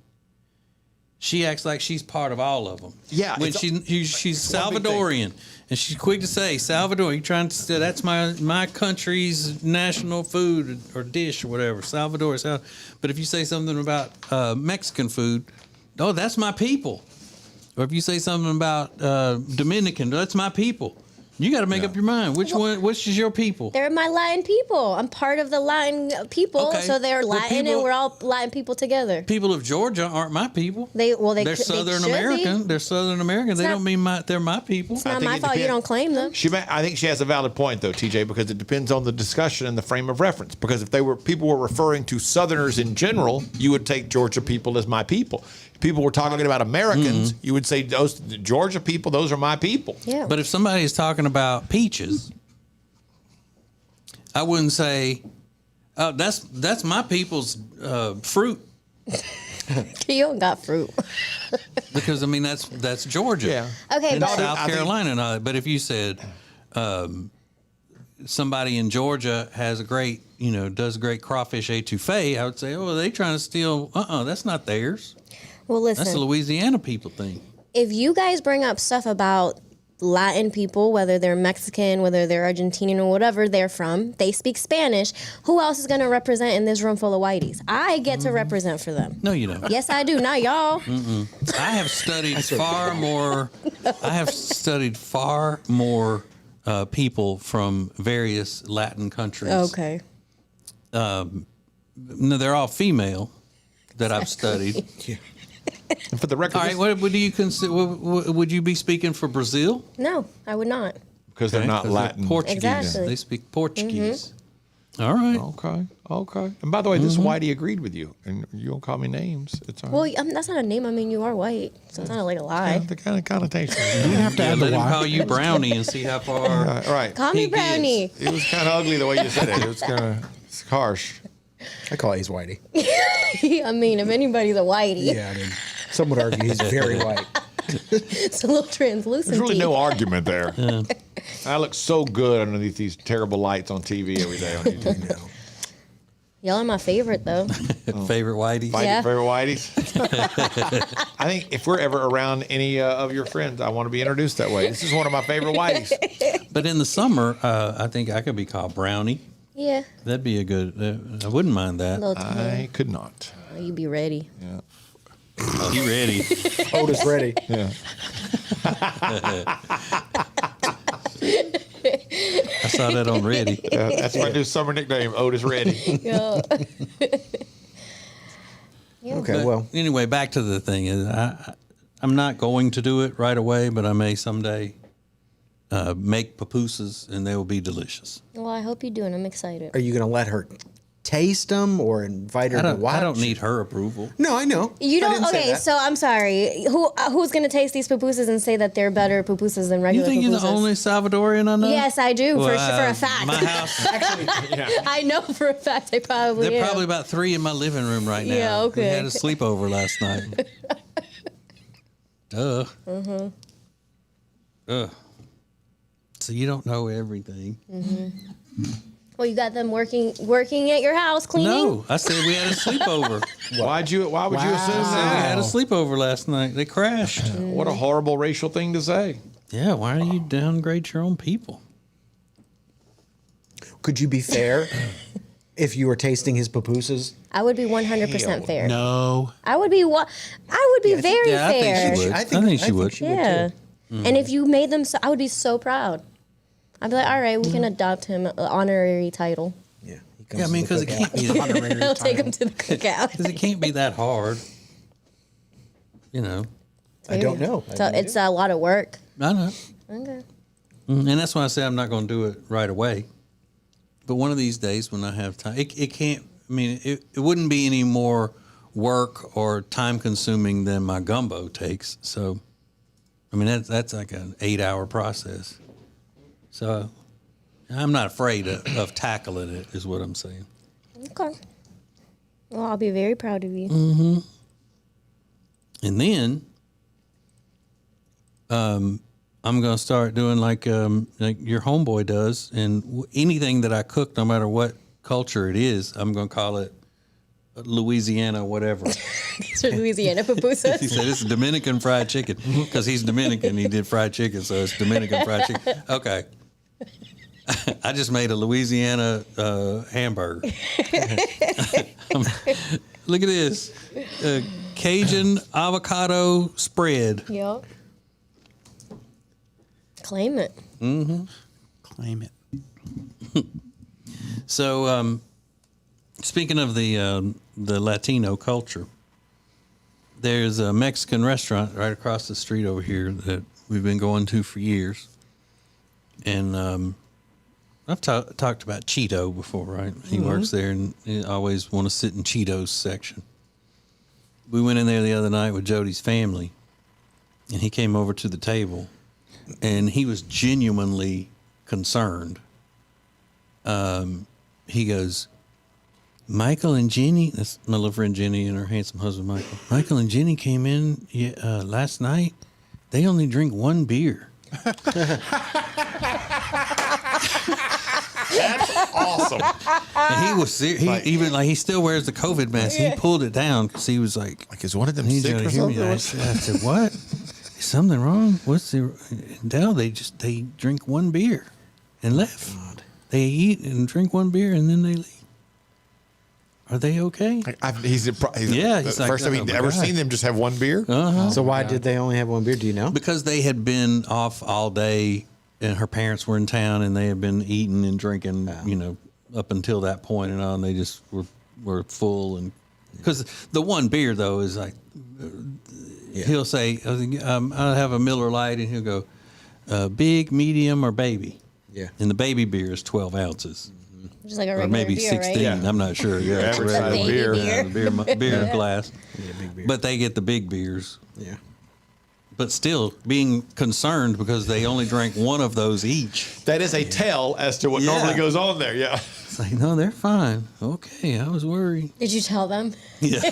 she acts like she's part of all of them. Yeah, when she's Salvadorian, and she's quick to say, Salvador, you're trying to say that's my country's national food or dish or whatever. Salvador. But if you say something about Mexican food, oh, that's my people. Or if you say something about Dominican, that's my people. You got to make up your mind. Which is your people? They're my Latin people. I'm part of the Latin people, Okay. so they're Well, Latin, and we're all Latin people together. People of Georgia aren't my people. They're Southern should American. be. They're Southern American. They not- don't mean they're my people. It's not my fault you don't claim them. I think she has a valid point, though, TJ, because it depends on the discussion and the frame of reference. Because if people were referring to Southerners in general, you would take Georgia people as my people. If people were talking about Americans, you would say those Georgia people, those are my people. Yeah. But if somebody is talking about peaches, I wouldn't say, "Oh, that's my people's fruit," You don't got fruit. because I mean that's Georgia. Yeah. Okay, and but South Carolina and all that. But if you said somebody in Georgia has does great crawfish etouffee, I would say, oh, are they trying to steal? That's not theirs. well, listen. That's a Louisiana people thing. If you guys bring up stuff about Latin people, whether they're Mexican, whether they're Argentinian or whatever they're from, they speak Spanish. Who else is going to represent in this room full of whiteys? I get to represent for them. No, you don't. Yes, I do. Not y'all. I have studied far more. I have studied far more people from various Latin countries. Okay. No, they're all female that I've studied. And for the record, All right, what do you consider? Would you be speaking for Brazil? No, I would not. because they're not Latin. Portuguese. Exactly. They speak Portuguese. All right. Okay. And by the way, this Whitey agreed with you, and you don't call me names. It's all right. Well, that's not a name. I mean, you are white, so it's not like a lie. The kind of connotation. You have to add the Let him Y. call you Brownie and see how far. Right. Call me He Brownie. It was kind of ugly the way you said it. It was kind of harsh. I call Ace Whitey. I mean, if anybody's a whitey, Yeah, I mean, some would argue he's very white. it's a little translucent. There's really no argument there. I look so good underneath these terrible lights on TV every day on YouTube. Y'all are my favorite, though. Favorite whiteies? Yeah. Favorite whiteies? I think if we're ever around any of your friends, I want to be introduced that way. This is one of my favorite whiteies. But in the summer, I think I could be called Brownie. Yeah. That'd be a good, I wouldn't mind that. I could not. Oh, you be ready. Yeah. Oh, you ready? Otis ready. Yeah. I saw that on Ready. That's my new summer nickname, Otis Ready. Yeah. Okay, well. Anyway, back to the thing. I'm not going to do it right away, but I may someday make pupusas, and they will be delicious. Well, I hope you do, and I'm excited. Are you going to let her taste them or invite her to watch? I don't need her approval. No, I know. You I don't. didn't say Okay, that. so I'm sorry. Who's gonna taste these pupusas and say that they're better pupusas than You regular think pupusas? you're the only Salvadorian I know? Yes, I do for Well, a fact. My house. I know for a fact I probably There are am. probably about 3 in my living room right now. Yeah, okay. We had a sleepover last night. Duh. Mm-hmm. Ugh. So you don't know everything. Mm-hmm. Well, you got them working at your house cleaning? No, I said we had a sleepover. Why would you assume We that? had a sleepover last night. They crashed. What a horrible racial thing to say. Yeah, why do you downgrade your own people? Could you be fair if you were tasting his pupusas? I would be 100% fair. No. I would be very Yeah, I think fair. she would. I think she would. Yeah. Mm. And if you made them, I would be so proud. I'd be like, all right, we can adopt him an honorary title. Yeah. Yeah, I mean, because it can't be I'll take him to the cookout. Because it can't be that hard. You know. I don't know. So it's a lot of work. I know. Okay. And that's why I say I'm not going to do it right away. But one of these days when I have time, it can't, I mean, it wouldn't be any more work or time consuming than my gumbo takes. So, I mean, that's like an 8-hour process. So I'm not afraid of tackling it, is what I'm saying. Okay. Well, I'll be very proud of you. Mm-hmm. And then I'm going to start doing like your homeboy does. And anything that I cook, no matter what culture it is, I'm going to call it Louisiana whatever. These are Louisiana pupusas. He said, it's Dominican fried chicken. Because he's Dominican. He did fried chicken, so it's Dominican fried chicken. Okay. I just made a Louisiana hamburger. Look at this. Cajun avocado spread. Yep. Claim it. Mm-hmm. Claim it. So, speaking of the Latino culture, there's a Mexican restaurant right across the street over here that we've been going to for years. And I've talked about Cheeto before, right? He works there, and he always want to sit in Cheeto's section. We went in there the other night with Jody's family, and he came over to the table, and he was genuinely concerned. He goes, Michael and Jenny, that's my little friend Jenny and her handsome husband Michael. Michael and Jenny came in last night. They only drink one beer. That's awesome. And he was serious. He still wears the COVID mask. He pulled it down because he was like, is one of them "He's sick gonna or hear me." something? I said, "What? Is something wrong? What's the?" No, they drink one beer and left. They eat and drink one beer and then they leave. Are they okay? He's he's the like, first time "Oh he'd my ever God." seen them just have one beer. Uh-huh. So why did they only have one beer? Do you know? Because they had been off all day, and her parents were in town, and they had been eating and drinking, up until that point and on. They just were full, and because the one beer though is like, he'll say, "I'll have a Miller Lite," and he'll go, "Big, medium, or baby." Yeah. And the baby beer is 12 ounces. Just like a Or regular maybe beer, 16. right? I'm not sure. Yeah, it's a Average size regular beer. Yeah, the beer glass. Yeah, big beer. But they get the big beers. Yeah. But still being concerned because they only drank one of those each. That is a tell as to what normally goes on there. Yeah. It's like, no, they're fine. Okay, I was worried. Did you tell them? Yeah.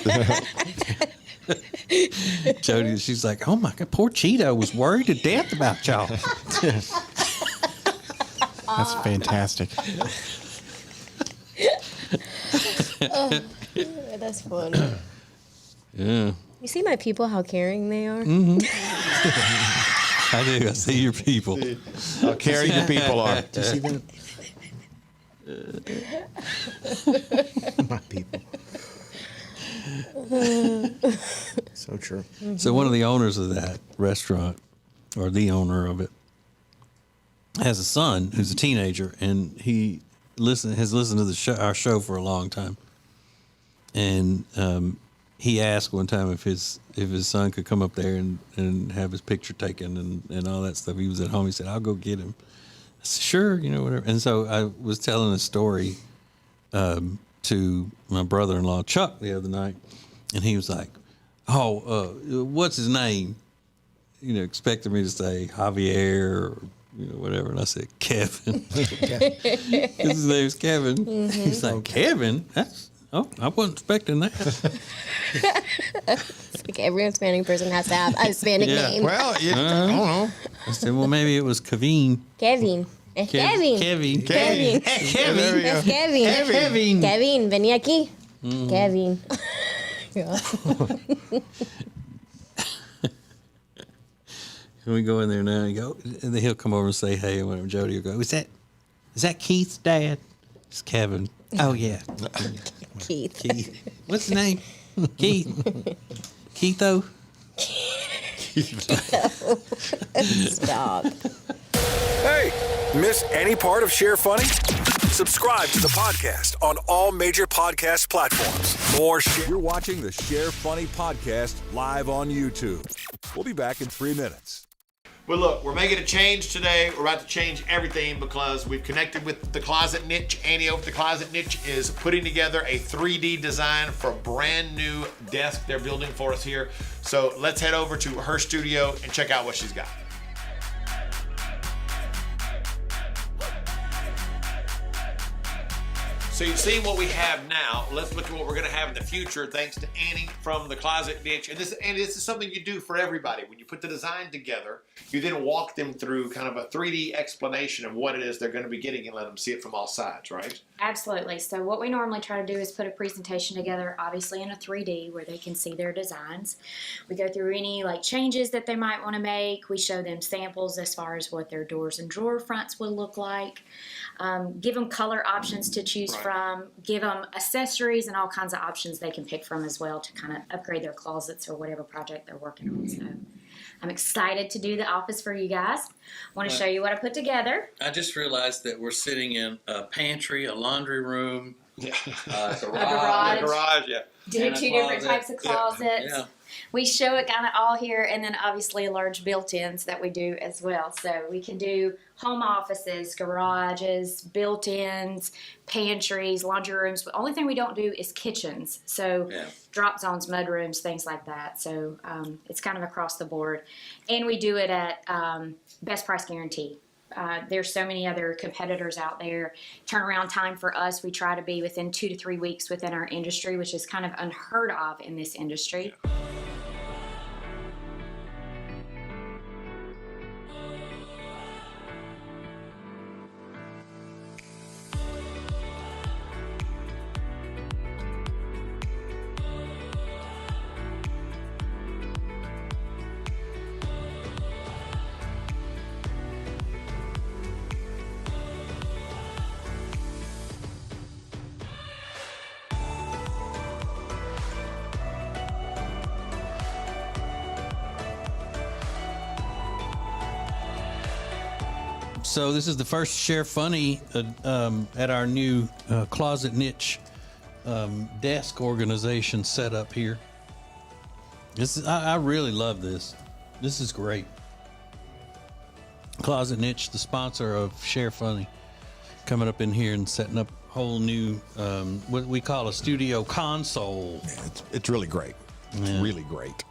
Jody, she's like, oh my God, poor Cheeto was worried to death about y'all. That's fantastic. That's funny. Yeah. You see my people, how caring they are? Mm-hmm. I do. I see your people. How caring your people are. Do you see that? My people. So true. So one of the owners of that restaurant, or the owner of it, has a son who's a teenager, and he has listened to our show for a long time. And he asked one time if his son could come up there and have his picture taken and all that stuff. He was at home. He said, "I'll go get him." I said, "Sure, whatever." And so I was telling a story to my brother-in-law Chuck the other night, and he was like, "Oh, what's his name?" Expecting me to say Javier or whatever, and I said Kevin. His name's Kevin. Mm-hmm. He's like, "Kevin? I wasn't expecting that." It's like every Hispanic person has to have a Hispanic name. Well, I don't know. I said, "Well, maybe it was Kevin." Kevin. Es Kevin. Kevin. Kevin. Es Kevin. Es Kevin. Kevin. Kevin, vení aquí. Mm. Kevin. Yeah. Can we go in there now and go? And then he'll come over and say, "Hey," and whatever. Jody will go, "Is that Keith's dad?" It's Kevin. "Oh yeah." Keith. What's his name? Keith. Keitho. Stop. Hey, miss any part of Share Funny? Subscribe to the podcast on all major podcast platforms. You're watching the Share Funny podcast live on YouTube. We'll be back in 3 minutes. Well, look, we're making a change today. We're about to change everything because we've connected with the Closet Niche. Annie over at the Closet Niche is putting together a 3D design for a brand new desk they're building for us here. So let's head over to her studio and check out what she's got. So you've seen what we have now. Let's look at what we're going to have in the future, thanks to Annie from the Closet Niche. And this is something you do for everybody. When you put the design together, you then walk them through kind of a 3D explanation of what it is they're going to be getting and let them see it from all sides, right? Absolutely. So what we normally try to do is put a presentation together, obviously in a 3D where they can see their designs. We go through any changes that they might want to make. We show them samples as far as what their doors and drawer fronts would look like. Give them color options to choose from. Give them accessories and all kinds of options they can pick from as well to kind of upgrade their closets or whatever project they're working on. So I'm excited to do the office for you guys. I want to show you what I put together. I just realized that we're sitting in a pantry, a laundry room, a garage, yeah. Do two different types of closets. Yeah. We show it kind of all here, and then obviously large built-ins that we do as well. So we can do home offices, garages, built-ins, pantries, laundry rooms. The only thing we don't do is kitchens. So drop zones, mud rooms, things like that. So it's kind of across the board. And we do it at best price guarantee. There's so many other competitors out there. Turnaround time for us, we try to be within 2 to 3 weeks within our industry, which is kind of unheard of in this industry. So this is the first Share Funny at our new Closet Niche desk organization set up here. I really love this. This is great. Closet Niche, the sponsor of Share Funny, coming up in here and setting up a whole new what we call a studio console. Yeah, it's really great. It's really great.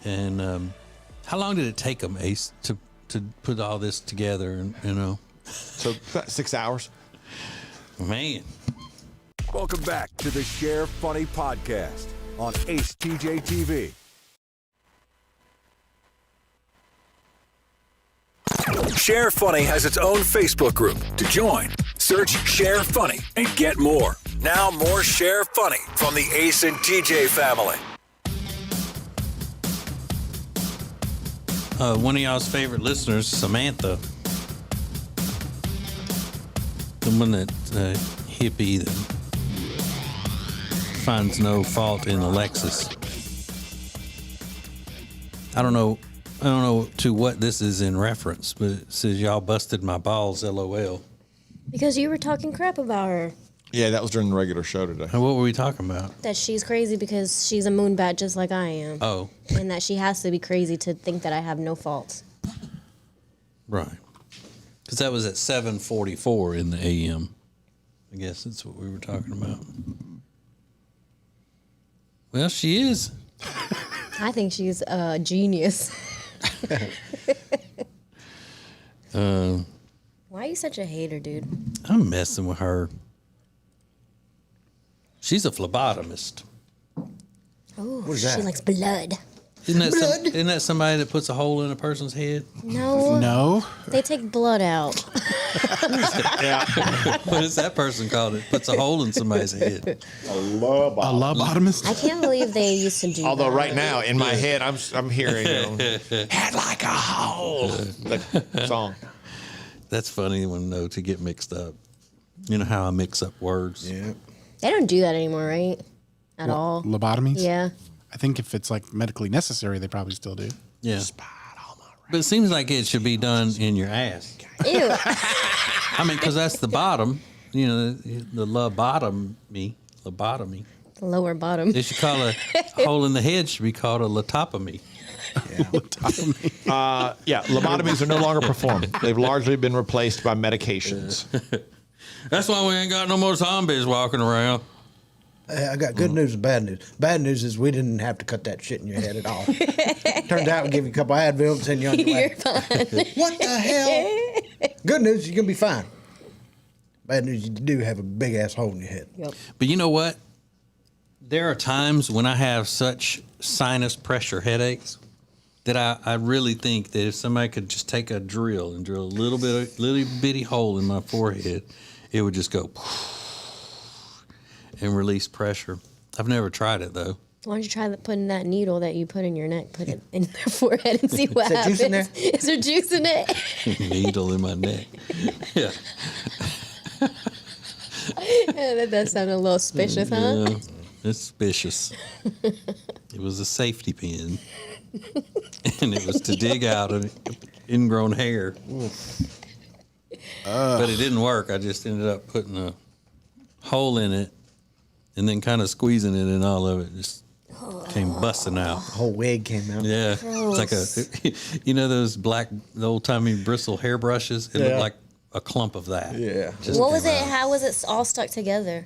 And how long did it take them, Ace, to put all this together? And so about 6 hours. Man. Welcome back to the Share Funny podcast on Ace TJ TV. Share Funny has its own Facebook group. To join, search Share Funny and get more. Now more Share Funny from the Ace and TJ family. One of y'all's favorite listeners, Samantha, the one that hippie that finds no fault in Alexis. I don't know to what this is in reference, but it says y'all busted my balls, LOL. Because you were talking crap about her. Yeah, that was during the regular show today. And what were we talking about? That she's crazy because she's a moonbat just like I am. Oh. And that she has to be crazy to think that I have no faults. Right. Because that was at 7:44 in the AM. I guess that's what we were talking about. Well, she is. I think she's a genius. Why are you such a hater, dude? I'm messing with her. She's a phlebotomist. Oh, What is that? she likes blood. Isn't that somebody that puts a hole in a person's head? No. No. They take blood out. What is that person called? It puts a hole in somebody's head. A lobotomist. I can't believe they used to do Although that. right now in my head I'm hearing head like a hole. The song. That's funny when to get mixed up. You know how I mix up words. Yeah. They don't do that anymore, right? At all. Lobotomies? Yeah. I think if it's like medically necessary, they probably still do. Yeah. But it seems like it should be done in your ass. Ew. I mean, because that's the bottom. You know, the lobotomy. The lower bottom. They should call a hole in the head should be called a lototomy. Lobotomies are no longer performed. They've largely been replaced by medications. That's why we ain't got no more zombies walking around. I got good news and bad news. Bad news is we didn't have to cut that shit in your head at all. Turned out we give you a couple of Advil and send you on your way. You're fine. What the hell? Good news, you're going to be fine. Bad news, you do have a big ass hole in your head. Yep. But you know what? There are times when I have such sinus pressure headaches that I really think that if somebody could just take a drill and drill a little bitty hole in my forehead, it would just go and release pressure. I've never tried it though. Why don't you try putting that needle that you put in your neck, put it in their forehead and see what happens? Is there juice in there? Is there juice in it? Needle in my neck. Yeah. That does sound a little suspicious, huh? Yeah, it's suspicious. It was a safety pin. And it was to dig out an ingrown hair. But it didn't work. I just ended up putting a hole in it and then kind of squeezing it, and all of it just came busting out. The whole wig came out. Yeah. It's like you know those black, the old-timey bristle hairbrushes? It looked like a clump of that. Yeah. What was it? How was it all stuck together?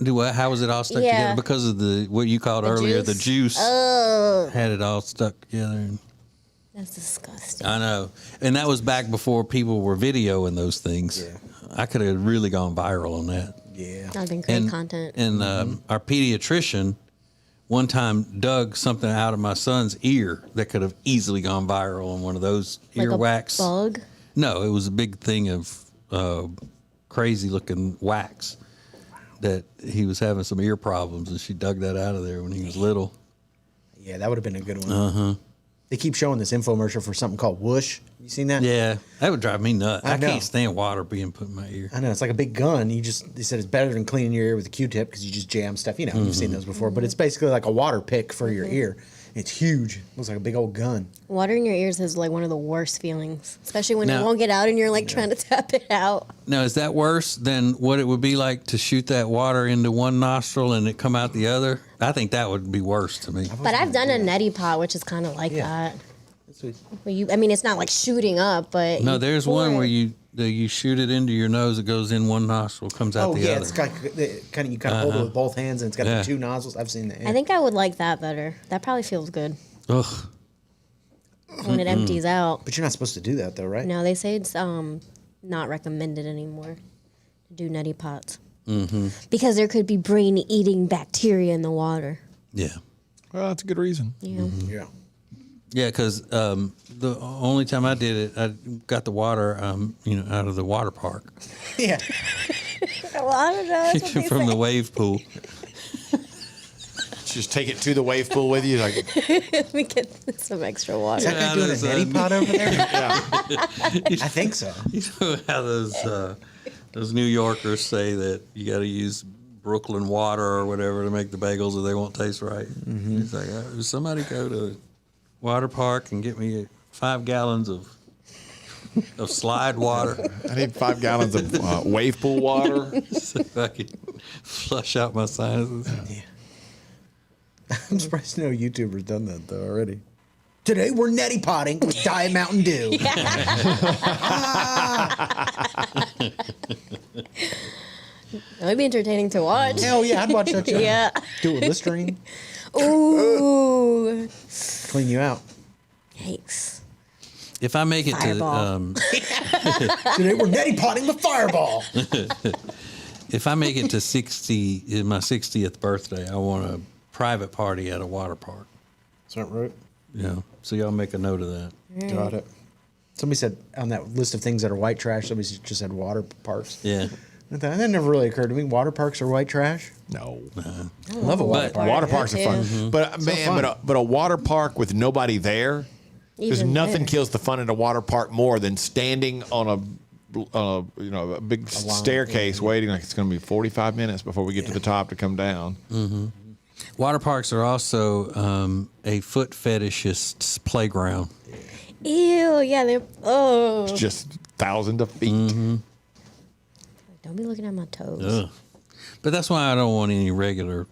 How was it all stuck Yeah. together? Because of what you called earlier, the juice Oh, had it all stuck together. And that's disgusting. I know. And that was back before people were videoing those things. Yeah. I could have really gone viral on that. Yeah. That'd been great content. And our pediatrician one time dug something out of my son's ear that could have easily gone viral on one of those Like a earwax. bug? No, it was a big thing of crazy looking wax that he was having some ear problems, and she dug that out of there when he was little. Yeah, that would have been a good one. Uh-huh. They keep showing this infomercial for something called Whoosh. You seen that? Yeah, that would drive me nuts. I I know. can't stand water being put in my ear. I know, it's like a big gun. They said it's better than cleaning your ear with a Q-tip because you just jam stuff. You know, you've seen those before. But it's basically like a water pick for your ear. It's huge. Looks like a big old gun. Water in your ears is like one of the worst feelings, especially when Now- it won't get out and you're like trying to tap it out. Now, is that worse than what it would be like to shoot that water into one nostril and it come out the other? I think that would be worse to me. But I've done a neti pot, which is kind of like that. I mean, it's not like shooting up, but No, you there's pour one it. where you shoot it into your nose. It goes in one nostril, comes out the other. It's got kind of you kind of hold it with both hands, and it's got Yeah. the two nozzles. I've seen that. Yeah. I think I would like that better. That probably feels good Ugh. when it empties out. But you're not supposed to do that, though, right? No, they say it's not recommended anymore to do neti pots Mm-hmm. because there could be brain-eating bacteria in the water. Yeah. Well, that's a good reason. Yeah. Mm-hmm. Yeah. Yeah, because the only time I did it, I got the water, out of the water park. Yeah. Well, I don't know. That's what they from the say. wave pool. Just take it to the wave pool with you. Like, Let me get some extra water. Is that guy doing a neti pot over there? I think so. You know how those New Yorkers say that you got to use Brooklyn water or whatever to make the bagels or they won't taste right. Mm-hmm. He's like, somebody go to water park and get me 5 gallons of slide water. I need 5 gallons of wave pool water. So I can flush out my sinuses. Yeah. I'm surprised no YouTuber's done that though already. Today we're neti potting with Diet Mountain Dew. That would be entertaining to watch. Hell yeah, I'd watch that show. Yeah. Do it with Listerine. Ooh. Clean you out. Yikes. If I make it Fireball. Today we're neti potting with Fireball. if I make it to 60 in my 60th birthday, I want a private party at a water park. Is that right? Yeah. So y'all make a note of that. Got it. Somebody said on that list of things that are white trash, somebody just said water parks. Yeah. That never really occurred to me. Water parks are white trash? No. I love a water park. Water parks are fun. Mm-hmm. But So man, fun. but a water park with nobody there, there's Even nothing better. kills the fun at a water park more than standing on a big staircase waiting like it's going to be 45 minutes before we get to the top to come down. Mm-hmm. Water parks are also a foot fetishist's playground. Ew, yeah, they're, It's just thousands of feet. Mm-hmm. Don't be looking at my toes. Ugh. But that's why I don't want any regular,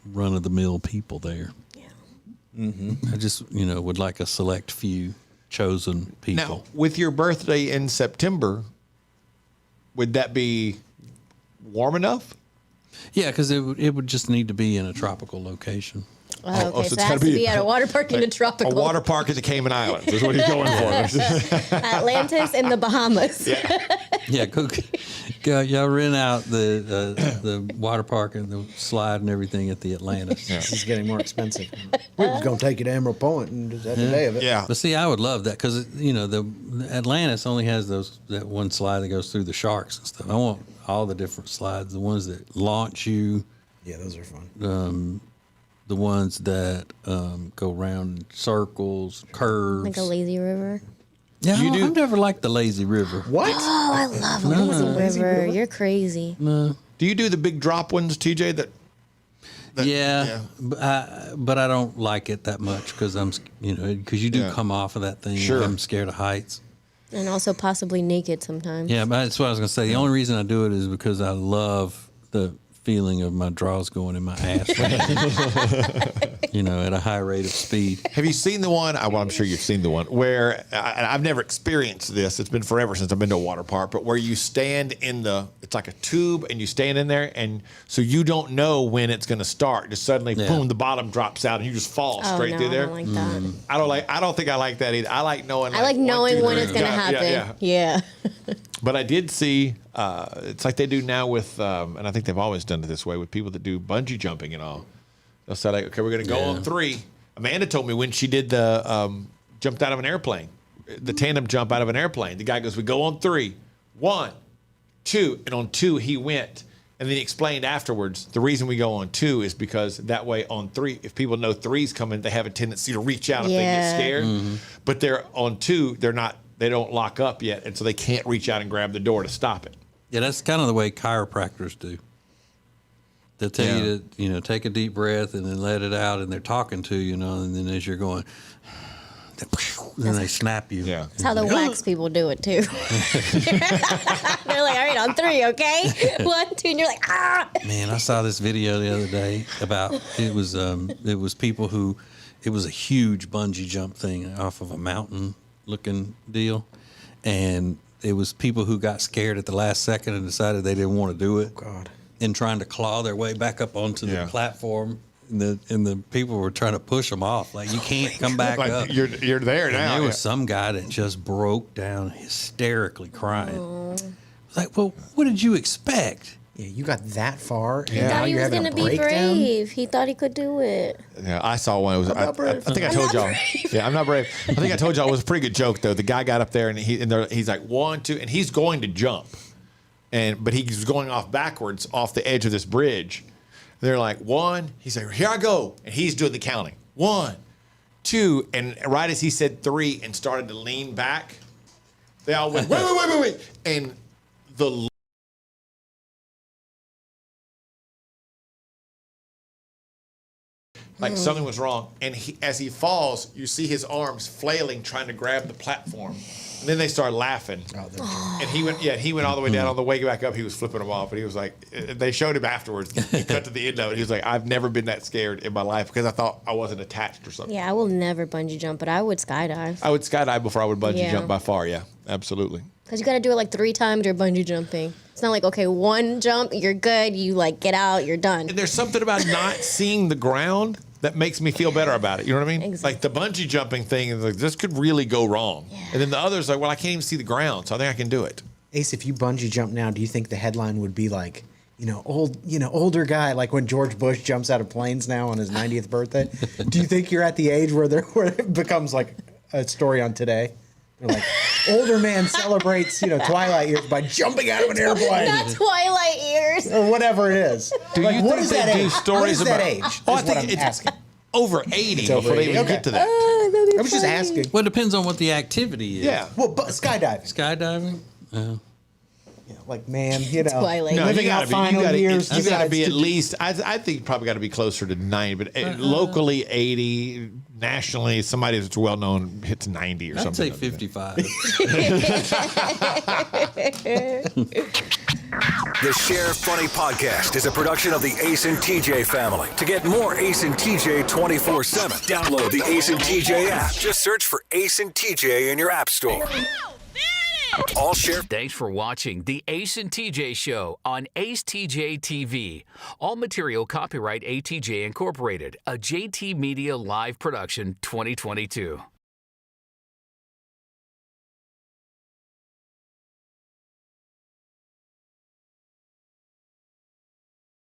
run-of-the-mill people there. Yeah. Mm-hmm. I just, would like a select few chosen people. Now, with your birthday in September, would that be warm enough? Yeah, because it would just need to be in a tropical location. Oh, okay, so so it's it has gotta to be be at a water park in a tropical. A water park at the Cayman Islands is what he's going for. Atlantis in the Bahamas. Yeah, go y'all rent out the water park and the slide and everything at the Atlantis. This is getting more expensive. We was going to take you to Emerald Point and just have a day of it. Yeah. But see, I would love that because the Atlantis only has that one slide that goes through the sharks and stuff. I want all the different slides, the ones that launch you. Yeah, those are fun. The ones that go around in circles, curves. Like a lazy river. Yeah, I've never liked the lazy river. What? Oh, I love a lazy river. You're crazy. No. Do you do the big drop ones, TJ? Yeah. But I don't like it that much because because you do come off of that thing. Sure. I'm scared of heights. And also possibly naked sometimes. Yeah, but that's what I was going to say. The only reason I do it is because I love the feeling of my drawers going in my ass. At a high rate of speed. Have you seen the one? Well, I'm sure you've seen the one where I've never experienced this. It's been forever since I've been to a water park, but where you stand it's like a tube and you stand in there, and so you don't know when it's going to start. Just suddenly, boom, the bottom drops out and you just fall straight through there. I don't like that. I don't think I like that either. I like knowing. I like knowing when it's going to happen. Yeah. But I did see, it's like they do now with, and I think they've always done it this way with people that do bungee jumping and all. They'll say, like, okay, we're going to go on 3. Amanda told me when she did the jumped out of an airplane, the tandem jump out of an airplane. The guy goes, we go on 3. 1, 2. And on 2, he went. And then he explained afterwards, the reason we go on 2 is because that way on 3, if people know 3's coming, they have a tendency to reach out if they get scared. Mm-hmm. But they're on 2, they don't lock up yet, and so they can't reach out and grab the door to stop it. Yeah, that's kind of the way chiropractors do. They'll tell you to, take a deep breath and then let it out, and they're talking to you, and then as you're going, then they snap you. Yeah. That's how the wax people do it too. They're like, all right, on 3, okay? 1, 2, and you're like, ah! Man, I saw this video the other day about it was people who it was a huge bungee jump thing off of a mountain looking deal, and it was people who got scared at the last second and decided they didn't want to do it. Oh, God. And trying to claw their way back up onto the platform, and the people were trying to push them off. Like, you can't come back like, up. You're there now. And there was some guy that just broke down hysterically crying. Like, well, what did you expect? Yeah, you got that far. He thought he was going to be brave. He thought he could do it. Yeah, I saw one. It was, I think I told y'all. Yeah, I'm not brave. I think I told y'all it was a pretty good joke though. The guy got up there and he's like 1, 2, and he's going to jump. but he was going off backwards off the edge of this bridge. They're like, 1. He's like, here I go, and he's doing the counting. 1, 2, and right as he said 3 and started to lean back, they all went, wait, and the like something was wrong, and as he falls, you see his arms flailing, trying to grab the platform. And then they started laughing, and he went all the way down. On the way back up, he was flipping them off, and he was like, they showed him afterwards. He cut to the end of it. He was like, I've never been that scared in my life because I thought I wasn't attached or something. Yeah, I will never bungee jump, but I would skydive. I would skydive before I would bungee jump by far. Yeah, absolutely. Because you got to do it like 3 times you're bungee jumping. It's not like, okay, 1 jump, you're good. You like get out, you're done. And there's something about not seeing the ground that makes me feel better about it. You know what I mean? Exactly. Like the bungee jumping thing is like, this could really go wrong. Yeah. And then the others like, well, I can't even see the ground, so I think I can do it. Ace, if you bungee jump now, do you think the headline would be like, older guy, like when George Bush jumps out of planes now on his 90th birthday? Do you think you're at the age where it becomes like a story on Today? They're like, older man celebrates, twilight years by jumping out of an airplane. Not twilight years. Or whatever it is. Do you what think is they that do age? stories what is about that age? Oh, I is what think I'm it's asking. over 80 before they even get to that. I was just asking. Well, it depends on what the activity is. Yeah. Well, but skydiving. Skydiving? Like, man, Twilight. No, living out final years. You got to be at least. I think you probably got to be closer to 90, but locally 80. Nationally, somebody that's well known hits 90 or I'd something. say 55. The Share Funny Podcast is a production of the Ace and TJ family. To get more Ace and TJ 24/7, download the Ace and TJ app. Just search for Ace and TJ in your app store. All share. Thanks for watching the Ace and TJ Show on Ace TJ TV. All material copyright ATJ Incorporated, a JT Media live production 2022.